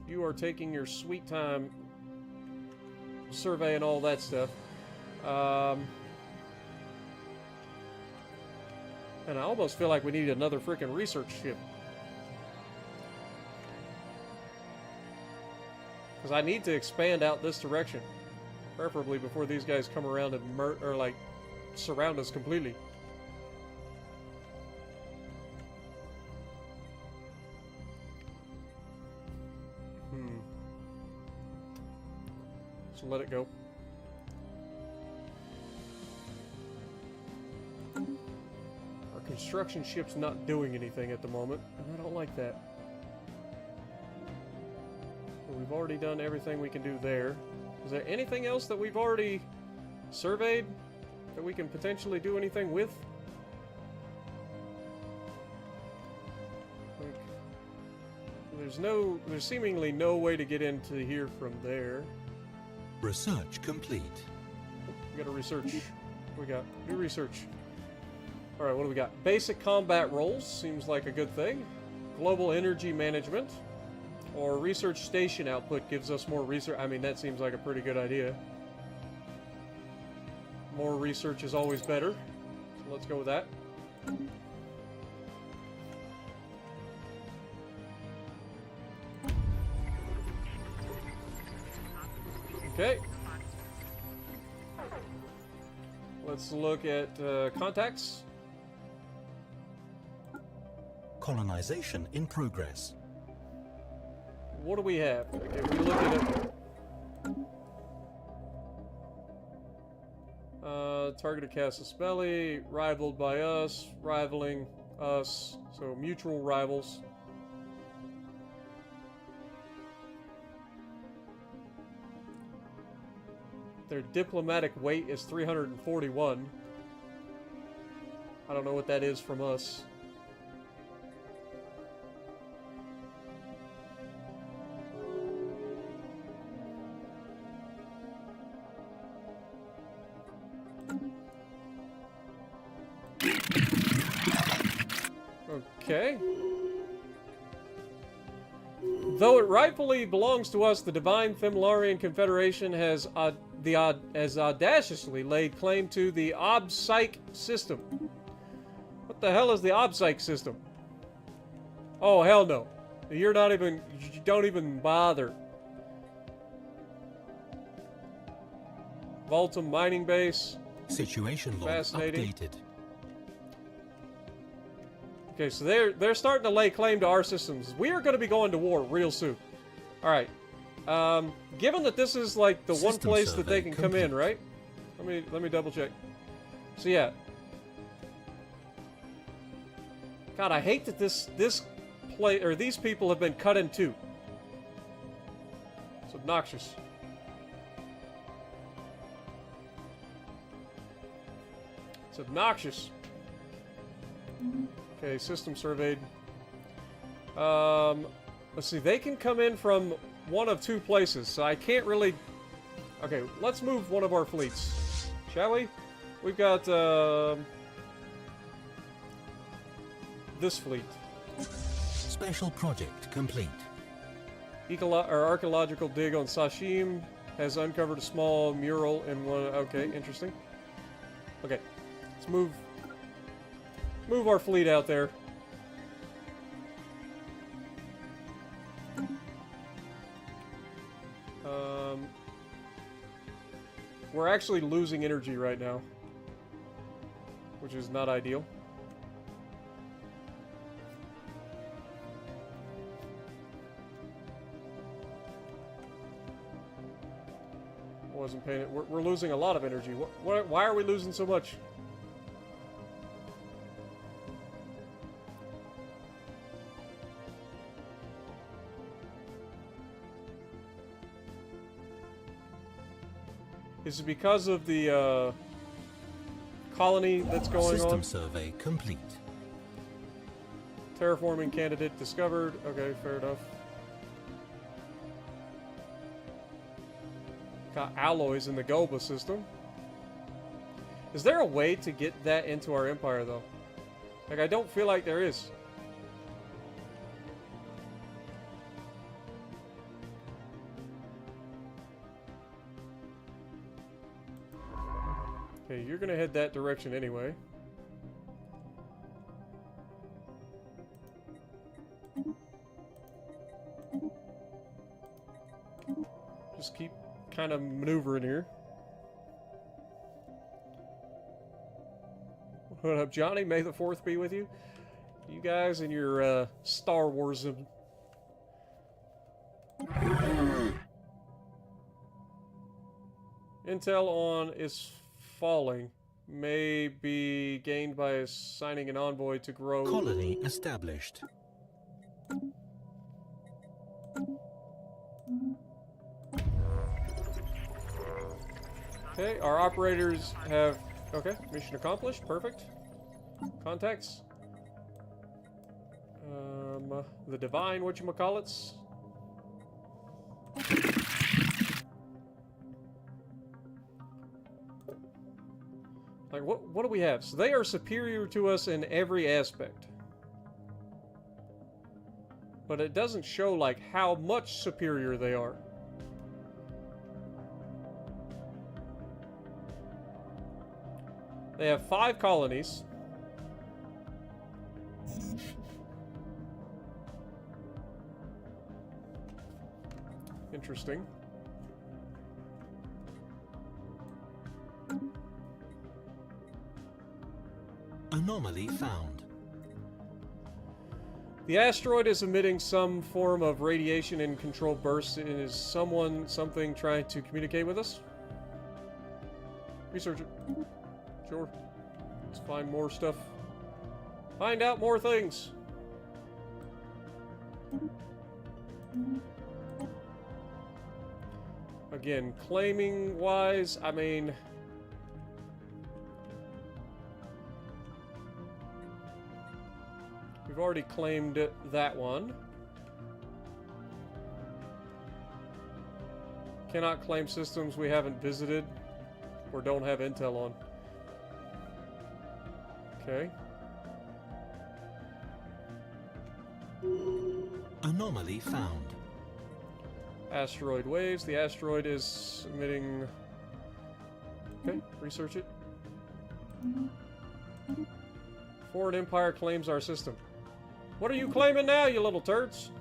You are taking your sweet time surveying all that stuff. And I almost feel like we need another freaking research ship. Because I need to expand out this direction. Preferably before these guys come around and surround us completely. So let it go. Our construction ship's not doing anything at the moment, and I don't like that. We've already done everything we can do there. Is there anything else that we've already surveyed that we can potentially do anything with? Like, there's seemingly no way to get into here from there. Research complete. We got to research. What we got? New research. Alright, what do we got? Basic combat roles. Seems like a good thing. Global energy management. Or research station output gives us more research. I mean, that seems like a pretty good idea. More research is always better. So let's go with that. Okay. Let's look at contacts. Colonization in progress. What do we have? Okay, we look at it. Targeted casus belli, rivaled by us, rivaling us, so mutual rivals. Their diplomatic weight is 341. I don't know what that is from us. Okay. Though it rightfully belongs to us, the Divine Thimlarian Confederation has audaciously laid claim to the Obpsych system. What the hell is the Obpsych system? Oh, hell no. You don't even bother. Voltum mining base. Situation log Fascinating. updated. Okay, so they're starting to lay claim to our systems. We are going to be going to war real soon. All right. Given that this is like the one System place that they survey can come in, complete. right? Let me double check. So yeah. God, I hate that this play or these people have been cut in two. It's obnoxious. It's obnoxious. Okay, system surveyed. Let's see, they can come in from one of two places, so I can't really... Okay, let's move one of our fleets, shall we? We've got, this fleet. Special project complete. Archaeological dig on Sashim has uncovered a small mural in one... Okay, interesting. Okay, let's move our fleet out there. We're actually losing energy right now, which is not ideal. Wasn't paying it. We're losing a lot of energy. Why are we losing so much? Is it because of the colony that's going System on? survey complete. Terraforming candidate discovered. Okay, fair enough. Got alloys in the Goba system. Is there a way to get that into our empire, though? Like, I don't feel like there is. Okay, you're gonna head that direction anyway. Just keep kind of maneuvering here. What up, Johnny? May the 4th be with you. You guys and your Star Wars. Intel on is falling. May be gained by assigning an envoy to grow. Colony established. Okay, our operators have... Okay, mission accomplished. Perfect. Contacts. The Divine whatchamacallits. Like, what do we have? So they are superior to us in every aspect. But it doesn't show, like, how much superior they are. They have 5 colonies. Interesting. Anomaly found. The asteroid is emitting some form of radiation in controlled bursts. Is something trying to communicate with us? Research it. Sure. Let's find more stuff. Find out more things. Again, claiming wise, I mean, we've already claimed that one. Cannot claim systems we haven't visited or don't have intel on. Okay. Anomaly found. Asteroid waves. The asteroid is emitting... Okay, research it. Foreign Empire claims our system. What are you claiming now, you little turds?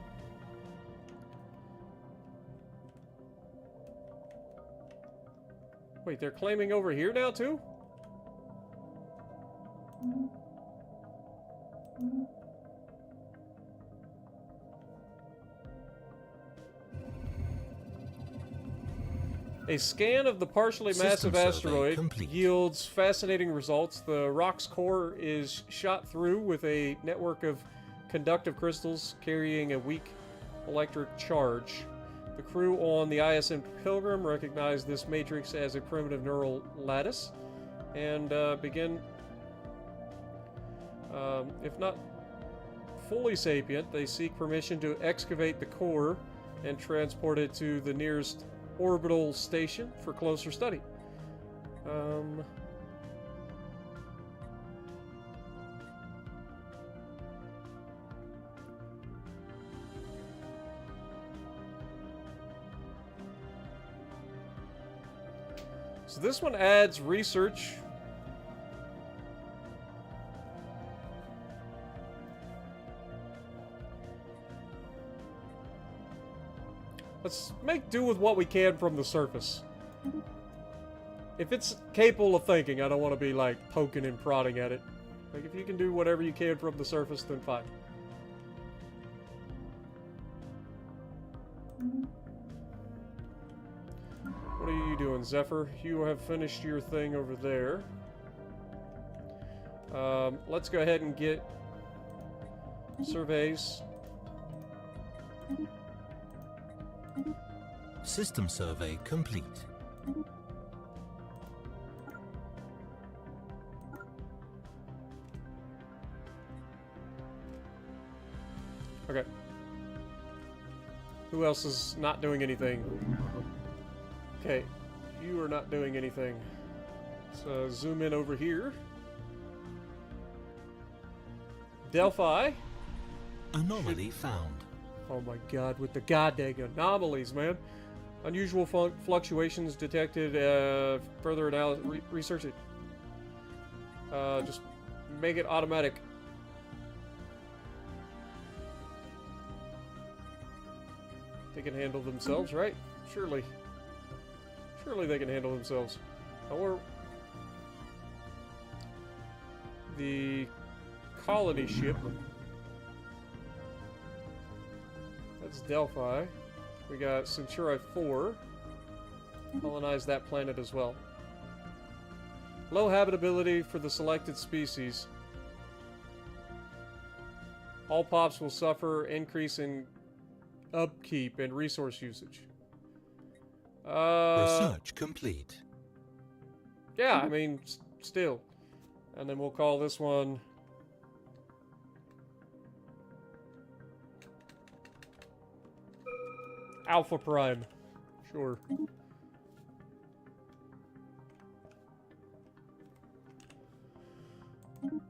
Wait, they're claiming over here now, too? A scan of the partially massive asteroid yields fascinating results. The rock's core is shot through with a network of conductive crystals carrying a weak electric charge. The crew on the ISN Pilgrim recognize this matrix as a primitive neural lattice and begin, if not fully sapient, they seek permission to excavate the core and transport it to the nearest orbital station for closer study. So this one adds research. Let's make do with what we can from the surface. If it's capable of thinking, I don't want to be like poking and prodding at it. Like if you can do whatever you can from the surface, then fine. What are you doing, Zephyr? You have finished your thing over there. Let's go ahead and get surveys. System survey complete. Okay. Who else is not doing anything? Okay, you are not doing anything. So zoom in over here. Delphi. Anomaly found. Oh my god, with the goddamn anomalies, man. Unusual fluctuations detected. Further analysis. Research it. Just make it automatic. They can handle themselves, right? Surely. Surely they can handle themselves. Or the colony ship. That's Delphi. We got Centauri 4. Colonize that planet as well. Low habitability for the selected species. All pops will suffer increase in upkeep and resource usage. Research complete. Yeah, I mean, still. And then we'll call this one... Alpha Prime. Sure.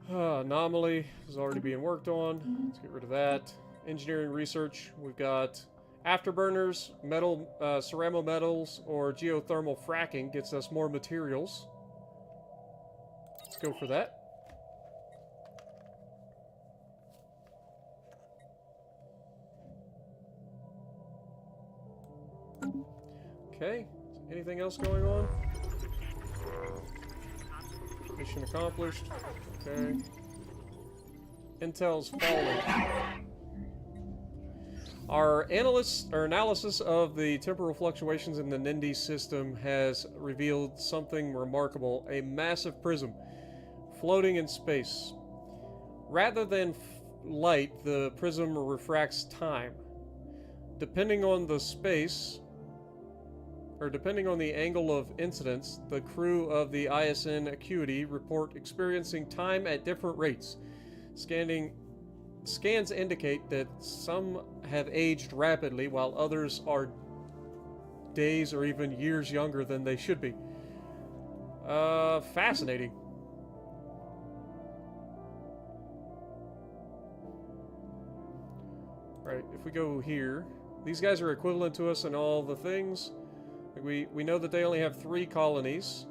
Anomaly is already being worked on. Let's get rid of that. Engineering research. We've got afterburners, metal, ceramo metals, or geothermal fracking gets us more materials. Let's go for that. Okay. Anything else going on? Mission accomplished. Okay. Intel's falling. Our analysis of the temporal fluctuations in the Nindi system has revealed something remarkable: a massive prism floating in space. Rather than light, the prism refracts time. Depending on the space, or depending on the angle of incidence, the crew of the ISN Acuity report experiencing time at different rates. Scans indicate that some have aged rapidly, while others are days or even years younger than they should be. Fascinating. Right, if we go here, these guys are equivalent to us in all the things. We know that they only have 3 colonies.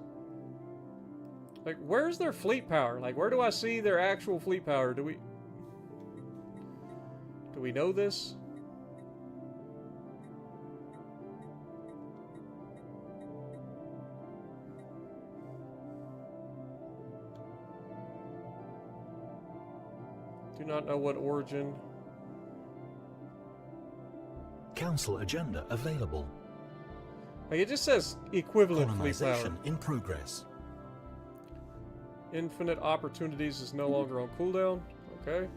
Like, where's their fleet power? Like, where do I see their actual fleet power? Do we know this? Do not know what origin. Council agenda available. Like, it just says equivalent fleet power. Colonization in progress. Infinite opportunities is no longer on cooldown. Okay.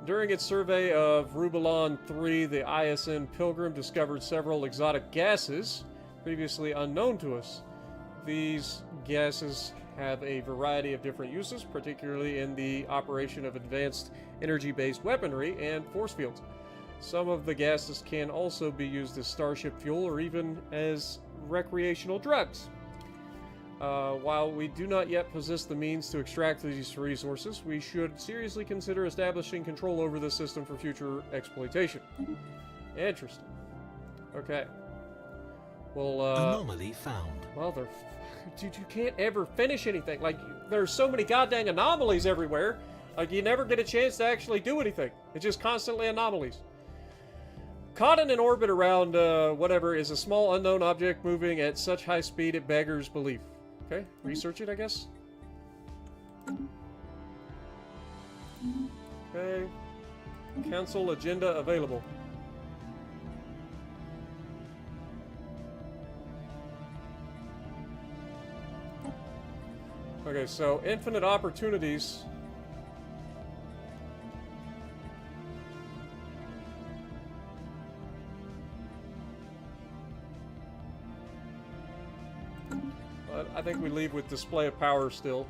During its survey of Rubalon 3, the ISN Pilgrim discovered several exotic gases previously unknown to us. These gases have a variety of different uses, particularly in the operation of advanced energy-based weaponry and force fields. Some of the gases can also be used as starship fuel or even as recreational drugs. While we do not yet possess the means to extract these resources, we should seriously consider establishing control over the system for future exploitation. Interesting. Okay. Well, anomaly found. Well, dude, you can't ever finish anything. Like, there's so many goddamn anomalies everywhere. Like, you never get a chance to actually do anything. It's just constantly anomalies. Caught in an orbit around, whatever, is a small unknown object moving at such high speed it beggars belief. Okay, research it, I guess. Okay. Council agenda available. Okay, so infinite opportunities. I think we leave with display of power still.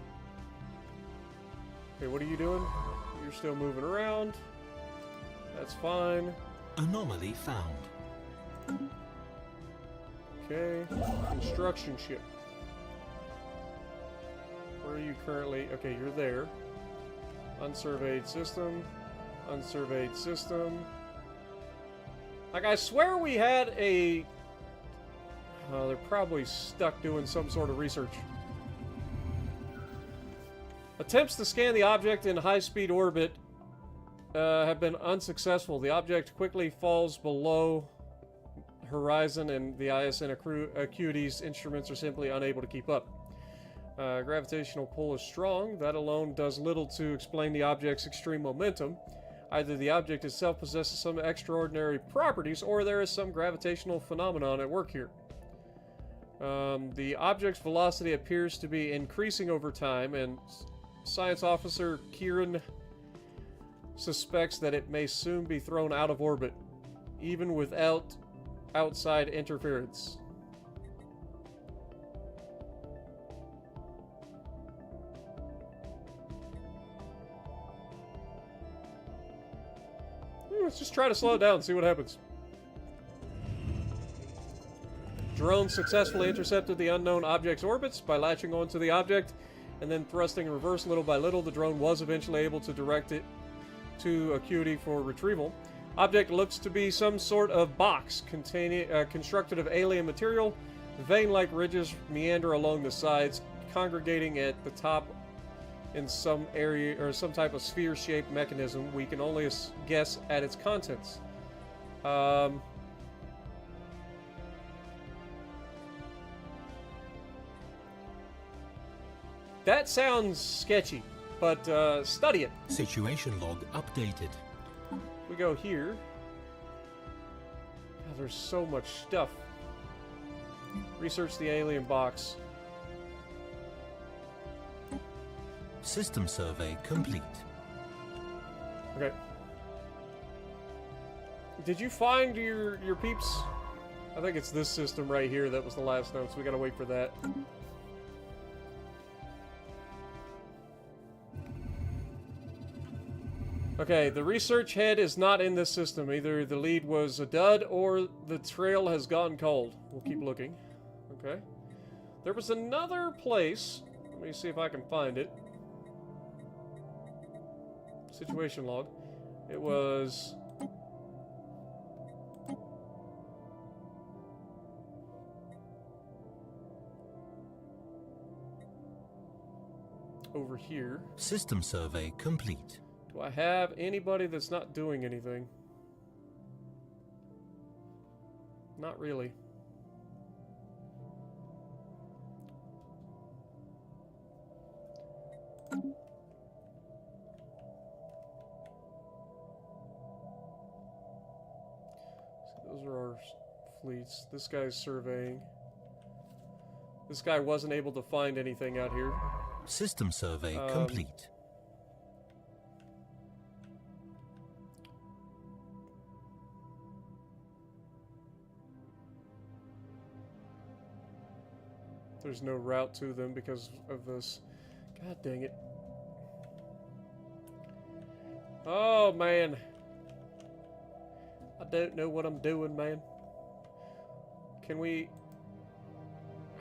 Okay, what are you doing? You're still moving around. That's fine. Anomaly found. Okay, construction ship. Where are you currently? Okay, you're there. Unsurveyed system. Unsurveyed system. Like, I swear we had a... they're probably stuck doing some sort of research. Attempts to scan the object in high-speed orbit have been unsuccessful. The object quickly falls below horizon, and the ISN Acuity's instruments are simply unable to keep up. Gravitational pull is strong. That alone does little to explain the object's extreme momentum. Either the object itself possesses some extraordinary properties, or there is some gravitational phenomenon at work here. The object's velocity appears to be increasing over time, and Science Officer Kieran suspects that it may soon be thrown out of orbit, even without outside interference. Let's just try to slow it down and see what happens. Drone successfully intercepted the unknown object's orbits by latching onto the object and then thrusting in reverse little by little. The drone was eventually able to direct it to Acuity for retrieval. Object looks to be some sort of box containing constructed of alien material. Vein-like ridges meander along the sides, congregating at the top in some area or some type of sphere-shaped mechanism. We can only guess at its contents. That sounds sketchy. but study it. Situation log updated. We go here. God, there's so much stuff. Research the alien box. System survey complete. Okay. Did you find your peeps? I think it's this system right here that was the last note, so we gotta wait for that. Okay, the research head is not in this system. Either the lead was a dud or the trail has gone cold. We'll keep looking. Okay. There was another place. Let me see if I can find it. Situation log. It was... over here. System survey complete. Do I have anybody that's not doing anything? Not really. So those are our fleets. This guy's surveying. This guy wasn't able to find anything out here. System survey complete. There's no route to them because of this. God dang it. Oh, man. I don't know what I'm doing, man. Can we...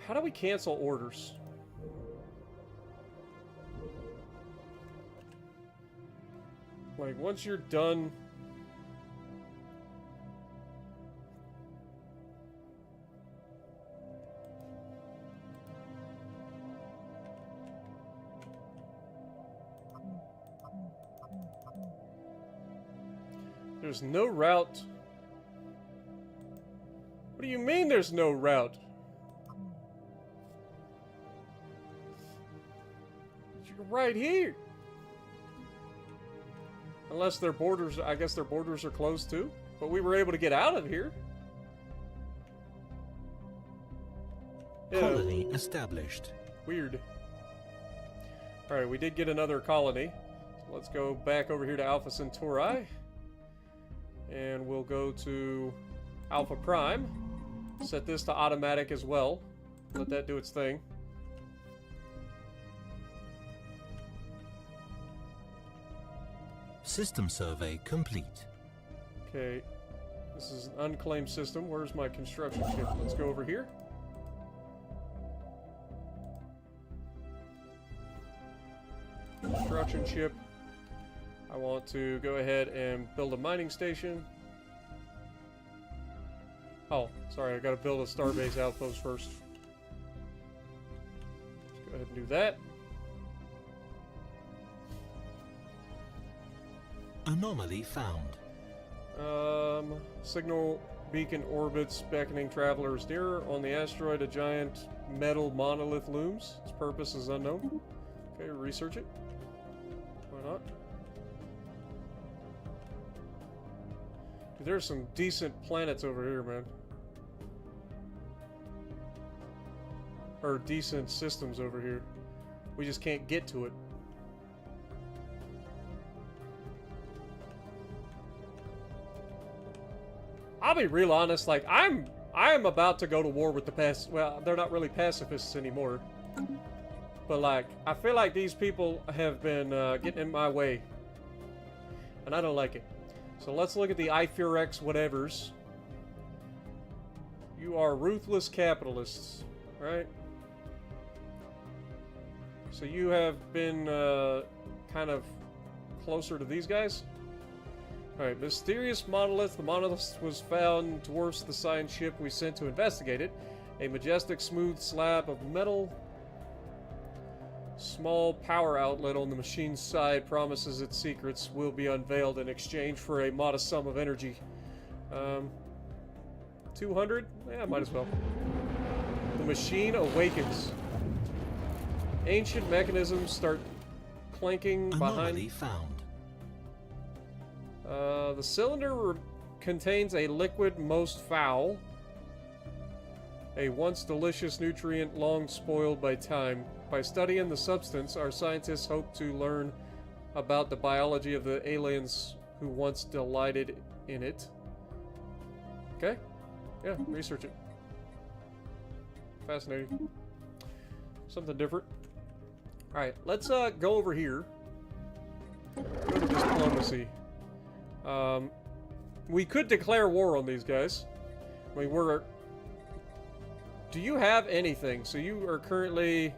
How do we cancel orders? Like, once you're done... There's no route. What do you mean there's no route? You're right here. Unless their borders, I guess their borders are closed too. But we were able to get out of here. Colony established. Weird. Alright, we did get another colony. So let's go back over here to Alpha Centauri. And we'll go to Alpha Prime. Set this to automatic as well. Let that do its thing. System survey complete. Okay. This is an unclaimed system. Where's my construction ship? Let's go over here. Construction ship. I want to go ahead and build a mining station. Oh, sorry, I gotta build a starbase outpost first. Let's go ahead and do that. Anomaly found. Signal beacon orbits, beckoning travelers nearer. On the asteroid, a giant metal monolith looms. Its purpose is unknown. Okay, research it. Why not? Dude, there's some decent planets over here, man. Or decent systems over here. We just can't get to it. I'll be real honest, like, I am about to go to war with the well, they're not really pacifists anymore. But, like, I feel like these people have been getting in my way. And I don't like it. So let's look at the I-Fear-X whatevers. You are ruthless capitalists, right? So you have been kind of closer to these guys? Alright, mysterious monolith. The monolith was found towards the science ship we sent to investigate it. A majestic, smooth slab of metal. Small power outlet on the machine's side promises its secrets will be unveiled in exchange for a modest sum of energy. 200? Yeah, might as well. The machine awakens. Ancient mechanisms start clanking behind. Anomaly found. The cylinder contains a liquid most foul. A once delicious nutrient long spoiled by time. By studying the substance, our scientists hope to learn about the biology of the aliens who once delighted in it. Okay. Yeah, research it. Fascinating. Something different. Alright, let's go over here. Go to diplomacy. We could declare war on these guys. I mean, we're... Do you have anything? So you are currently...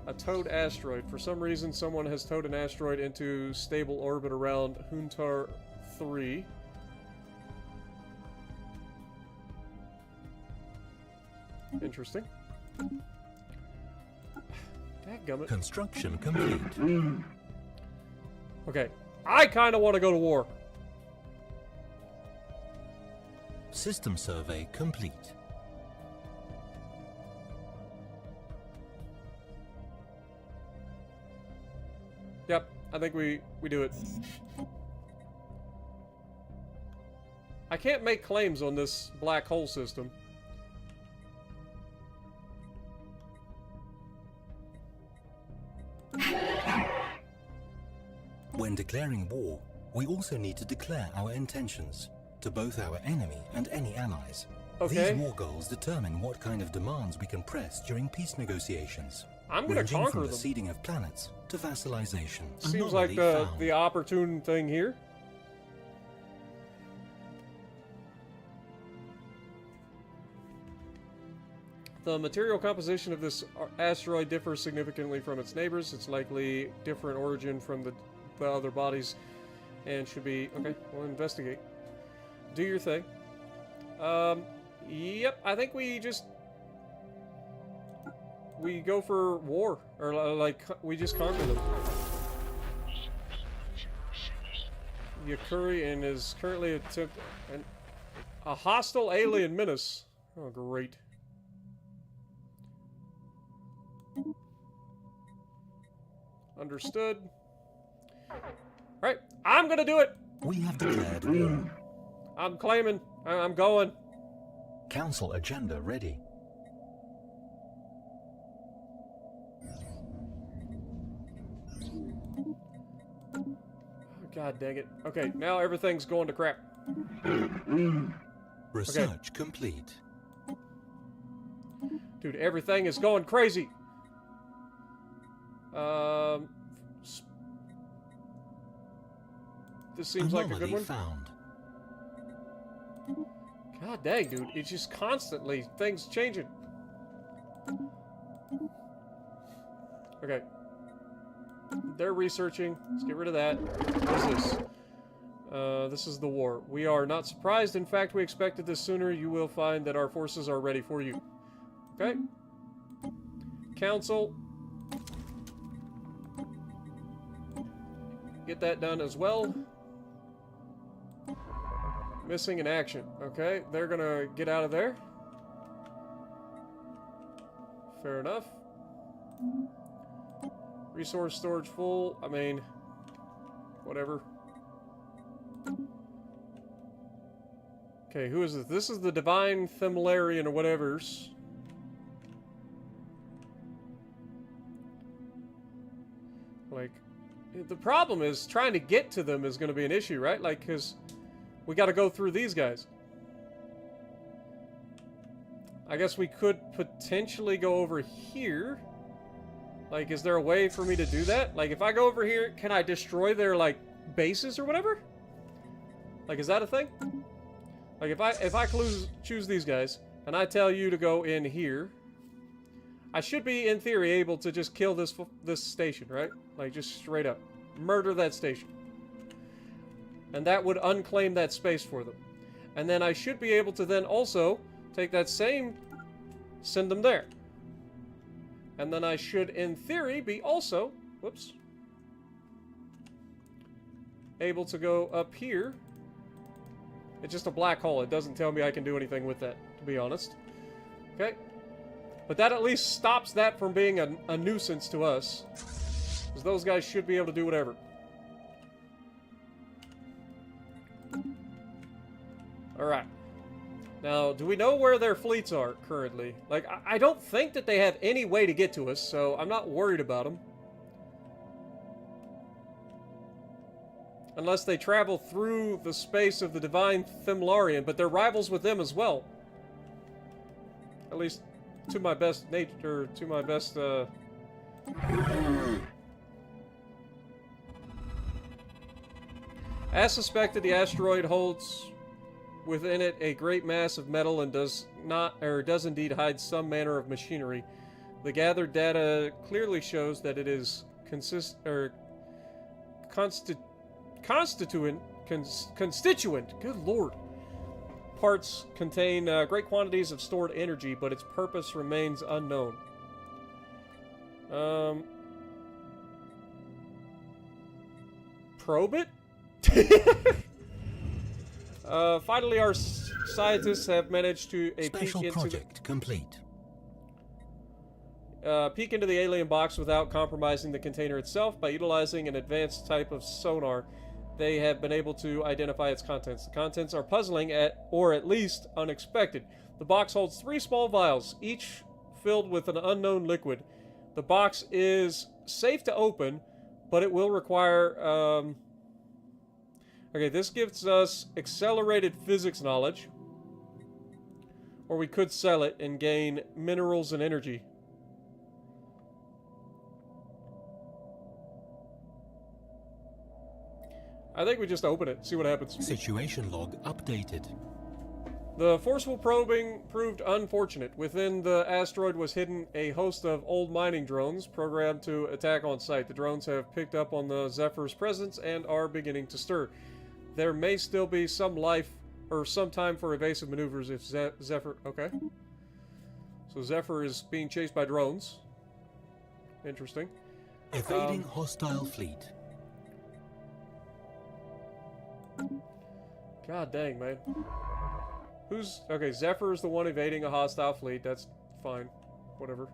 a towed asteroid. For some reason, someone has towed an asteroid into stable orbit around Huntar 3. Interesting. Dadgummit. Construction complete. Okay. I kind of want to go to war. System survey complete. Yep, I think we do it. I can't make claims on this black hole system. When declaring war, we also need to declare our intentions to both our enemy and any allies. Okay. These war goals determine what kind of demands we can press during peace negotiations. I'm gonna ranging conquer from them. the seeding of planets to vassalization. Seems like Anomaly found. the opportune thing here. The material composition of this asteroid differs significantly from its neighbors. It's likely different origin from the other bodies and should be... Okay, we'll investigate. Do your thing. Yep, I think we just... We go for war. Or, like, we just conquer them. Yakuri is currently a hostile alien menace. Oh, great. Understood. Alright, I'm gonna do it! We have declared war. I'm claiming. I'm going. Council agenda ready. God dang it. Okay, now everything's going to crap. Research complete. Dude, everything is going crazy. This seems like a good one. Found. God dang, dude. It's just constantly things changing. Okay. They're researching. Let's get rid of that. What is this? This is the war. We are not surprised. In fact, we expected this sooner. You will find that our forces are ready for you. Okay. Council. Get that done as well. Missing in action. Okay, they're gonna get out of there. Fair enough. Resource storage full. I mean, whatever. Okay, who is this? This is the Divine Themilarian or whatever's. Like, the problem is trying to get to them is going to be an issue, right? Like, because we got to go through these guys. I guess we could potentially go over here. Like, is there a way for me to do that? Like, if I go over here, can I destroy their, like, bases or whatever? Like, is that a thing? Like, if I choose these guys, and I tell you to go in here, I should be, in theory, able to just kill this station, right? Like, just straight up. Murder that station. And that would unclaim that space for them. And then I should be able to then also take that same... send them there. And then I should, in theory, be also... whoops. Able to go up here. It's just a black hole. It doesn't tell me I can do anything with that, to be honest. Okay. But that at least stops that from being a nuisance to us. Because those guys should be able to do whatever. Alright. Now, do we know where their fleets are currently? Like, I don't think that they have any way to get to us, so I'm not worried about them. Unless they travel through the space of the Divine Thimlarian, but they're rivals with them as well. At least, to my best nature, to my best, As suspected, the asteroid holds within it a great mass of metal and does indeed hide some manner of machinery. The gathered data clearly shows that it is constituent, good lord, parts contain great quantities of stored energy, but its purpose remains unknown. Probe it? Finally, our scientists have managed to Special project complete. Peek into the alien box without compromising the container itself. By utilizing an advanced type of sonar, they have been able to identify its contents. The contents are puzzling, or at least unexpected. The box holds 3 small vials, each filled with an unknown liquid. The box is safe to open, but it will require... Okay, this gives us accelerated physics knowledge. Or we could sell it and gain minerals and energy. I think we just open it, see what happens. Situation log updated. The forceful probing proved unfortunate. Within the asteroid was hidden a host of old mining drones programmed to attack on sight. The drones have picked up on the Zephyr's presence and are beginning to stir. There may still be some life, or some time for evasive maneuvers if Zephyr... Okay. So Zephyr is being chased by drones. Interesting. Evading hostile fleet. God dang, man. Who's... Okay, Zephyr is the one evading a hostile fleet. That's fine. Whatever.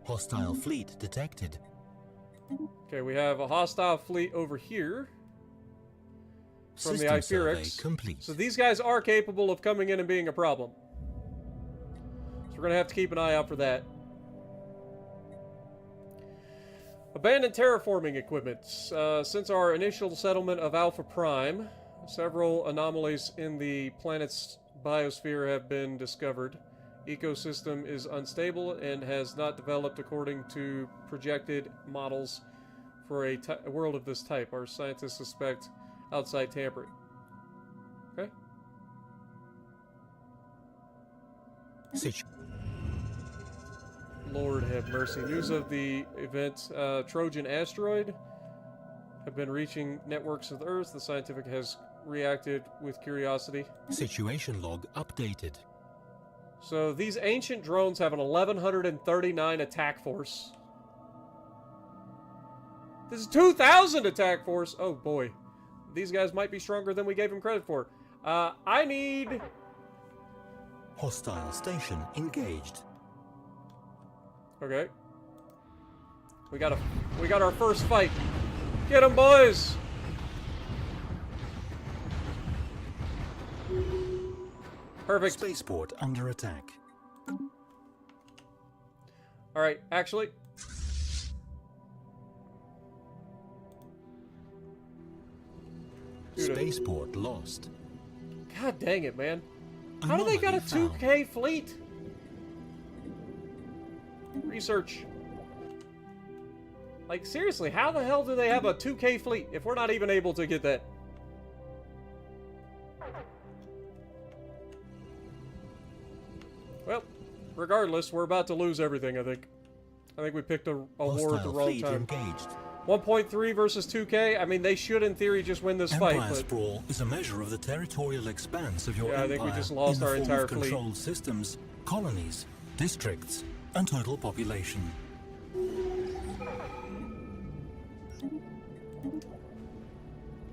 Hostile fleet detected. Okay, we have a hostile fleet over here from System the Hyperics. Complete. So these guys are capable of coming in and being a problem. So we're going to have to keep an eye out for that. Abandoned terraforming equipment. Since our initial settlement of Alpha Prime, several anomalies in the planet's biosphere have been discovered. Ecosystem is unstable and has not developed according to projected models for a world of this type. Our scientists suspect outside tampering. Okay. Lord have mercy. News of the event Trojan asteroid have been reaching networks of the Earth. The scientific has reacted with curiosity. Situation log updated. So these ancient drones have an 1139 attack force. This is 2,000 attack force. Oh boy. These guys might be stronger than we gave them credit for. I need... Hostile station engaged. Okay. We got our first fight. Get 'em, boys! Perfect. Spaceport under attack. Alright, actually... Spaceport lost. God dang it, man. How do they got a 2K fleet? Research. Like, seriously, how the hell do they have a 2K fleet if we're not even able to get that? Well, regardless, we're about to lose everything, I think. I think we picked a war at the wrong time. Engaged. 1.3 versus 2K? I mean, they should, in theory, just win this fight, Empire but... sprawl is a measure of the territorial expanse of your Yeah, I empire. think we just lost in the our form entire of fleet. controlled systems, colonies, districts, and total population.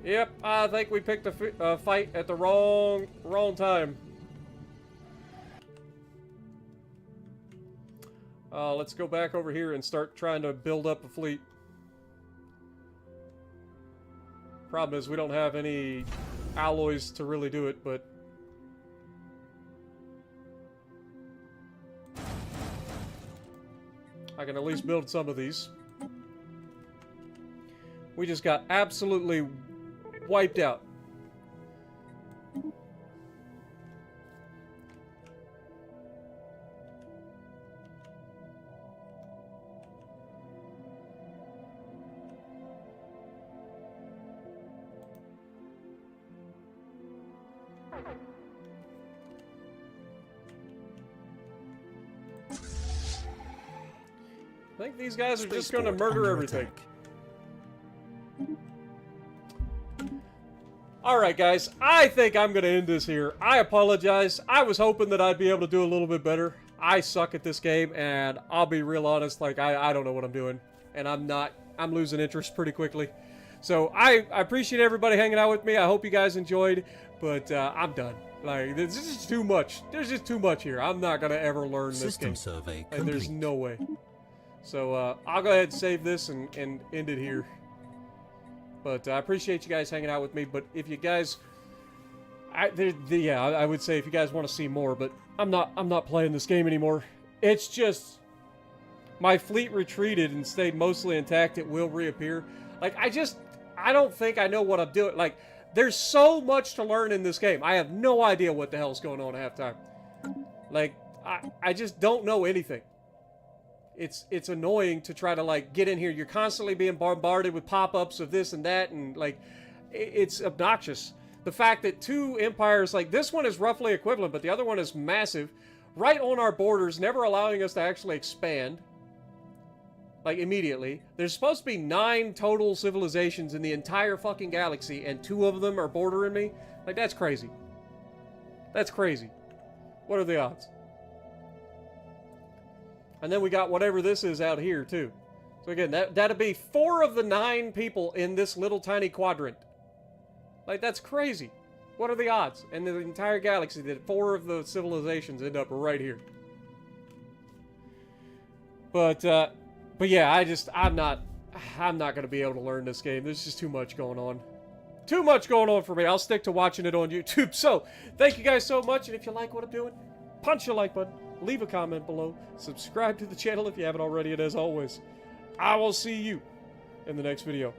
Yep, I think we picked a fight at the wrong time. Let's go back over here and start trying to build up a fleet. Problem is, we don't have any alloys to really do it, but... I can at least build some of these. We just got absolutely wiped out. I think these guys are just going to murder everything. Alright guys, I think I'm going to end this here. I apologize. I was hoping that I'd be able to do a little bit better. I suck at this game, and I'll be real honest, like, I don't know what I'm doing. And I'm losing interest pretty quickly. So, I appreciate everybody hanging out with me. I hope you guys enjoyed, but I'm done. Like, this is too much. There's just too much here. I'm not going to ever learn this game. System survey complete. And there's no way. So, I'll go ahead and save this and end it here. But I appreciate you guys hanging out with me. But if you guys... I would say if you guys want to see more, but I'm not playing this game anymore. It's just... My fleet retreated and stayed mostly intact. It will reappear. Like, I don't think I know what I'm doing. Like, there's so much to learn in this game. I have no idea what the hell's going on at halftime. Like, I just don't know anything. It's annoying to try to, like, get in here. You're constantly being bombarded with pop-ups of this and that, and, like, it's obnoxious. The fact that two empires, like, this one is roughly equivalent, but the other one is massive, right on our borders, never allowing us to actually expand. Like, immediately. There's supposed to be 9 total civilizations in the entire fucking galaxy, and 2 of them are bordering me? Like, that's crazy. That's crazy. What are the odds? And then we got whatever this is out here, too. So again, that'd be 4 of the 9 people in this little tiny quadrant. Like, that's crazy. What are the odds in the entire galaxy that 4 of the civilizations end up right here? But yeah, I'm not going to be able to learn this game. There's just too much going on. Too much going on for me. I'll stick to watching it on YouTube. So, thank you guys so much. And if you like what I'm doing, punch the like button. Leave a comment below. Subscribe to the channel if you haven't already. And as always, I will see you in the next video.